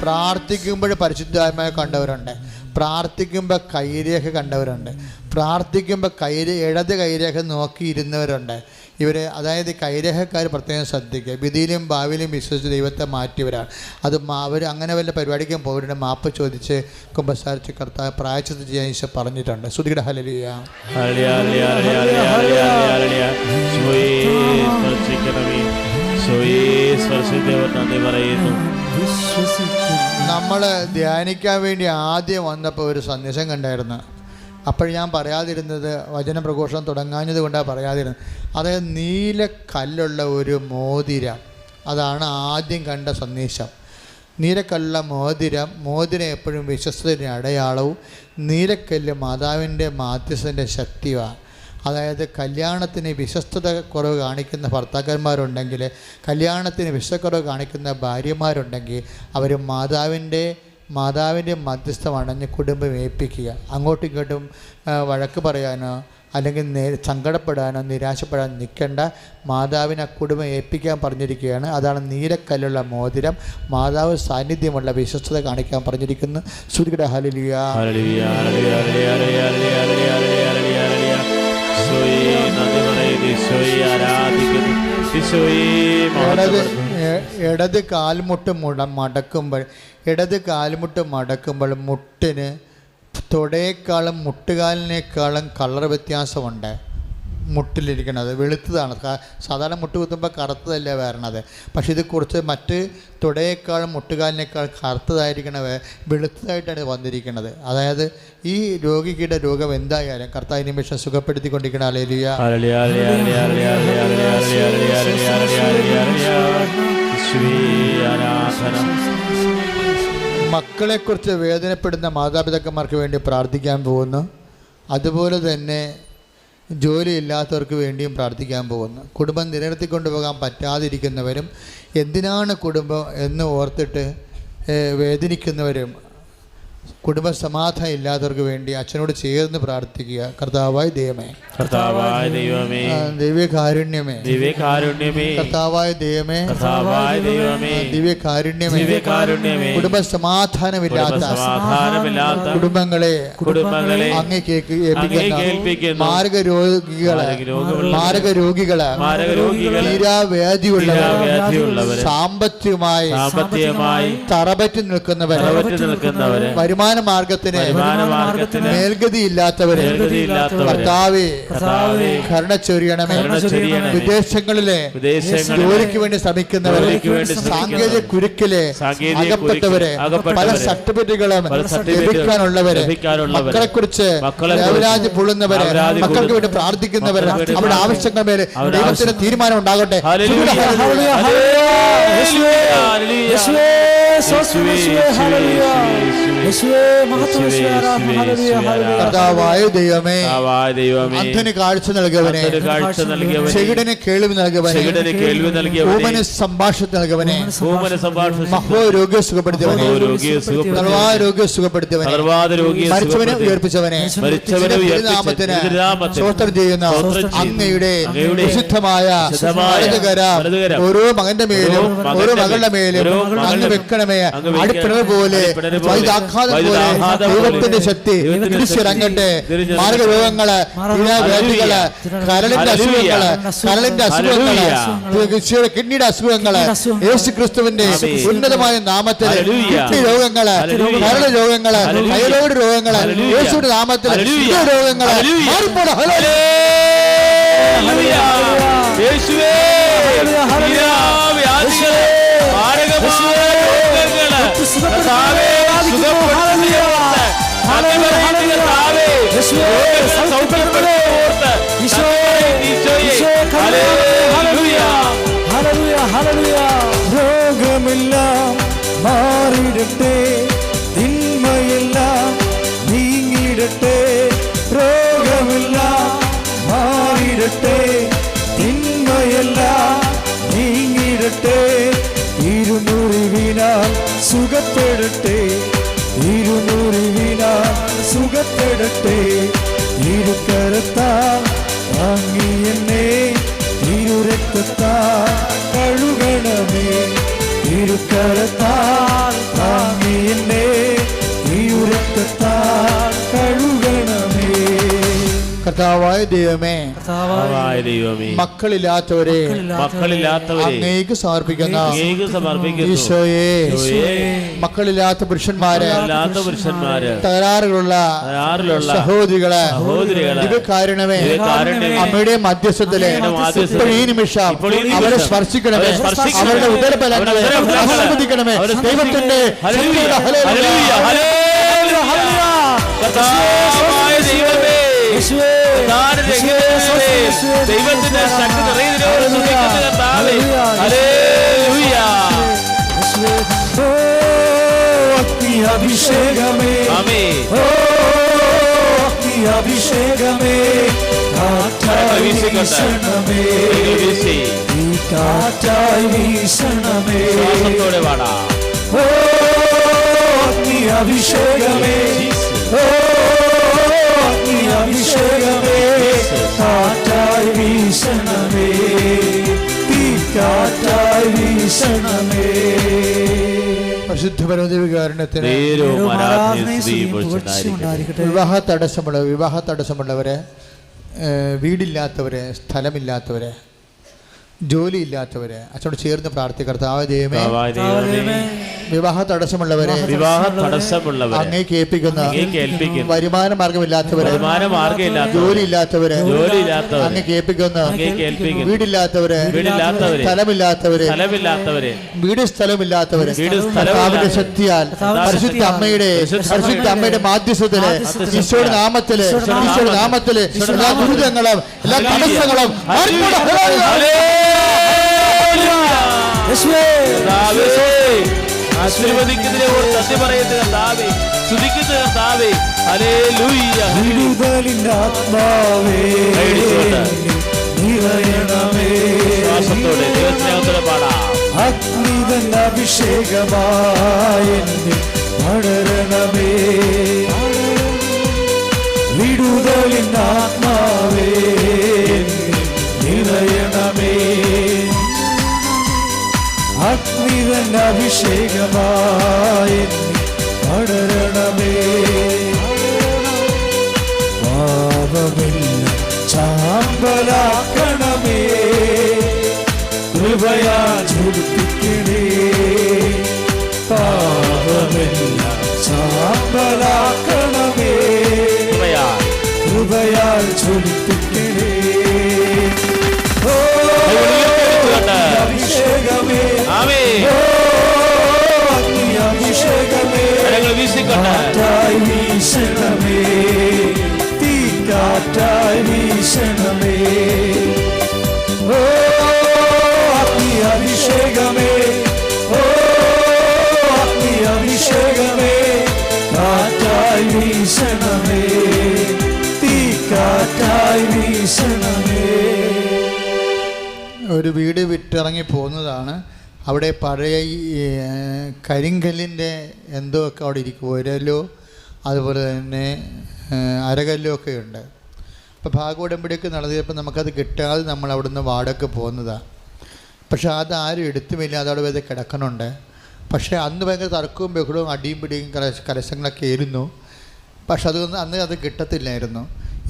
പ്രാർത്ഥിക്കുമ്പോൾ പരിശുദ്ധാത്മാവ് കണ്ടവരുണ്ട്, പ്രാർത്ഥിക്കുമ്പോൾ കൈരേഖ കണ്ടവരുണ്ട്, പ്രാർത്ഥിക്കുമ്പോൾ ഇടത് കൈരേഖ നോക്കിയിരുന്നവരുണ്ട്. അതായത് കൈരേഖക്കാർ പ്രത്യേകം ശ്രദ്ധിക്കുക. വിധിയിലും ഭാവിയിലും വിശ്വസിച്ച് ദൈവത്തെ മാറ്റിയവരാണ്. അത് അവർ അങ്ങനെ വല്ല പരിപാടിക്കും പോയിട്ട് മാപ്പ് ചോദിച്ച് കുമ്പസാരിച്ച് കർത്താവ് പ്രായശ്ചിത്തം ചെയ്യാൻ ഈശോ പറഞ്ഞിട്ടുണ്ട്. ശ്രുതിയുടെ ഹല്ലേലൂയ. നമ്മൾ ധ്യാനിക്കാൻ വേണ്ടി ആദ്യം വന്നപ്പോൾ ഒരു സന്ദേശം കണ്ടായിരുന്നു. അപ്പോൾ ഞാൻ പറയാതിരുന്നത്, വചന പ്രഘോഷണം തുടങ്ങാഞ്ഞത് കൊണ്ടാണ് പറയാതിരുന്നത്. അതായത് നീല കല്ലുള്ള ഒരു മോതിരം, അതാണ് ആദ്യം കണ്ട സന്ദേശം. നീലക്കല്ലുള്ള മോതിരം എപ്പോഴും വിശ്വസ്തയുടെ അടയാളവും, നീലക്കല്ല് മാതാവിൻ്റെ മാധ്യസ്ഥൻ്റെ ശക്തിയാണ്. അതായത് കല്യാണത്തിന് വിശ്വസ്തത കുറവ് കാണിക്കുന്ന ഭർത്താക്കന്മാരുണ്ടെങ്കിൽ, കല്യാണത്തിന് വിശ്വസ്തക്കുറവ് കാണിക്കുന്ന ഭാര്യമാരുണ്ടെങ്കിൽ, അവർ മാതാവിൻ്റെ മധ്യസ്ഥമണഞ്ഞ് കുടുംബം ഏൽപ്പിക്കുക. അങ്ങോട്ടും ഇങ്ങോട്ടും വഴക്ക് പറയാനോ അല്ലെങ്കിൽ സങ്കടപ്പെടാനോ നിരാശപ്പെടാനോ നിൽക്കേണ്ട. മാതാവിനെ കുടുംബം ഏൽപ്പിക്കാൻ പറഞ്ഞിരിക്കുകയാണ്. അതാണ് നീലക്കല്ലുള്ള മോതിരം, മാതാവ് സാന്നിധ്യമുള്ള വിശ്വസ്തത കാണിക്കാൻ പറഞ്ഞിരിക്കുന്നു. ശ്രുതിയുടെ ഹല്ലേലൂയ. ഇടത് കാൽമുട്ട് മടക്കുമ്പോൾ മുട്ടിന് തൊടയേക്കാളും മുട്ടുകാലിനേക്കാളും കളർ വ്യത്യാസമുണ്ട്. മുട്ടിലിരിക്കണത് വെളുത്തതാണ്. സാധാരണ മുട്ട് കുത്തുമ്പോൾ കറുത്തതല്ലേ വരണത്. പക്ഷേ ഇത് കുറച്ച് മറ്റ് തുടയേക്കാളും മുട്ടുകാലിനേക്കാൾ കറുത്തതായിരിക്കണത് വെളുത്തതായിട്ടാണ് വന്നിരിക്കുന്നത്. അതായത് ഈ രോഗിയുടെ രോഗം എന്തായാലും കർത്താവ് നിമിഷം സുഖപ്പെടുത്തിക്കൊണ്ടിരിക്കണം. ഹല്ലേലൂയ. മക്കളെക്കുറിച്ച് വേദനപ്പെടുന്ന മാതാപിതാക്കന്മാർക്ക് വേണ്ടി പ്രാർത്ഥിക്കാൻ പോകുന്നു. അതുപോലെ തന്നെ ജോലിയില്ലാത്തവർക്ക് വേണ്ടിയും പ്രാർത്ഥിക്കാൻ പോകുന്നു. കുടുംബം നിലനിർത്തിക്കൊണ്ടുപോകാൻ പറ്റാതിരിക്കുന്നവരും, എന്തിനാണ് കുടുംബം എന്ന് ഓർത്തിട്ട് വേദനിക്കുന്നവരും, കുടുംബ സമാധാനം ഇല്ലാത്തവർക്ക് വേണ്ടി അച്ഛനോട് ചേർന്ന് പ്രാർത്ഥിക്കുക. കർത്താവായ ദൈവമേ, ദിവ്യകാരുണ്യമേ, കർത്താവായ ദൈവമേ, ദിവ്യകാരുണ്യമേ, കുടുംബ സമാധാനമില്ലാത്ത കുടുംബങ്ങളെ അങ്ങേക്ക് ഏൽപ്പിക്കുന്ന മാരകരോഗികള്, തീരാവ്യാധിയുള്ളവർ, സാമ്പത്തികമായി തറപറ്റി നിൽക്കുന്നവർ, വരുമാന മാർഗത്തിന് മേൽഗതിയില്ലാത്തവരെ കർത്താവേ കരുണ ചൊരിയണമേ. വിദേശങ്ങളിലെ ജോലിക്ക് വേണ്ടി ശ്രമിക്കുന്നവരെ, സാങ്കേതിക കുരുക്കിലെ അകപ്പെട്ടവരെ, പല സർട്ടിഫിക്കറ്റുകളും ലഭിക്കാനുള്ളവരെ, മക്കളെ കുറിച്ച് ദേവരാജ് പൊള്ളുന്നവരെ, മക്കൾക്ക് വേണ്ടി പ്രാർത്ഥിക്കുന്നവരെ, അവരുടെ ആവശ്യങ്ങൾ മേലെ ദൈവത്തിന്റെ തീരുമാനം ഉണ്ടാകട്ടെ. കർത്താവായ ദൈവമേ, അന്ധന് കാഴ്ച നൽകിയവനെ, ചെകിടന് കേൾവി നൽകിയവനെ, ഊമന് സംഭാഷണം നൽകിയവനെ, മഹോരോഗ്യ സുഖപ്പെടുത്തിയവനെ, സർവാരോഗ്യ സുഖപ്പെടുത്തിയവനെ, മരിച്ചവനെ ഉയർപ്പിച്ചവനെ, നാമത്തിന് സ്തോത്രം ചെയ്യുന്ന അങ്ങയുടെ വിശുദ്ധമായ ഓരോ മകന്റെ മേലും ഓരോ മകളുടെ മേലും അങ്ങ് വെക്കണമേ. അടിപ്പിണർ പോലെ ദൈവത്തിന്റെ ശക്തി തിരിച്ചിറങ്ങട്ടെ. മാർഗരോഗങ്ങള്, വ്യാധികള്, കരളിന്റെ അസുഖങ്ങള്, കിഡ്നിയുടെ അസുഖങ്ങള്, യേശു ക്രിസ്തുവിന്റെ ഉന്നതമായ നാമത്തിൽ കിഡ്നി രോഗങ്ങള്, കരള് രോഗങ്ങള്, തൈറോയ്ഡ് രോഗങ്ങള്, യേശുവിന്റെ നാമത്തിൽ രോഗങ്ങള് മാറിപ്പോടാ. യേശുവേ ബലപ്പെടട്ടെ. തിരുക്കരത്താൽ താങ്ങി എന്നെ തിരുരക്തത്താൽ കഴുകണമേ. തിരുക്കരത്താൽ താങ്ങി എന്നെ തിരുരക്തത്താൽ കഴുകണമേ. കർത്താവായ ദൈവമേ, കർത്താവായ ദൈവമേ, മക്കളില്ലാത്തവരെ അങ്ങേക്ക് സമർപ്പിക്കുന്നു. ഈശോയെ, മക്കളില്ലാത്ത പുരുഷന്മാരെ, തകരാറുകളുള്ള സഹോദരികളെ ദിവ്യകാരുണ്യമേ, അമ്മയുടെ മധ്യസ്ഥത്തിലെ ഈ നിമിഷം അവരെ സ്പർശിക്കണമേ. അവരുടെ ഉദരബലങ്ങളെ ആശീർവദിക്കണമേ. ദൈവത്തിന്റെ ദൈവത്തിന്റെ ശക്തി അഭിഷേകമേ, അഭിഷേകമേ, കാറ്റായി വീശണമേ, കാറ്റായി വീശണമേ. പാടാ. ഓ അഭിഷേകമേ, അഭിഷേകമേ, കാറ്റായി വീശണമേ, കാറ്റായി വീശണമേ. പരിശുദ്ധ പരമദിവ്യകാരുണ്യത്തിന് വിവാഹ തടസ്സമുള്ളവരെ, വീടില്ലാത്തവരെ, സ്ഥലമില്ലാത്തവരെ, ജോലിയില്ലാത്തവരെ അച്ഛനോട് ചേർന്ന് പ്രാർത്ഥിക്കർത്താവ് ദൈവമേ, വിവാഹ തടസ്സമുള്ളവരെ അങ്ങേക്ക് ഏൽപ്പിക്കുന്ന, വരുമാന മാർഗമില്ലാത്തവരെ, ജോലിയില്ലാത്തവരെ അങ്ങേക്ക് ഏൽപ്പിക്കുന്ന, വീടില്ലാത്തവരെ, സ്ഥലമില്ലാത്തവരെ, വീട് സ്ഥലമില്ലാത്തവരെ ശക്തിയാൽ പരിശുദ്ധ അമ്മയുടെ മാധ്യസ്ഥത്തില് ഈശോയുടെ നാമത്തില് എല്ലാ ദുരിതങ്ങളും എല്ലാ തടസ്സങ്ങളും ആശീർവദിക്കുന്നതിനെ ഓർത്ത് നന്ദി പറയുന്ന കർത്താവേ, സ്തുതിക്കുന്ന കർത്താവേ, ഹല്ലേലൂയ. ശ്വാസത്തോടെ ദൈവസ്നേഹത്തോടെ പാടാം. അഗ്നിതൻ അഭിഷേകമായി പടരണമേ, വിടുതലിൻ ആത്മാവേ നിറയണമേ. അഗ്നിതൻ അഭിഷേകമായി പടരണമേ, പാപമെല്ലാം ചാമ്പലാക്കണമേ, കൃപയാ ജ്വലിപ്പിക്കണേ. പാപമെല്ലാം ചാമ്പലാക്കണമേ, കൃപയാൽ ജ്വലിപ്പിക്കണേ. അഭിഷേകമേ, അഭിഷേകമേ, കാറ്റായി വീശണമേ, തീ കാറ്റായി വീശണമേ. ഓ അഭിഷേകമേ, അഭിഷേകമേ, കാറ്റായി വീശണമേ, തീ കാറ്റായി വീശണമേ. ഒരു വീട് വിട്ടിറങ്ങി പോകുന്നതാണ്. അവിടെ പഴയ കരിങ്കല്ലിൻ്റെ എന്തോ ഒക്കെ അവിടെ ഇരിക്കും, ഒരലോ അതുപോലെ തന്നെ അരകല്ലോ ഒക്കെ ഉണ്ട്. അപ്പോൾ ഭാഗോടമ്പടിയൊക്കെ നടത്തിയപ്പോൾ നമുക്കത് കിട്ടാതെ നമ്മൾ അവിടുന്ന് വാടക പോകുന്നതാണ്. പക്ഷെ അതാരും എടുത്തുമില്ല, അതവിടെ വേറെ കിടക്കണുണ്ട്. പക്ഷേ അന്ന് ഭയങ്കര തർക്കവും ബഹളവും അടിയും പിടിയും കലശങ്ങളൊക്കെ ആയിരുന്നു. പക്ഷെ അന്ന് അത് കിട്ടത്തില്ലായിരുന്നു.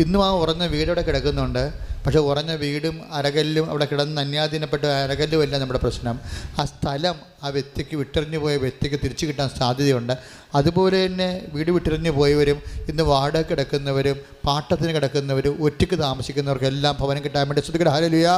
ഇന്നും ആ ഉറഞ്ഞ വീടവിടെ കിടക്കുന്നുണ്ട്. പക്ഷെ ഉറഞ്ഞ വീടും അരകല്ലും അവിടെ കിടന്ന് അന്യാധീനപ്പെട്ട അരകല്ലുമല്ല നമ്മുടെ പ്രശ്നം. ആ സ്ഥലം ആ വ്യക്തിക്ക് വിട്ടെറിഞ്ഞു പോയ വ്യക്തിക്ക് തിരിച്ചു കിട്ടാൻ സാധ്യതയുണ്ട്. അതുപോലെ തന്നെ വീട് വിട്ടെറിഞ്ഞു പോയവരും ഇന്ന് വാടക കിടക്കുന്നവരും പാട്ടത്തിന് കിടക്കുന്നവരും ഒറ്റയ്ക്ക് താമസിക്കുന്നവർക്കെല്ലാം ഭവനം കിട്ടാൻ വേണ്ടി ശ്രദ്ധിക്കട്ടെ. ഹല്ലേലൂയ.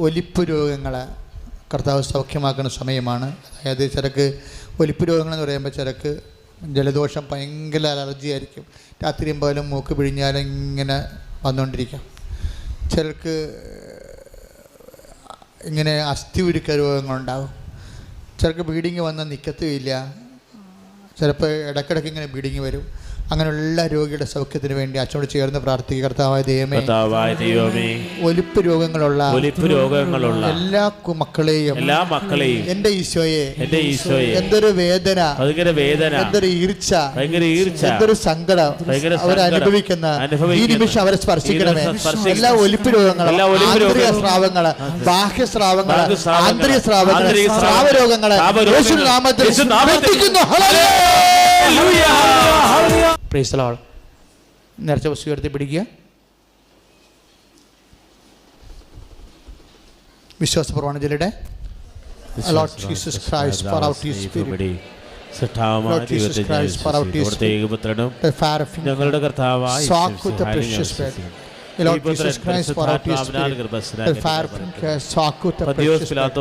ഒലിപ്പ് രോഗങ്ങളെ കർത്താവ് സൗഖ്യമാക്കുന്ന സമയമാണ്. അതായത് ചിലക്ക് ഒലിപ്പ് രോഗങ്ങളെന്ന് പറയുമ്പോൾ ചിലക്ക് ജലദോഷം, ഭയങ്കര അലർജി ആയിരിക്കും. രാത്രിയും പോലും മൂക്ക് പിഴിഞ്ഞാലും ഇങ്ങനെ വന്നുകൊണ്ടിരിക്കും. ചിലർക്ക് ഇങ്ങനെ അസ്ഥി ഉരുക്ക രോഗങ്ങളുണ്ടാവും. ചിലർക്ക് ബ്ലീഡിങ് വന്നാൽ നിൽക്കത്തുമില്ല. ചിലപ്പോൾ ഇടയ്ക്കിടയ്ക്ക് ഇങ്ങനെ ബ്ലീഡിങ് വരും. അങ്ങനെയുള്ള രോഗിയുടെ സൗഖ്യത്തിന് വേണ്ടി അച്ഛനോട് ചേർന്ന് പ്രാർത്ഥിക്കുക. കർത്താവായ ദൈവമേ, ഒലിപ്പ് രോഗങ്ങളുള്ള എല്ലാ മക്കളെയും എൻ്റെ ഈശോയെ എന്തൊരു വേദന, എന്തൊരു ഈർച്ച, എന്തൊരു സങ്കടം അവരനുഭവിക്കുന്ന ഈ നിമിഷം അവരെ സ്പർശിക്കണമേ. എല്ലാ ഒലിപ്പ് രോഗങ്ങളും, ആന്തരിക സ്രാവങ്ങള്, ബാഹ്യ സ്രാവങ്ങള്, ആന്തരിക സ്രാവങ്ങള്, സ്രാവരോഗങ്ങള് യേശുവിന്റെ നാമത്തിൽ നിർത്തിക്കുന്നു. Price the Lord. നേർച്ച വസ്തു ഉയർത്തി പിടിക്കുക. വിശ്വാസ പ്രമാണത്തിലൂടെ Lord Jesus Christ, pour out His Spirit. Lord Jesus Christ, pour out His Spirit. The fire of God. Soak with the precious blood. Lord Jesus Christ, pour out His Spirit. The fire of God. Soak with the precious blood.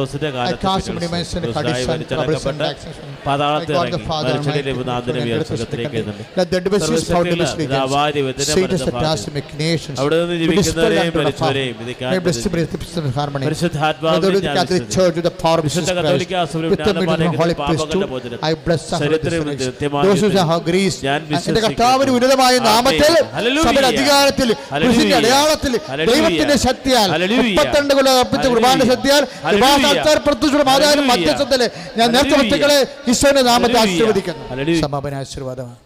I cast him demons and condition, troubles and actions. I God the Father Almighty. Let the disease out of this region. Satan is attached to make nations. We dispel them to the Father. May bless the peace and harmony. Let the Catholic Church with the power of Jesus Christ. With the middle of Holy Priesthood, I bless those who have Greece. എന്റെ കർത്താവിന് ഉന്നതമായ നാമത്തിൽ സഭയുടെ അധികാരത്തിൽ കൃഷിന്റെ അടയാളത്തിൽ ദൈവത്തിന്റെ ശക്തിയാൽ 32 കൊല്ലം അർപ്പിച്ച കുർബാന ശക്തിയാൽ മാതാവിനും മധ്യസ്ഥത്തില് ഞാൻ നേർച്ച വസ്തുക്കളെ ഈശോയുടെ നാമത്തെ ആശീർവദിക്കുന്നു. സമാപന ആശീർവാദമാണ്.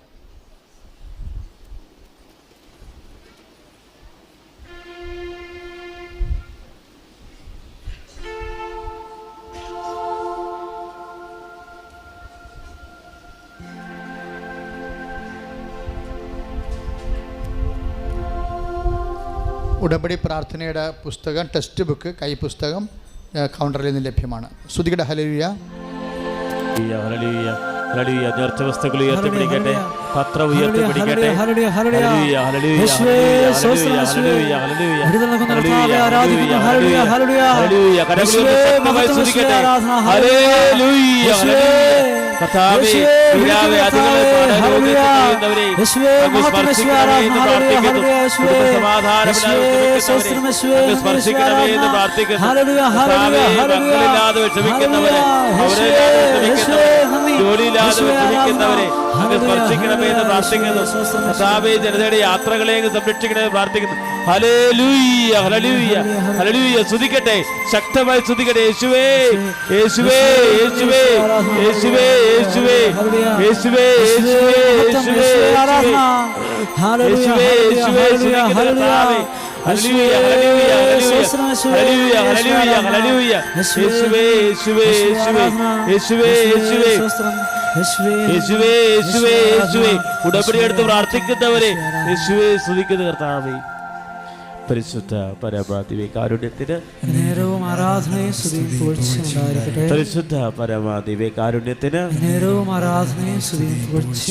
ഉടമ്പടി പ്രാർത്ഥനയുടെ പുസ്തകം, ടെക്സ്റ്റ് ബുക്ക്, കൈ പുസ്തകം കൗണ്ടറിൽ നിന്ന് ലഭ്യമാണ്. സ്തുതിക്കട്ടെ. ഹല്ലേലൂയ, ഹല്ലേലൂയ, ഹല്ലേലൂയ. നേർച്ച വസ്തുക്കൾ ഉയർത്തിപ്പിടിക്കട്ടെ, പത്രം ഉയർത്തിപ്പിടിക്കട്ടെ. ഹല്ലേലൂയ, ഹല്ലേലൂയ, ഹല്ലേലൂയ, ഹല്ലേലൂയ, ഹല്ലേലൂയ, കരങ്ങൾ സ്തുതിക്കട്ടെ. ഹല്ലേലൂയ, കർത്താവേ, വിലാപയാതികളെ പാടാരോഗ്യത്തിനവരെ സ്പർശിക്കണമേ എന്ന് പ്രാർത്ഥിക്കുന്നു. സമാധാനമില്ലാതെ സ്പർശിക്കണമേ എന്ന് പ്രാർത്ഥിക്കുന്നു. കർത്താവേ, മക്കളില്ലാതെ വിഷമിക്കുന്നവരെ, ജോലിയില്ലാതെ വിഷമിക്കുന്നവരെ അങ്ങ് സ്പർശിക്കണമേ എന്ന് പ്രാർത്ഥിക്കുന്നു. കർത്താവേ, ജനതയുടെ യാത്രകളെ സംരക്ഷിക്കണമേ പ്രാർത്ഥിക്കുന്നു. ഹല്ലേലൂയ, ഹല്ലേലൂയ, ഹല്ലേലൂയ. സ്തുതിക്കട്ടെ, ശക്തമായി സ്തുതിക്കട്ടെ. യേശുവേ, യേശുവേ, യേശുവേ, യേശുവേ, യേശുവേ, യേശുവേ, യേശുവേ, യേശുവേ, യേശുവേ, യേശുവേ, കർത്താവേ. Hallelujah, hallelujah, hallelujah, hallelujah, hallelujah. യേശുവേ, യേശുവേ, യേശുവേ, യേശുവേ, യേശുവേ, യേശുവേ, യേശുവേ, യേശുവേ. ഉടമ്പടി എടുത്ത് പ്രാർത്ഥിക്കുന്നവരെ യേശുവേ സ്തുതിക്കുന്ന കർത്താവേ. പരിശുദ്ധ പരമാധിവേ കാരുണ്യത്തിന് നേരവും ആരാധനയും സ്തുതിയും പുകഴ്ചയും ഉണ്ടായിരിക്കട്ടെ. പരിശുദ്ധ പരമാധിവേ കാരുണ്യത്തിന് നേരവും ആരാധനയും സ്തുതിയും പുകഴ്ചയും